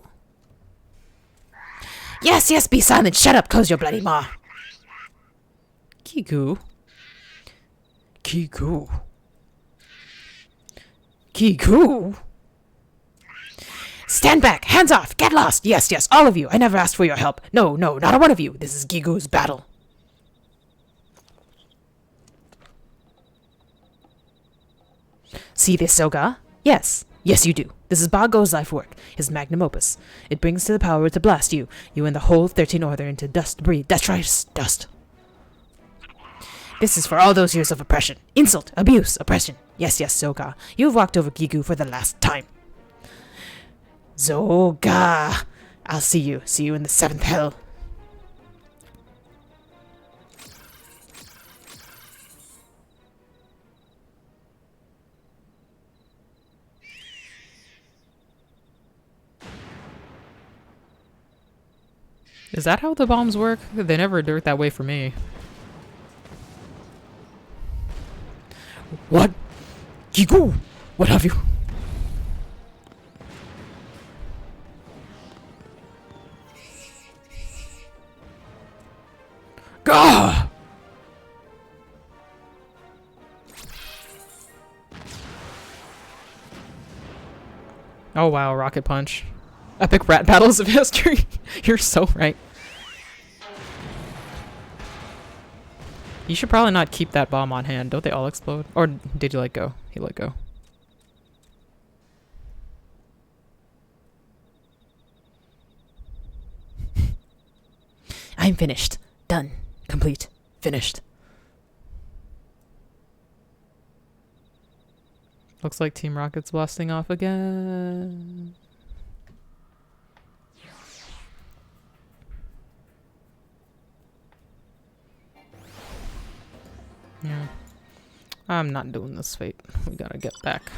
Speaker 9: Yes, yes, be silent. Shut up. Close your bloody maw.
Speaker 1: Gigu.
Speaker 8: Gigu. Gigu.
Speaker 9: Stand back. Hands off. Get lost. Yes, yes, all of you. I never asked for your help. No, no, not a one of you. This is Gigu's battle. See this, Zoga? Yes, Yes, you do. This is Bago's life work, his magnum opus. It brings to the power to blast you and the whole 13 Order into dust, debris. That's right, dust. This is for all those years of oppression. Insult, abuse, oppression. Yes, yes, Zoga. You've walked over Gigu for the last time. Zoga! I'll see you. See you in the 7th hell.
Speaker 1: Is that how the bombs work? They never work that way for me.
Speaker 8: What? Gigu! What have you? Gah!
Speaker 1: Oh wow, rocket punch. Epic rat battles of history. You're so right. You should probably not keep that bomb on hand. Don't they all explode? Or did you let go? He let go.
Speaker 9: I'm finished. Done. Complete. Finished.
Speaker 1: Looks like Team Rocket's blasting off again. Yeah. I'm not doing this, Fate. We gotta get back.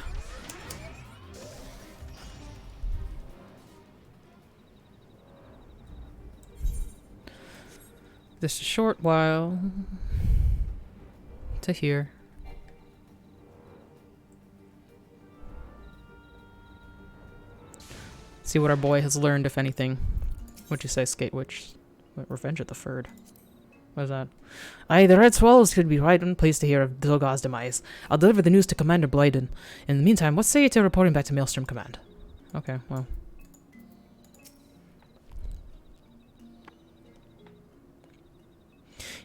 Speaker 1: Just a short while to hear. See what our boy has learned, if anything. What'd you say, Skate Witch? What, Revenge of the Ferd? What is that? Aye, the Red Swallows could be right in place to hear of Zogar's demise. I'll deliver the news to Commander Blyden. In the meantime, what say you to reporting back to Maelstrom Command? Okay, well.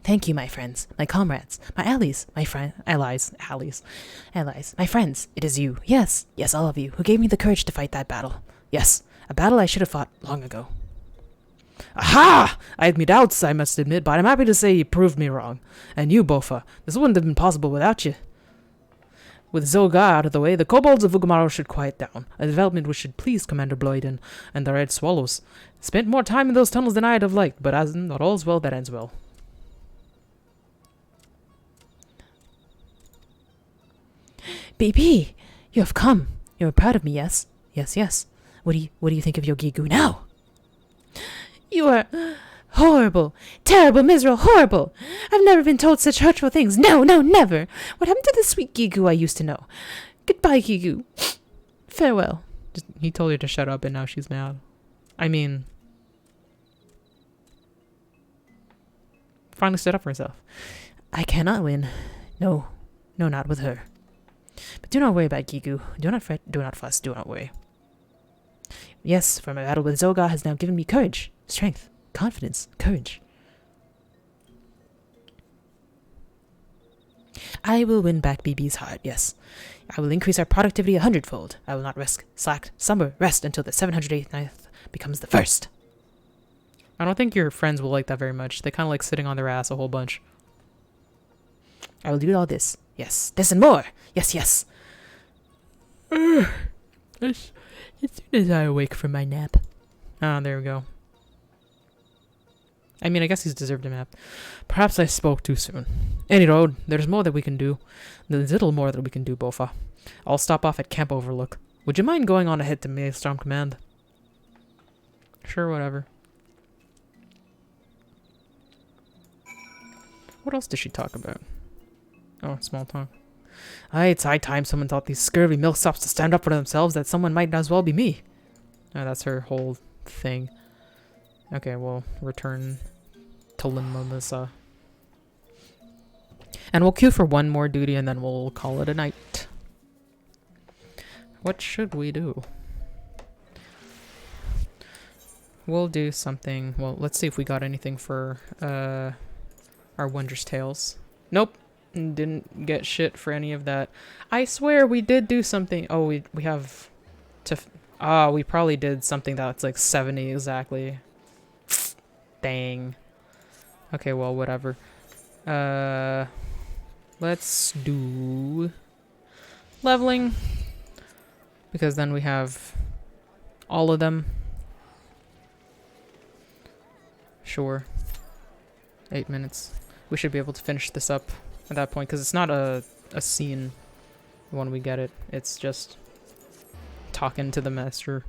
Speaker 9: Thank you, my friends, my comrades, my allies, allies, my friends. It is you, yes, all of you, who gave me the courage to fight that battle. Yes, a battle I should have fought long ago.
Speaker 8: Aha! I had me doubts, I must admit, but I'm happy to say you proved me wrong. And you, Bofa, this wouldn't have been possible without you. With Zoga out of the way, the kobolds of Ugamaro should quiet down, a development which should please Commander Bloyden and the Red Swallows. Spent more time in those tunnels than I'd have liked, but as not all's well that ends well.
Speaker 9: BB, you have come. You are proud of me, yes? Yes. What do you think of your Gigu now? You are horrible, terrible, miserable, horrible. I've never been told such hurtful things. No, never. What happened to the sweet Gigu I used to know? Goodbye, Gigu. Farewell.
Speaker 1: He told her to shut up and now she's mad. I mean... finally stood up for herself.
Speaker 9: I cannot win. No, not with her. But do not worry about Gigu. Do not fret, do not fuss, do not worry. Yes, for my battle with Zoga has now given me courage, strength, confidence, courage. I will win back BB's heart, yes. I will increase our productivity 100-fold. I will not risk, slack, slumber, rest until the 789th becomes the first.
Speaker 1: I don't think your friends will like that very much. They kind of like sitting on their ass a whole bunch.
Speaker 9: I will do all this. Yes, this and more. Yes. As soon as I awake from my nap.
Speaker 1: Ah, there we go. I mean, I guess he's deserved a nap. Perhaps I spoke too soon. Any road, there's more that we can do. There's little more that we can do, Bofa. I'll stop off at Camp Overlook. Would you mind going on ahead to Maelstrom Command? Sure, whatever. What else did she talk about? Oh, small talk. Aye, it's high time someone taught these scurvy milksops to stand up for themselves, that someone might as well be me. Oh, that's her whole thing. Okay, we'll return to Limamisa. And we'll queue for one more duty and then we'll call it a night. What should we do? We'll do something. Well, let's see if we got anything for our Wondrous Tales. Nope. Didn't get shit for any of that. I swear we did do something. Oh, we have We probably did something that's like 70 exactly. Dang. Okay, well, whatever. Let's do leveling, because then we have all of them. Sure. 8 minutes. We should be able to finish this up at that point, because it's not a scene when we get it. It's just talking to the master.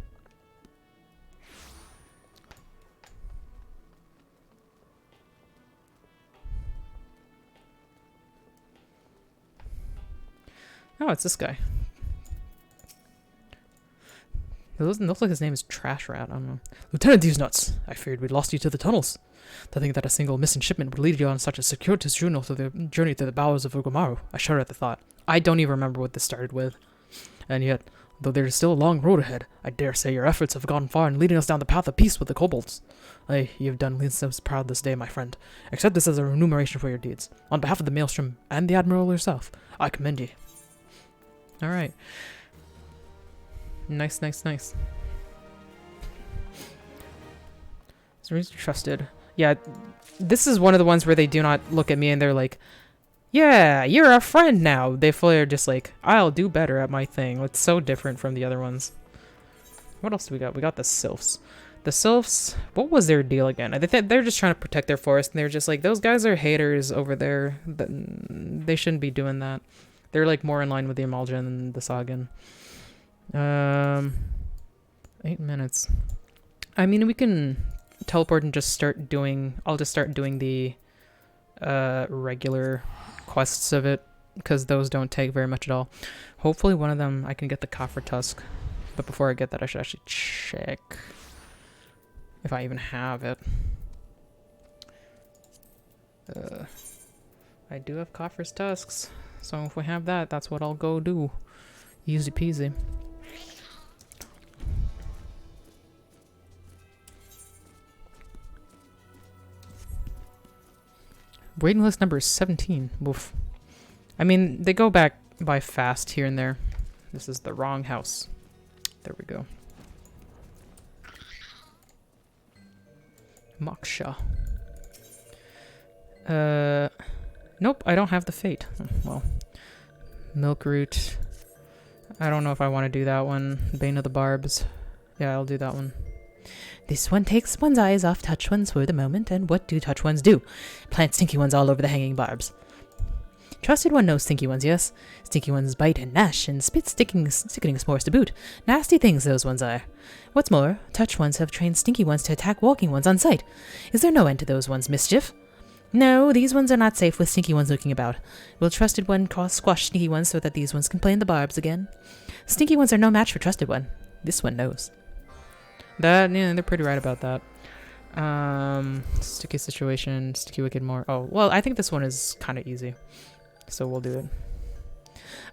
Speaker 1: Oh, it's this guy. It doesn't look like his name is Trash Rat. I don't know.
Speaker 8: Lieutenant Indeeznutz, I feared we'd lost you to the tunnels. To think that a single missing shipment would lead you on such a circuitous journey to the bowels of Ugomaru. I shudder at the thought.
Speaker 1: I don't even remember what this started with.
Speaker 8: And yet, though there is still a long road ahead, I dare say your efforts have gone far in leading us down the path of peace with the kobolds. Aye, you have done us proud this day, my friend. Accept this as a remuneration for your deeds. On behalf of the Maelstrom and the Admiral herself, I commend you.
Speaker 1: Alright. Nice, nice, nice. Is trusted. Yeah, this is one of the ones where they do not look at me and they're like, yeah, you're a friend now. They fully are just like, I'll do better at my thing. It's so different from the other ones. What else do we got? We got the Sylphs. The Sylphs, what was their deal again? They're just trying to protect their forest, and they're just like, those guys are haters over there. They shouldn't be doing that. They're like more in line with the Amaljan and the Sagan. 8 minutes. I mean, we can teleport and just start doing... I'll just start doing the regular quests of it, because those don't take very much at all. Hopefully one of them I can get the Coffer Tusk. But before I get that, I should actually check if I even have it. I do have Coffer's Tusks, so if we have that, that's what I'll go do. Easy peasy. Waiting list number 17. Woof. I mean, they go back by fast here and there. This is the wrong house. There we go. Moksha. Nope, I don't have the fate. Well, Milkroot. I don't know if I want to do that one. Bane of the Barbs. Yeah, I'll do that one.
Speaker 9: This one takes one's eyes off touch ones for the moment, and what do touch ones do? Plant stinky ones all over the hanging barbs. Trusted one knows stinky ones, yes. Stinky ones bite and gnash and spit sickening spores to boot. Nasty things those ones are. What's more, touch ones have trained stinky ones to attack walking ones on sight. Is there no end to those ones' mischief? No, these ones are not safe with stinky ones looking about. Will trusted one squash stinky ones so that these ones can play in the barbs again? Stinky ones are no match for trusted one. This one knows.
Speaker 1: Yeah, they're pretty right about that. Sticky situation, sticky wicked more. Oh, well, I think this one is kind of easy. So we'll do it.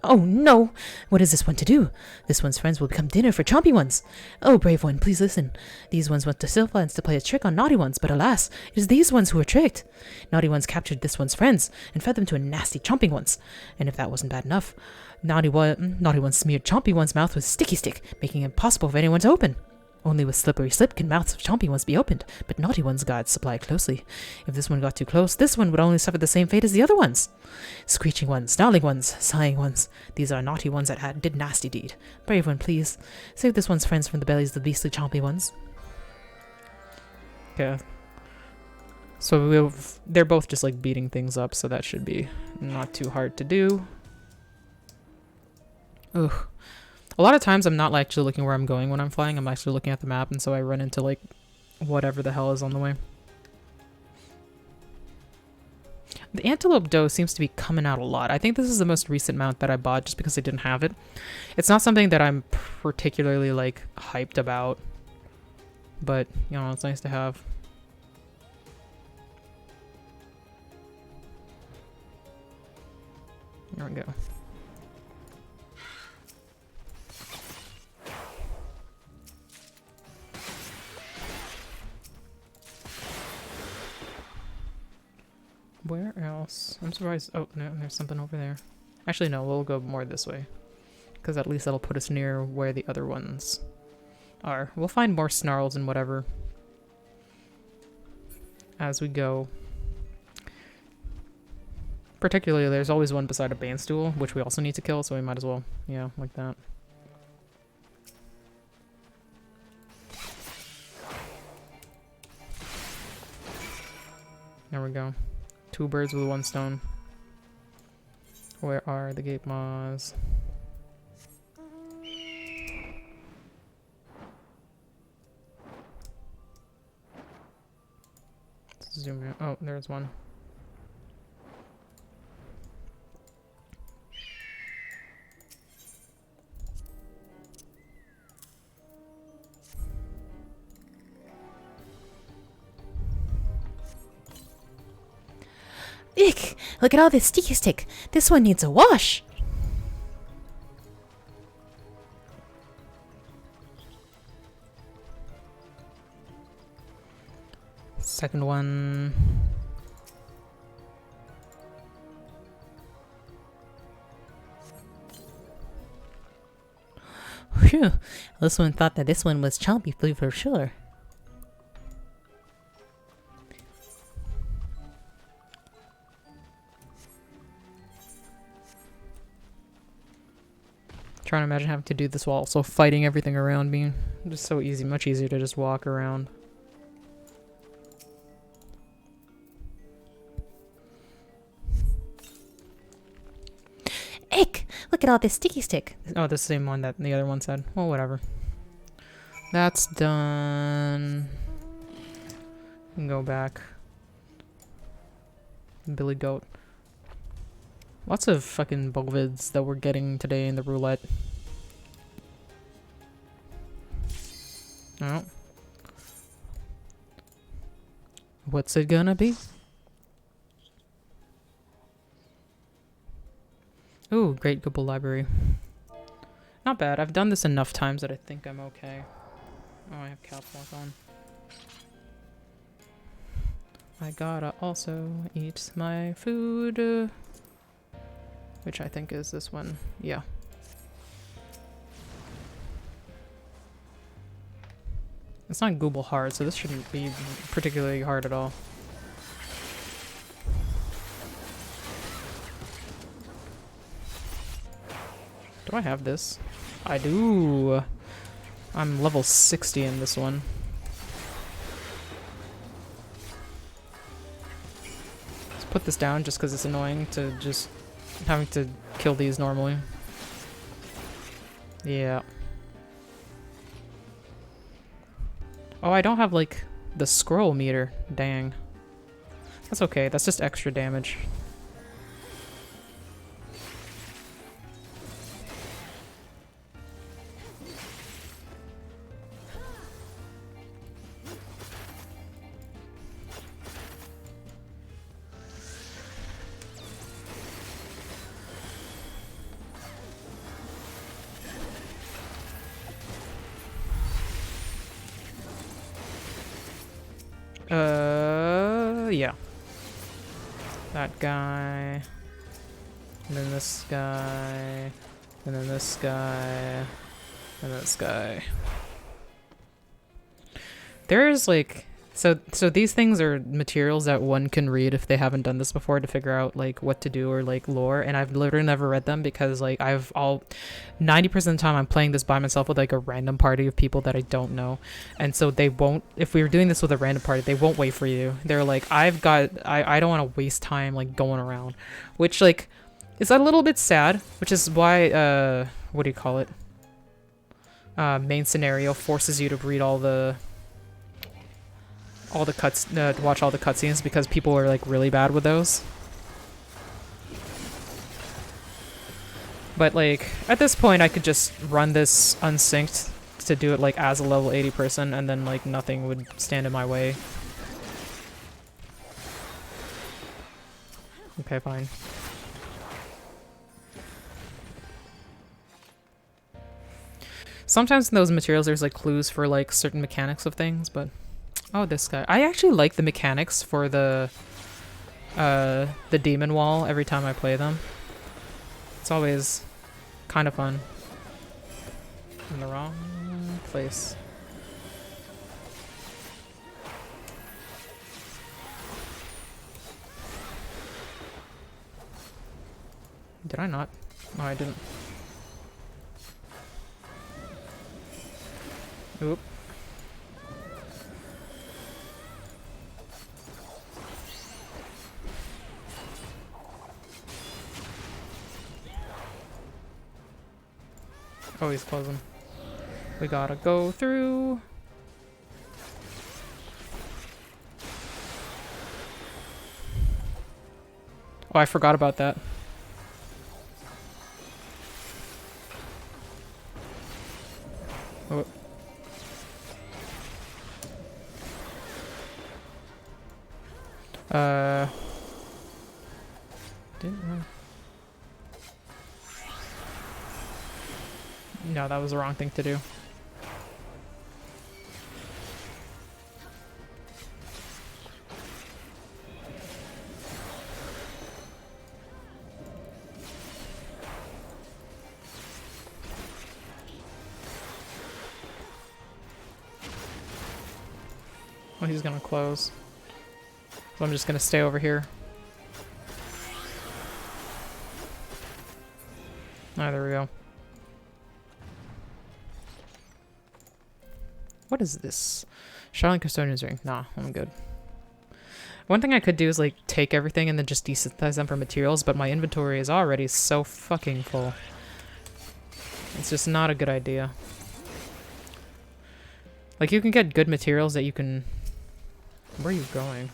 Speaker 9: Oh no! What is this one to do? This one's friends will become dinner for chompy ones. Oh, brave one, please listen. These ones want the Sylphlands to play a trick on naughty ones, but alas, it is these ones who are tricked. Naughty ones captured this one's friends and fed them to a nasty chomping ones. And if that wasn't bad enough, naughty one smeared chompy one's mouth with sticky stick, making it impossible for anyone to open. Only with slippery slip can mouths of chompy ones be opened, but naughty ones guards supply closely. If this one got too close, this one would only suffer the same fate as the other ones. Screeching ones, snarling ones, sighing ones. These are naughty ones that did nasty deed. Brave one, please. Save this one's friends from the bellies of the beastly chompy ones.
Speaker 1: Okay. So they're both just like beating things up, so that should be not too hard to do. Ugh. A lot of times I'm not actually looking where I'm going when I'm flying. I'm actually looking at the map, and so I run into like whatever the hell is on the way. The Antelope Doe seems to be coming out a lot. I think this is the most recent mount that I bought just because I didn't have it. It's not something that I'm particularly like hyped about, but you know, it's nice to have. There we go. Where else? I'm surprised. Oh, no, there's something over there. Actually, no, we'll go more this way. because at least that'll put us near where the other ones are. We'll find more snarls and whatever as we go. Particularly, there's always one beside a bane stool, which we also need to kill, so we might as well, yeah, like that. There we go. 2 birds with 1 stone. Where are the gate maws? Let's zoom in. Oh, there's one.
Speaker 9: Ick! Look at all this sticky stick. This one needs a wash.
Speaker 1: Second one.
Speaker 9: Phew. This one thought that this one was chompy food for sure.
Speaker 1: Trying to imagine having to do this while also fighting everything around me. Just so easy, much easier to just walk around.
Speaker 9: Ick! Look at all this sticky stick.
Speaker 1: Oh, the same one that the other one said. Well, whatever. That's done. We can go back. Billy Goat. Lots of fucking bovids that we're getting today in the roulette. Oh. What's it gonna be? Ooh, Great Google Library. Not bad. I've done this enough times that I think I'm okay. Oh, I have cap lock on. I gotta also eat my food. Which I think is this one. Yeah. It's not Google hard, so this shouldn't be particularly hard at all. Do I have this? I do! I'm level 60 in this one. Let's put this down just because it's annoying to just having to kill these normally. Yeah. Oh, I don't have, like, the scroll meter. Dang. That's okay. That's just extra damage. Yeah. That guy. And then this guy. And then this guy. And this guy. There's like... So these things are materials that one can read if they haven't done this before to figure out like what to do or like lore, and I've literally never read them because like 90% of the time I'm playing this by myself with like a random party of people that I don't know, and so they won't, if we were doing this with a random party, they won't wait for you. They're like, I don't want to waste time like going around, which like is a little bit sad, which is why what do you call it, main scenario forces you to read all the cuts, to watch all the cutscenes, because people are like really bad with those. But like at this point I could just run this unsynced to do it like as a level 80 person, and then like nothing would stand in my way. Okay, fine. Sometimes in those materials there's like clues for like certain mechanics of things, but oh, this guy. I actually like the mechanics for the demon wall every time I play them. It's always kind of fun. In the wrong place. Did I not? No, I didn't. Oop. Oh, he's closing. We gotta go through. Oh, I forgot about that. Oh. Didn't. No, that was the wrong thing to do. Well, he's gonna close. So I'm just gonna stay over here. Ah, there we go. What is this? Charlotte Custodian's ring. Nah, I'm good. One thing I could do is like take everything and then just desynthesize them for materials, but my inventory is already so fucking full. It's just not a good idea. Like you can get good materials that you can... Where are you going?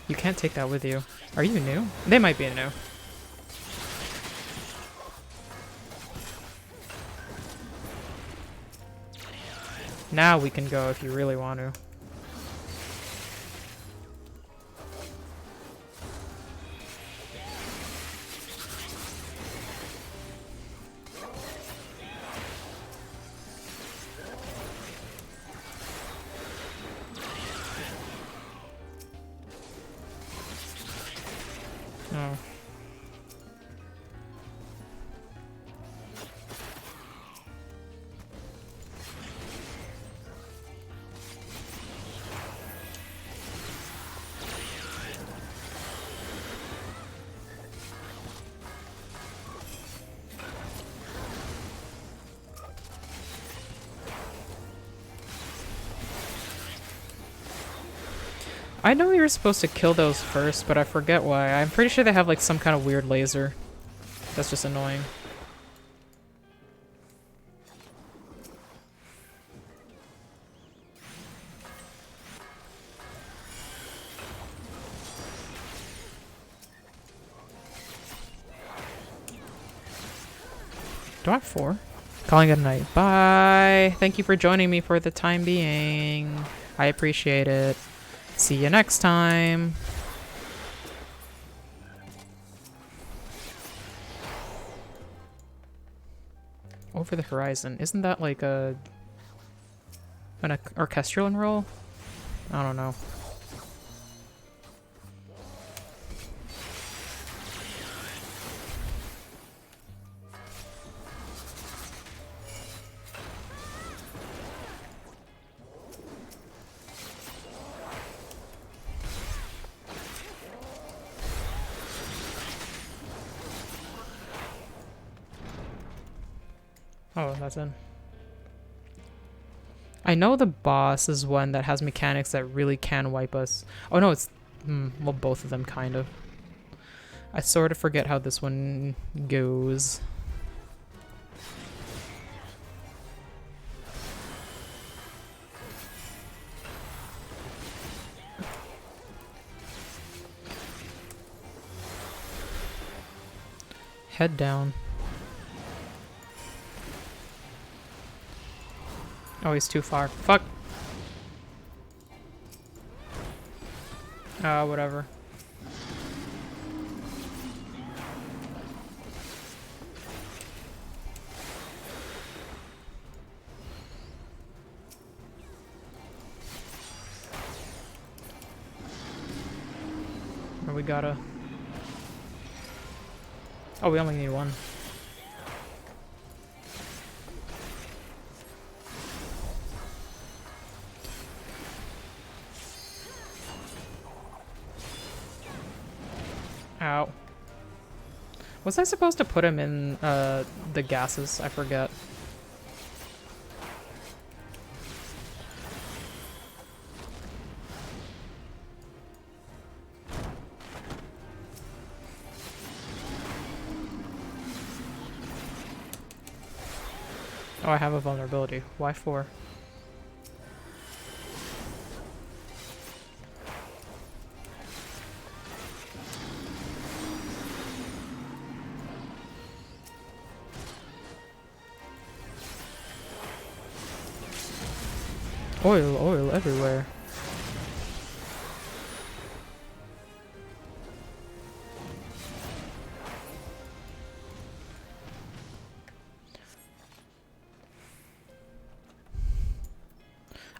Speaker 1: You can't take that with you. Are you new? They might be new. Now we can go if you really want to. Oh. I know you were supposed to kill those first, but I forget why. I'm pretty sure they have like some kind of weird laser. That's just annoying. Do I have 4? Calling it a night. Bye! Thank you for joining me for the time being. I appreciate it. See you next time. Over the horizon. Isn't that like an orchestral roll? I don't know. Oh, that's in. I know the boss is one that has mechanics that really can wipe us. Oh no, it's... well, both of them, kind of. I sort of forget how this one goes. Head down. Oh, he's too far. Fuck! Whatever. Or we gotta... Oh, we only need one. Was I supposed to put him in the gases? I forget. Oh, I have a vulnerability. Why 4? Oil everywhere.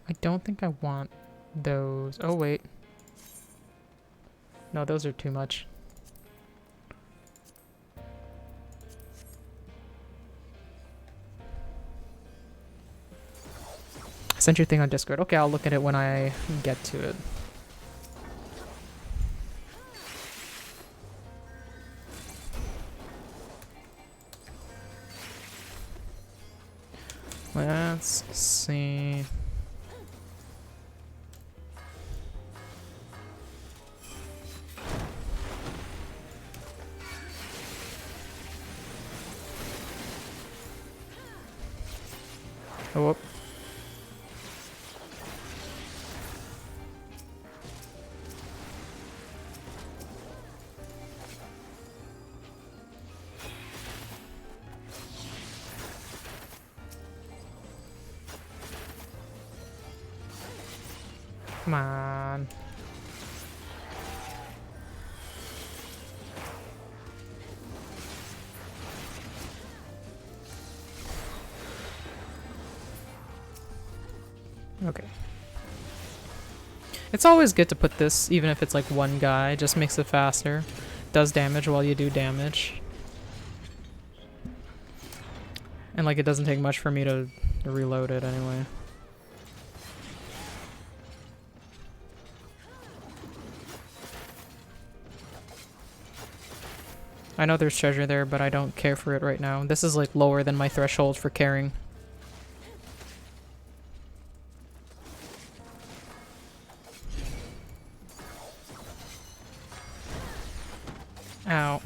Speaker 1: I don't think I want those. Oh, wait. No, those are too much. I sent your thing on Discord. Okay, I'll look at it when I get to it. Let's see. Oh, whoop. Come on. Okay. It's always good to put this, even if it's like one guy, just makes it faster. Does damage while you do damage. And like it doesn't take much for me to reload it anyway. I know there's treasure there, but I don't care for it right now. This is like lower than my threshold for caring. Ow.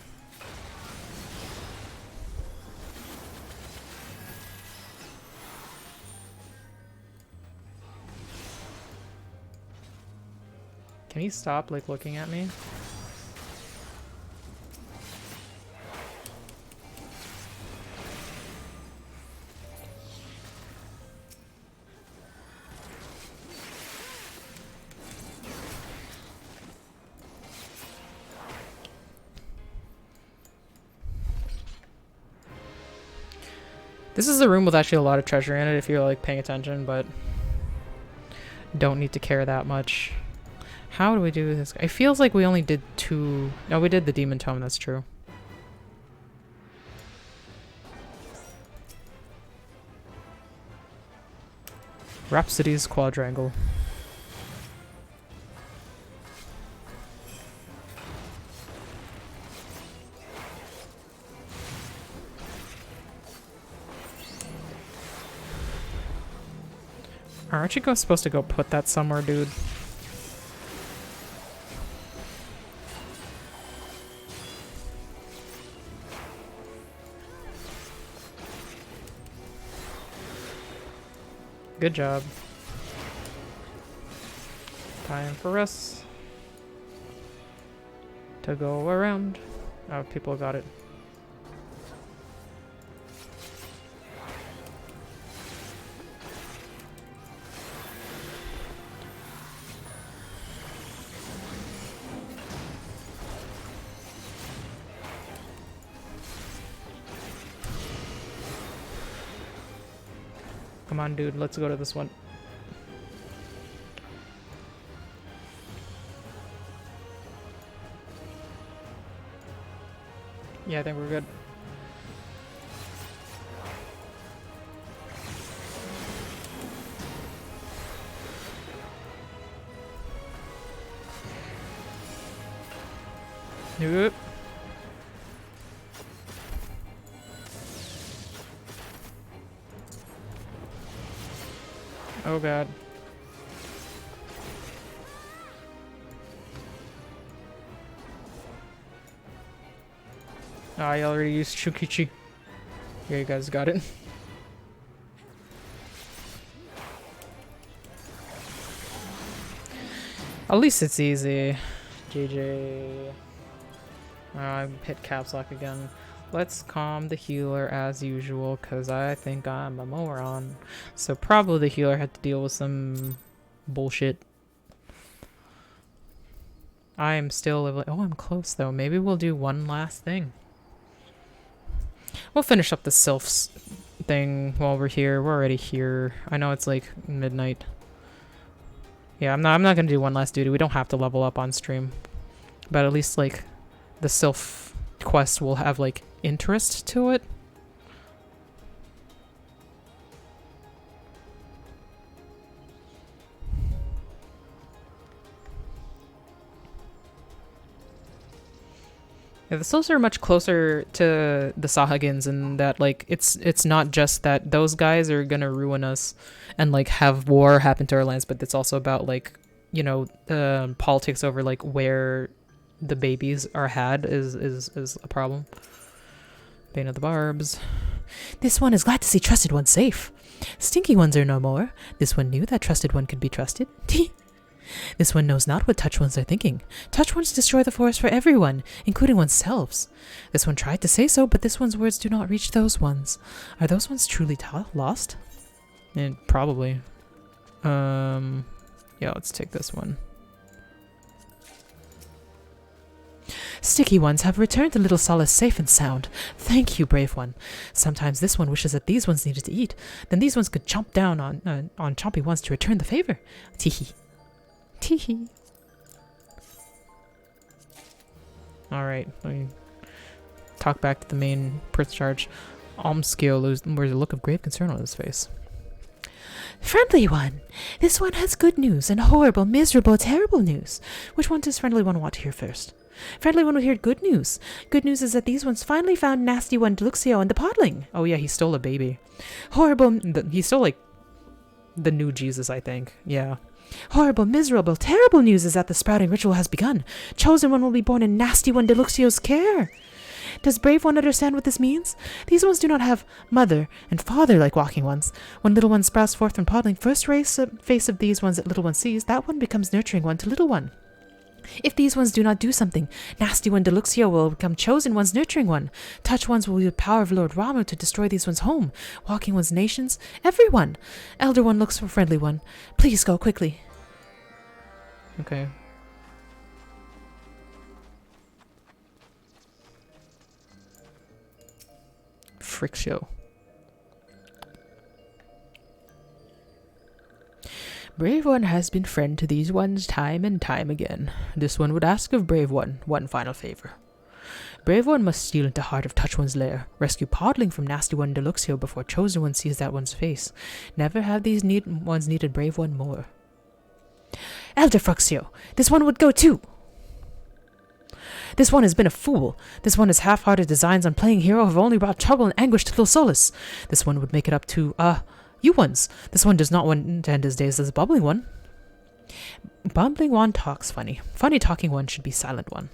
Speaker 1: Can he stop like looking at me? This is a room with actually a lot of treasure in it if you're like paying attention, but don't need to care that much. How do we do this? It feels like we only did 2. No, we did the demon tome, that's true. Rhapsody's quadrangle. Aren't you supposed to go put that somewhere, dude? Good job. Time for us to go around. Oh, people got it. Come on, dude, let's go to this one. Yeah, I think we're good. Nope. Oh god. I already used Shukichi. Yeah, you guys got it. At least it's easy. GG. I hit caps lock again. Let's calm the healer as usual, because I think I'm a moron. So probably the healer had to deal with some bullshit. I am still leveling. Oh, I'm close though. Maybe we'll do one last thing. We'll finish up the sylphs thing while we're here. We're already here. I know it's like midnight. Yeah, I'm not gonna do one last duty. We don't have to level up on stream. But at least like the sylph quest will have like interest to it. Yeah, the sylphs are much closer to the Sahagins in that like it's not just that those guys are gonna ruin us and like have war happen to our lands, but it's also about like, you know, politics over like where the babies are had is a problem. Bane of the Barbs.
Speaker 9: This one is glad to see trusted ones safe. Stinky ones are no more. This one knew that trusted one could be trusted. This one knows not what touch ones are thinking. Touch ones destroy the forest for everyone, including oneself. This one tried to say so, but this one's words do not reach those ones. Are those ones truly lost?
Speaker 1: Probably. Yeah, let's take this one.
Speaker 9: Sticky ones have returned to Little Solace safe and sound. Thank you, brave one. Sometimes this one wishes that these ones needed to eat. Then these ones could chomp down on chompy ones to return the favor. Teehee. Teehee.
Speaker 1: Alright, let me talk back to the main Prince Charge. Almskill wears a look of grave concern on his face.
Speaker 9: Friendly one! This one has good news and horrible, miserable, terrible news. Which one does Friendly one want to hear first? Friendly one would hear good news. Good news is that these ones finally found Nasty One Deluxio and the Podling.
Speaker 1: Oh yeah, he stole a baby.
Speaker 9: Horrible...
Speaker 1: He stole like the new Jesus, I think. Yeah.
Speaker 9: Horrible, miserable, terrible news is that the sprouting ritual has begun. Chosen one will be born in Nasty One Deluxio's care. Does Brave One understand what this means? These ones do not have mother and father like walking ones. When little one sprouts forth from Podling, first face of these ones that little one sees, that one becomes nurturing one to little one. If these ones do not do something, Nasty One Deluxio will become Chosen One's nurturing one. Touch ones will use the power of Lord Ramu to destroy these ones' home. Walking one's nations, everyone. Elder One looks for Friendly One. Please go quickly.
Speaker 1: Okay. Frick show.
Speaker 9: Brave One has been friend to these ones time and time again. This one would ask of Brave One one final favor. Brave One must steal into heart of Touch One's lair, rescue Podling from Nasty One Deluxio before Chosen One sees that one's face. Never have these ones needed Brave One more. Elder Fruxio, this one would go too. This one has been a fool. This one has half-hearted designs on playing hero have only brought trouble and anguish to Little Solus. This one would make it up to, you ones. This one does not want to end his days as a bubbling one. Bubbling one talks funny. Funny talking one should be silent one.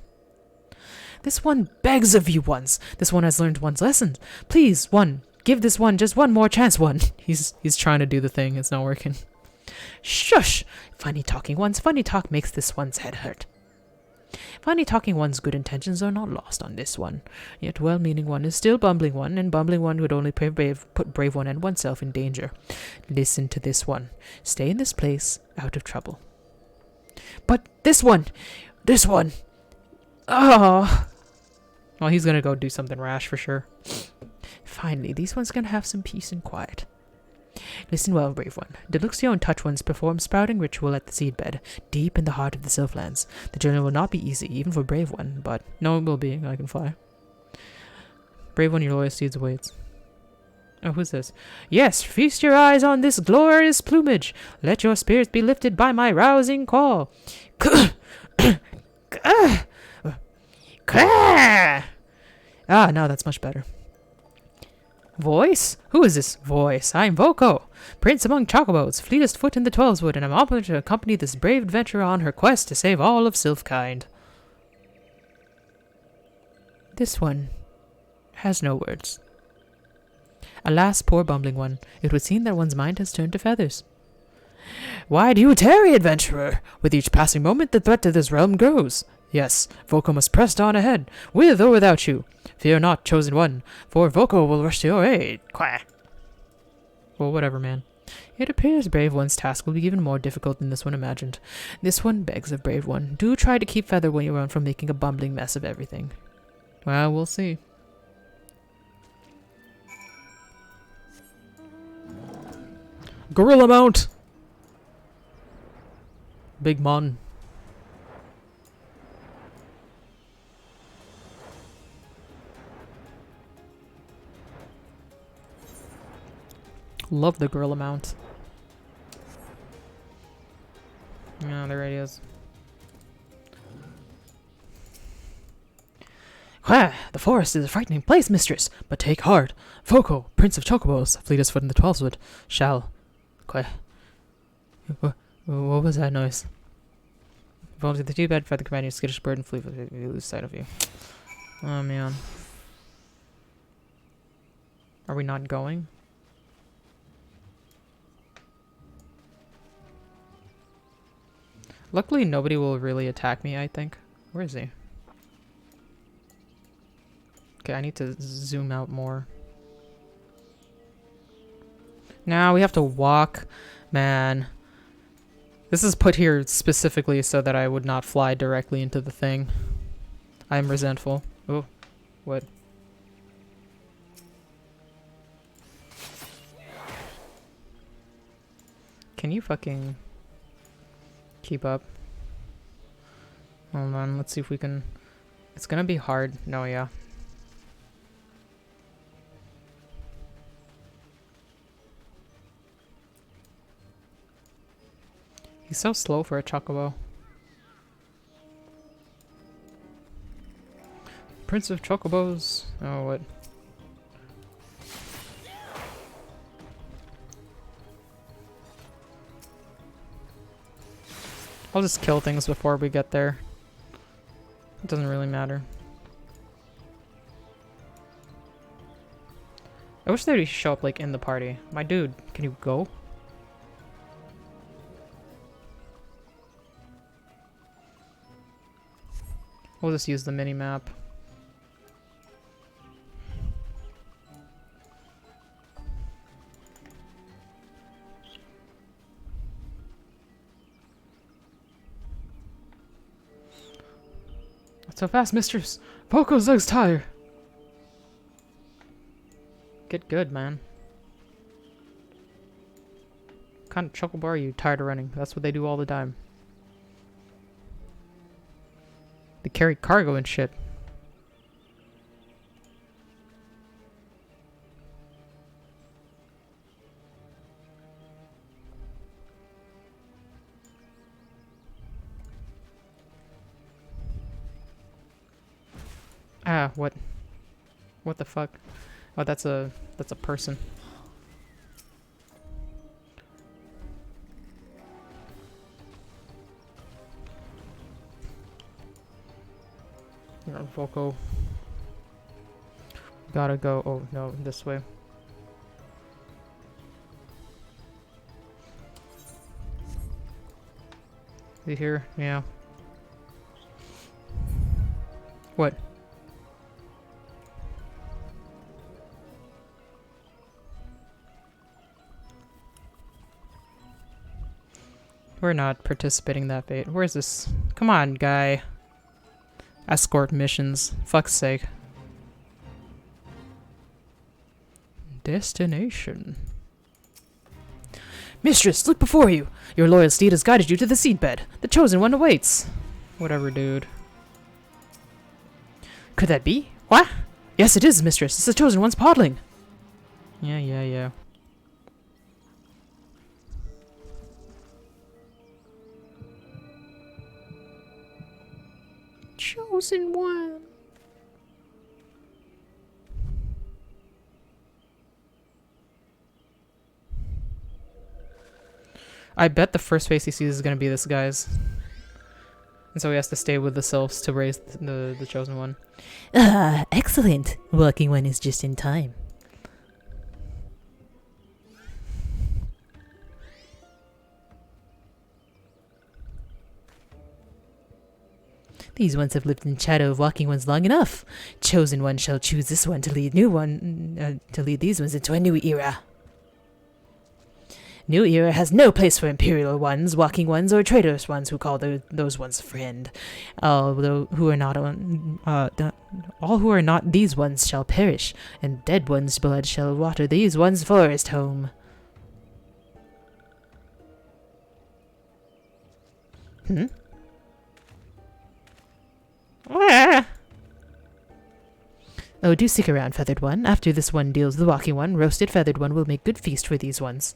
Speaker 9: This one begs of you ones. This one has learned one's lesson. Please, one, give this one just one more chance, one.
Speaker 1: He's trying to do the thing. It's not working.
Speaker 9: Shush! Funny talking one's funny talk makes this one's head hurt. Funny talking one's good intentions are not lost on this one. Yet well-meaning one is still bumbling one, and bumbling one would only put brave one and oneself in danger. Listen to this one. Stay in this place, out of trouble. But this one! Oh!
Speaker 1: Well, he's gonna go do something rash for sure.
Speaker 9: Finally, these ones can have some peace and quiet. Listen well, brave one. Deluxio and Touch Ones perform sprouting ritual at the seedbed, deep in the heart of the Sylphlands. The journey will not be easy, even for Brave One, but
Speaker 1: no, it will be. I can fly. Brave One, your loyal steeds awaits. Oh, who's this?
Speaker 9: Yes, feast your eyes on this glorious plumage. Let your spirits be lifted by my rousing call.
Speaker 1: Ah, no, that's much better.
Speaker 9: Voice? Who is this voice? I am Voko, prince among chocobos, fleetest foot in the Twelveswood, and I'm honored to accompany this brave adventurer on her quest to save all of Sylphkind. This one has no words. Alas, poor bumbling one, it would seem that one's mind has turned to feathers. Why do you tarry, adventurer? With each passing moment, the threat to this realm grows. Yes, Voko must press on ahead, with or without you. Fear not, chosen one, for Voko will rush to your aid. Quack. Well, whatever, man. It appears Brave One's task will be even more difficult than this one imagined. This one begs of Brave One, do try to keep Feather when you run from making a bumbling mess of everything. Well, we'll see. Gorilla mount! Big mon. Love the gorilla mount. Yeah, there it is. Ah, the forest is a frightening place, mistress, but take heart. Voko, prince of chocobos, fleetest foot in the Twelveswood, shall... What was that noise? Fall to the too bad for the companion, skittish bird, and flee if you lose sight of you. Oh, man. Are we not going? Luckily, nobody will really attack me, I think. Where is he? Okay, I need to zoom out more. Now we have to walk. Man. This is put here specifically so that I would not fly directly into the thing. I am resentful. Oh, what? Can you fucking keep up? Hold on, let's see if we can... It's gonna be hard. No, yeah. He's so slow for a chocobo. Prince of Chocobos. Oh, what? I'll just kill things before we get there. It doesn't really matter. I wish they'd show up like in the party. My dude, can you go? We'll just use the mini-map. Not so fast, mistress! Voko's legs tire! Get good, man. What kind of chocobo are you tired of running? That's what they do all the time. They carry cargo and shit. Ah, what? What the fuck? Oh, that's a person. Voko. Gotta go. Oh, no, this way. You here? Yeah. What? We're not participating in that bait. Where's this? Come on, guy. Escort missions. Fuck's sake. Destination. Mistress, look before you! Your loyal steed has guided you to the seedbed. The chosen one awaits. Whatever, dude. Could that be? What? Yes, it is, mistress. It's the chosen one's podling. Yeah. Chosen one.
Speaker 1: I bet the first face he sees is gonna be this guy's. And so he has to stay with the sylphs to raise the chosen one.
Speaker 9: Ah, excellent. Walking one is just in time. These ones have lived in shadow of walking ones long enough. Chosen one shall choose this one to lead to lead these ones into a new era. New era has no place for imperial ones, walking ones, or traitorous ones who call those ones friend. All who are not these ones shall perish, and dead ones' blood shall water these ones' forest home. Oh, do stick around, Feathered One. After this one deals the walking one, roasted Feathered One will make good feast for these ones.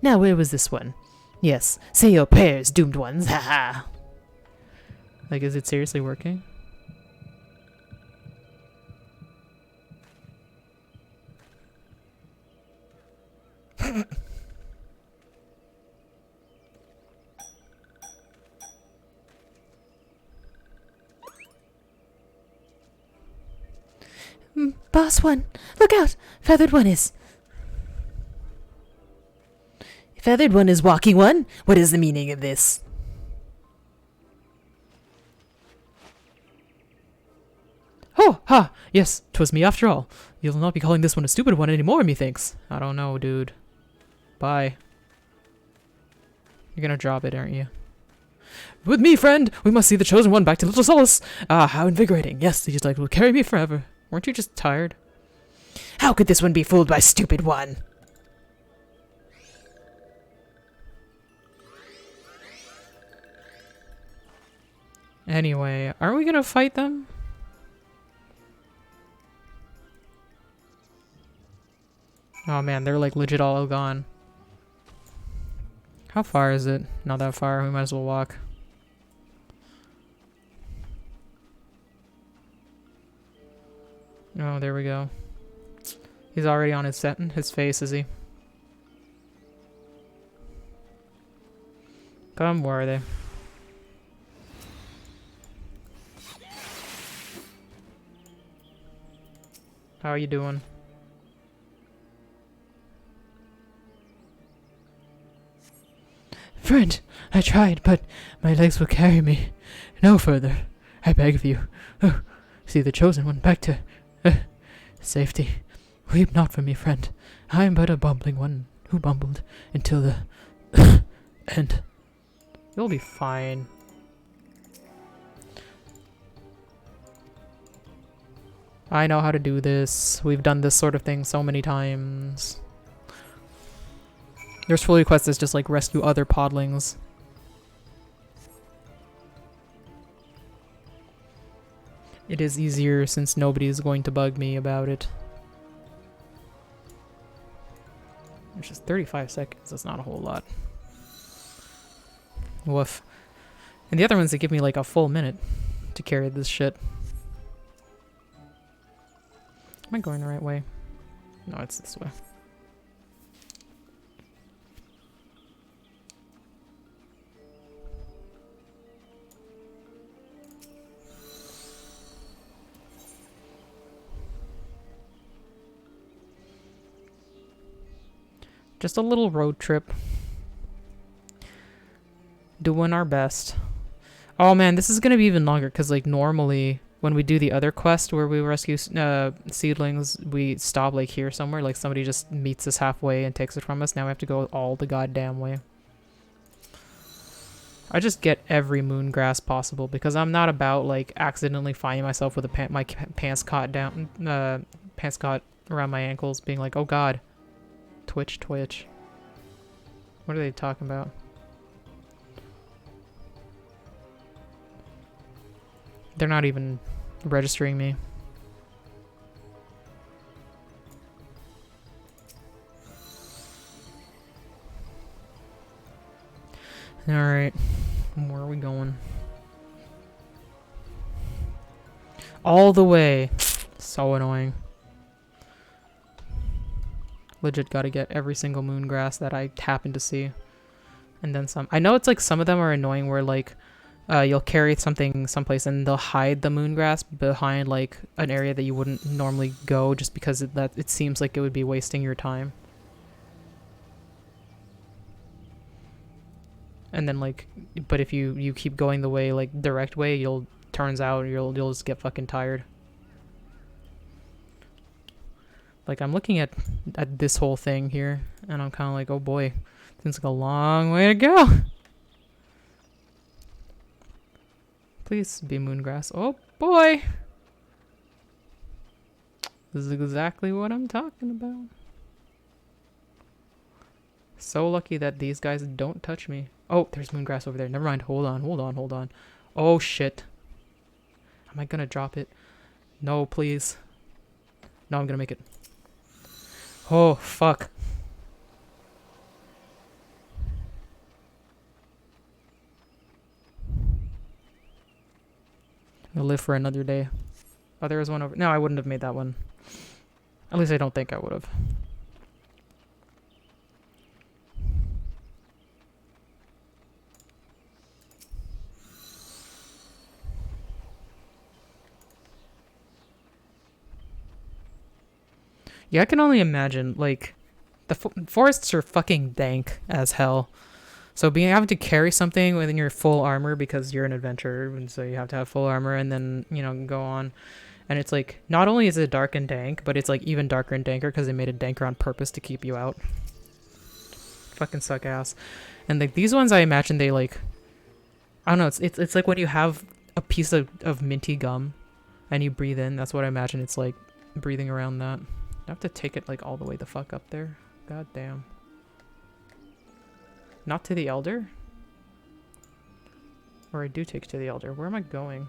Speaker 9: Now, where was this one? Yes, say your prayers, doomed ones, haha.
Speaker 1: Like, is it seriously working?
Speaker 9: Boss One, look out! Feathered One is... Feathered One is walking one? What is the meaning of this?
Speaker 1: Oh, ha! Yes, 'twas me after all. You'll not be calling this one a stupid one anymore, methinks. I don't know, dude. Bye. You're gonna drop it, aren't you? With me, friend! We must see the chosen one back to Little Solace! Ah, how invigorating. Yes, these legs will carry me forever. Weren't you just tired?
Speaker 9: How could this one be fooled by stupid one?
Speaker 1: Anyway, are we gonna fight them? Oh man, they're like legit all gone. How far is it? Not that far, we might as well walk. Oh, there we go. He's already on his face, is he? Come, where are they? How are you doing?
Speaker 8: Friend, I tried, but my legs will carry me no further. I beg of you. Oh, see the chosen one back to safety. Weep not for me, friend. I am but a bumbling one who bumbled until the end.
Speaker 1: You'll be fine. I know how to do this. We've done this sort of thing so many times. There's fully quest that's just like rescue other podlings. It is easier since nobody is going to bug me about it. It's just 35 seconds. That's not a whole lot. Woof. And the other ones, they give me like a full minute to carry this shit. Am I going the right way? No, it's this way. Just a little road trip. Doing our best. Oh man, this is gonna be even longer because like normally when we do the other quest where we rescue seedlings, we stop like here somewhere. Like somebody just meets us halfway and takes it from us. Now we have to go all the goddamn way. I just get every moon grass possible because I'm not about like accidentally finding myself with my pants caught down, pants caught around my ankles, being like, oh god. Twitch. What are they talking about? They're not even registering me. Alright. Where are we going? All the way. So annoying. Legit gotta get every single moon grass that I happen to see. And then some. I know it's like some of them are annoying where like you'll carry something someplace and they'll hide the moon grass behind like an area that you wouldn't normally go just because it seems like it would be wasting your time. And then like, but if you keep going the way, like direct way, you'll just get fucking tired. Like I'm looking at this whole thing here and I'm kind of like, oh boy, seems like a long way to go. Please be moongrass. Oh boy. This is exactly what I'm talking about. So lucky that these guys don't touch me. Oh, there's moongrass over there. Never mind. Hold on. Oh, shit. Am I gonna drop it? No, please. No, I'm gonna make it. Oh, fuck. I'll live for another day. Oh, there was one over... No, I wouldn't have made that one. At least I don't think I would have. Yeah, I can only imagine, like, the forests are fucking dank as hell. So having to carry something within your full armor because you're an adventurer, and so you have to have full armor and then, you know, go on. And it's like, not only is it dark and dank, but it's like even darker and danker because they made it danker on purpose to keep you out. Fucking suck ass. And like these ones, I imagine they like, I don't know, it's like when you have a piece of minty gum and you breathe in, that's what I imagine it's like breathing around that. I have to take it like all the way the fuck up there. God damn. Not to the Elder? Or I do take to the Elder. Where am I going?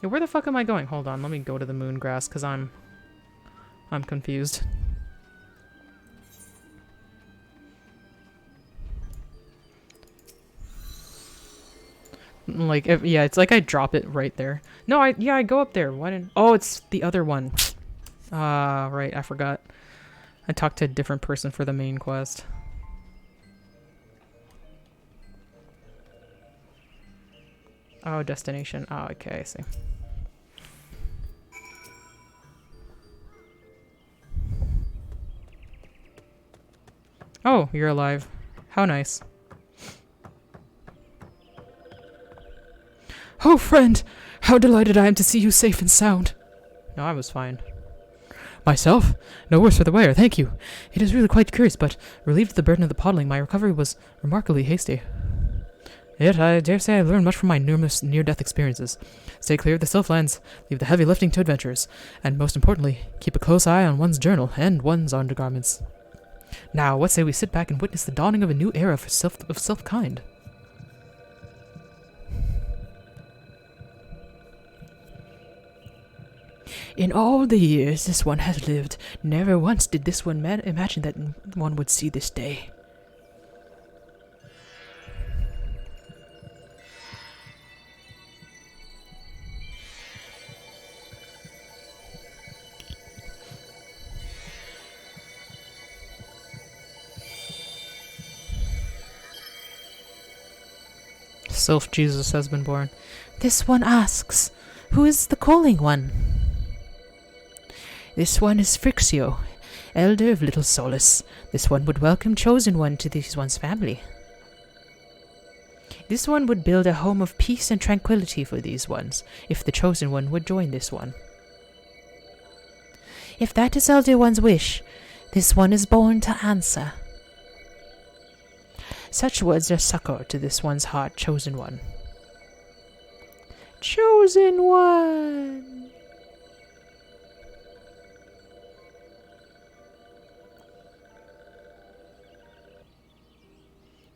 Speaker 1: Yeah, where the fuck am I going? Hold on, let me go to the moongrass because I'm confused. Like, yeah, it's like I drop it right there. No, I go up there. Why didn't... Oh, it's the other one. Right, I forgot. I talked to a different person for the main quest. Oh, destination. Oh, okay, I see. Oh, you're alive. How nice.
Speaker 8: Oh, friend! How delighted I am to see you safe and sound.
Speaker 1: No, I was fine.
Speaker 8: Myself? No worse for the wear, thank you. It is really quite curious, but relieved of the burden of the podling, my recovery was remarkably hasty. Yet I dare say I learned much from my numerous near-death experiences. Stay clear of the Sylphlands, leave the heavy lifting to adventurers, and most importantly, keep a close eye on one's journal and one's undergarments. Now, what say we sit back and witness the dawning of a new era for self-kind? In all the years this one has lived, never once did this one imagine that one would see this day.
Speaker 1: Sylph Jesus has been born.
Speaker 9: This one asks, who is the calling one?
Speaker 8: This one is Phrixio, elder of Little Solace. This one would welcome Chosen One to this one's family. This one would build a home of peace and tranquility for these ones, if the Chosen One would join this one.
Speaker 9: If that is Elder One's wish, this one is born to answer.
Speaker 8: Such words are succor to this one's heart, Chosen One. Chosen One!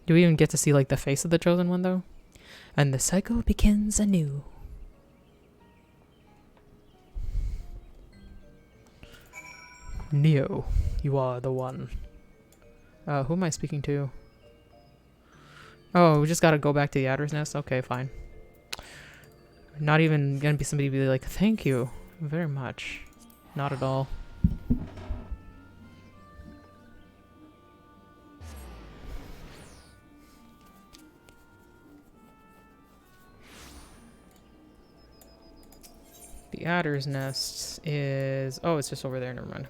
Speaker 1: Do we even get to see, like, the face of the Chosen One, though?
Speaker 8: And the cycle begins anew.
Speaker 1: Neo, you are the one. Who am I speaking to? Oh, we just gotta go back to the Adder's Nest? Okay, fine. Not even gonna be somebody to be like, thank you very much. Not at all. The adder's nest is... Oh, it's just over there. Never mind.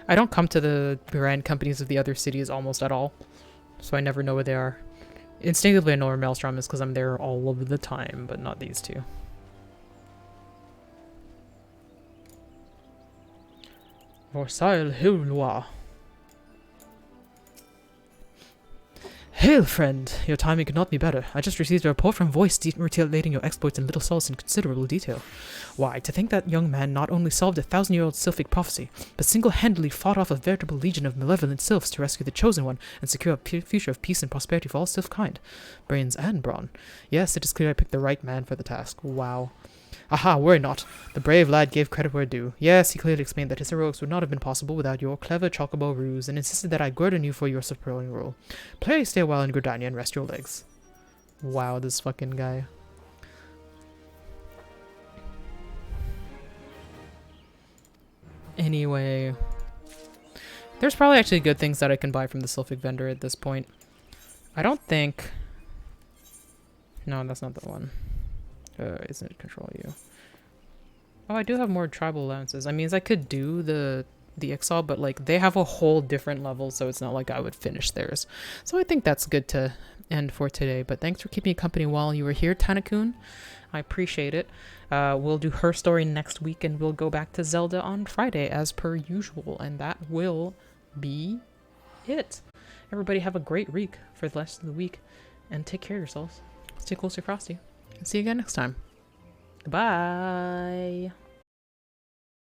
Speaker 1: I don't come to the brand companies of the other cities almost at all, so I never know where they are. Instinctively, I know where Maelstrom is because I'm there all of the time, but not these two. Versailles Hillois. Hail, friend! Your timing could not be better. I just received a report from Voice detailing your exploits in Little Souls in considerable detail. Why, to think that young man not only solved a 1,000-year-old sylphic prophecy, but single-handedly fought off a veritable legion of malevolent sylphs to rescue the Chosen One and secure a future of peace and prosperity for all sylph kind. Brains and brawn. Yes, it is clear I picked the right man for the task. Wow. Aha, worry not. The brave lad gave credit where due. Yes, he clearly explained that his heroics would not have been possible without your clever chocobo ruse, and insisted that I guerdon you for your superior role. Pray stay a while in Gridania and rest your legs. Wow, this fucking guy. Anyway, there's probably actually good things that I can buy from the Sylphic vendor at this point. I don't think... No, that's not the one. Isn't it control you? Oh, I do have more tribal allowances. I mean, I could do the XIV, but like they have a whole different level, so it's not like I would finish theirs. So I think that's good to end for today. But thanks for keeping me company while you were here, Tanakun. I appreciate it. We'll do her story next week, and we'll go back to Zelda on Friday as per usual, and that will be it. Everybody have a great week for the rest of the week, and take care of yourselves. Stay close to Frosty. And see you again next time. Goodbye.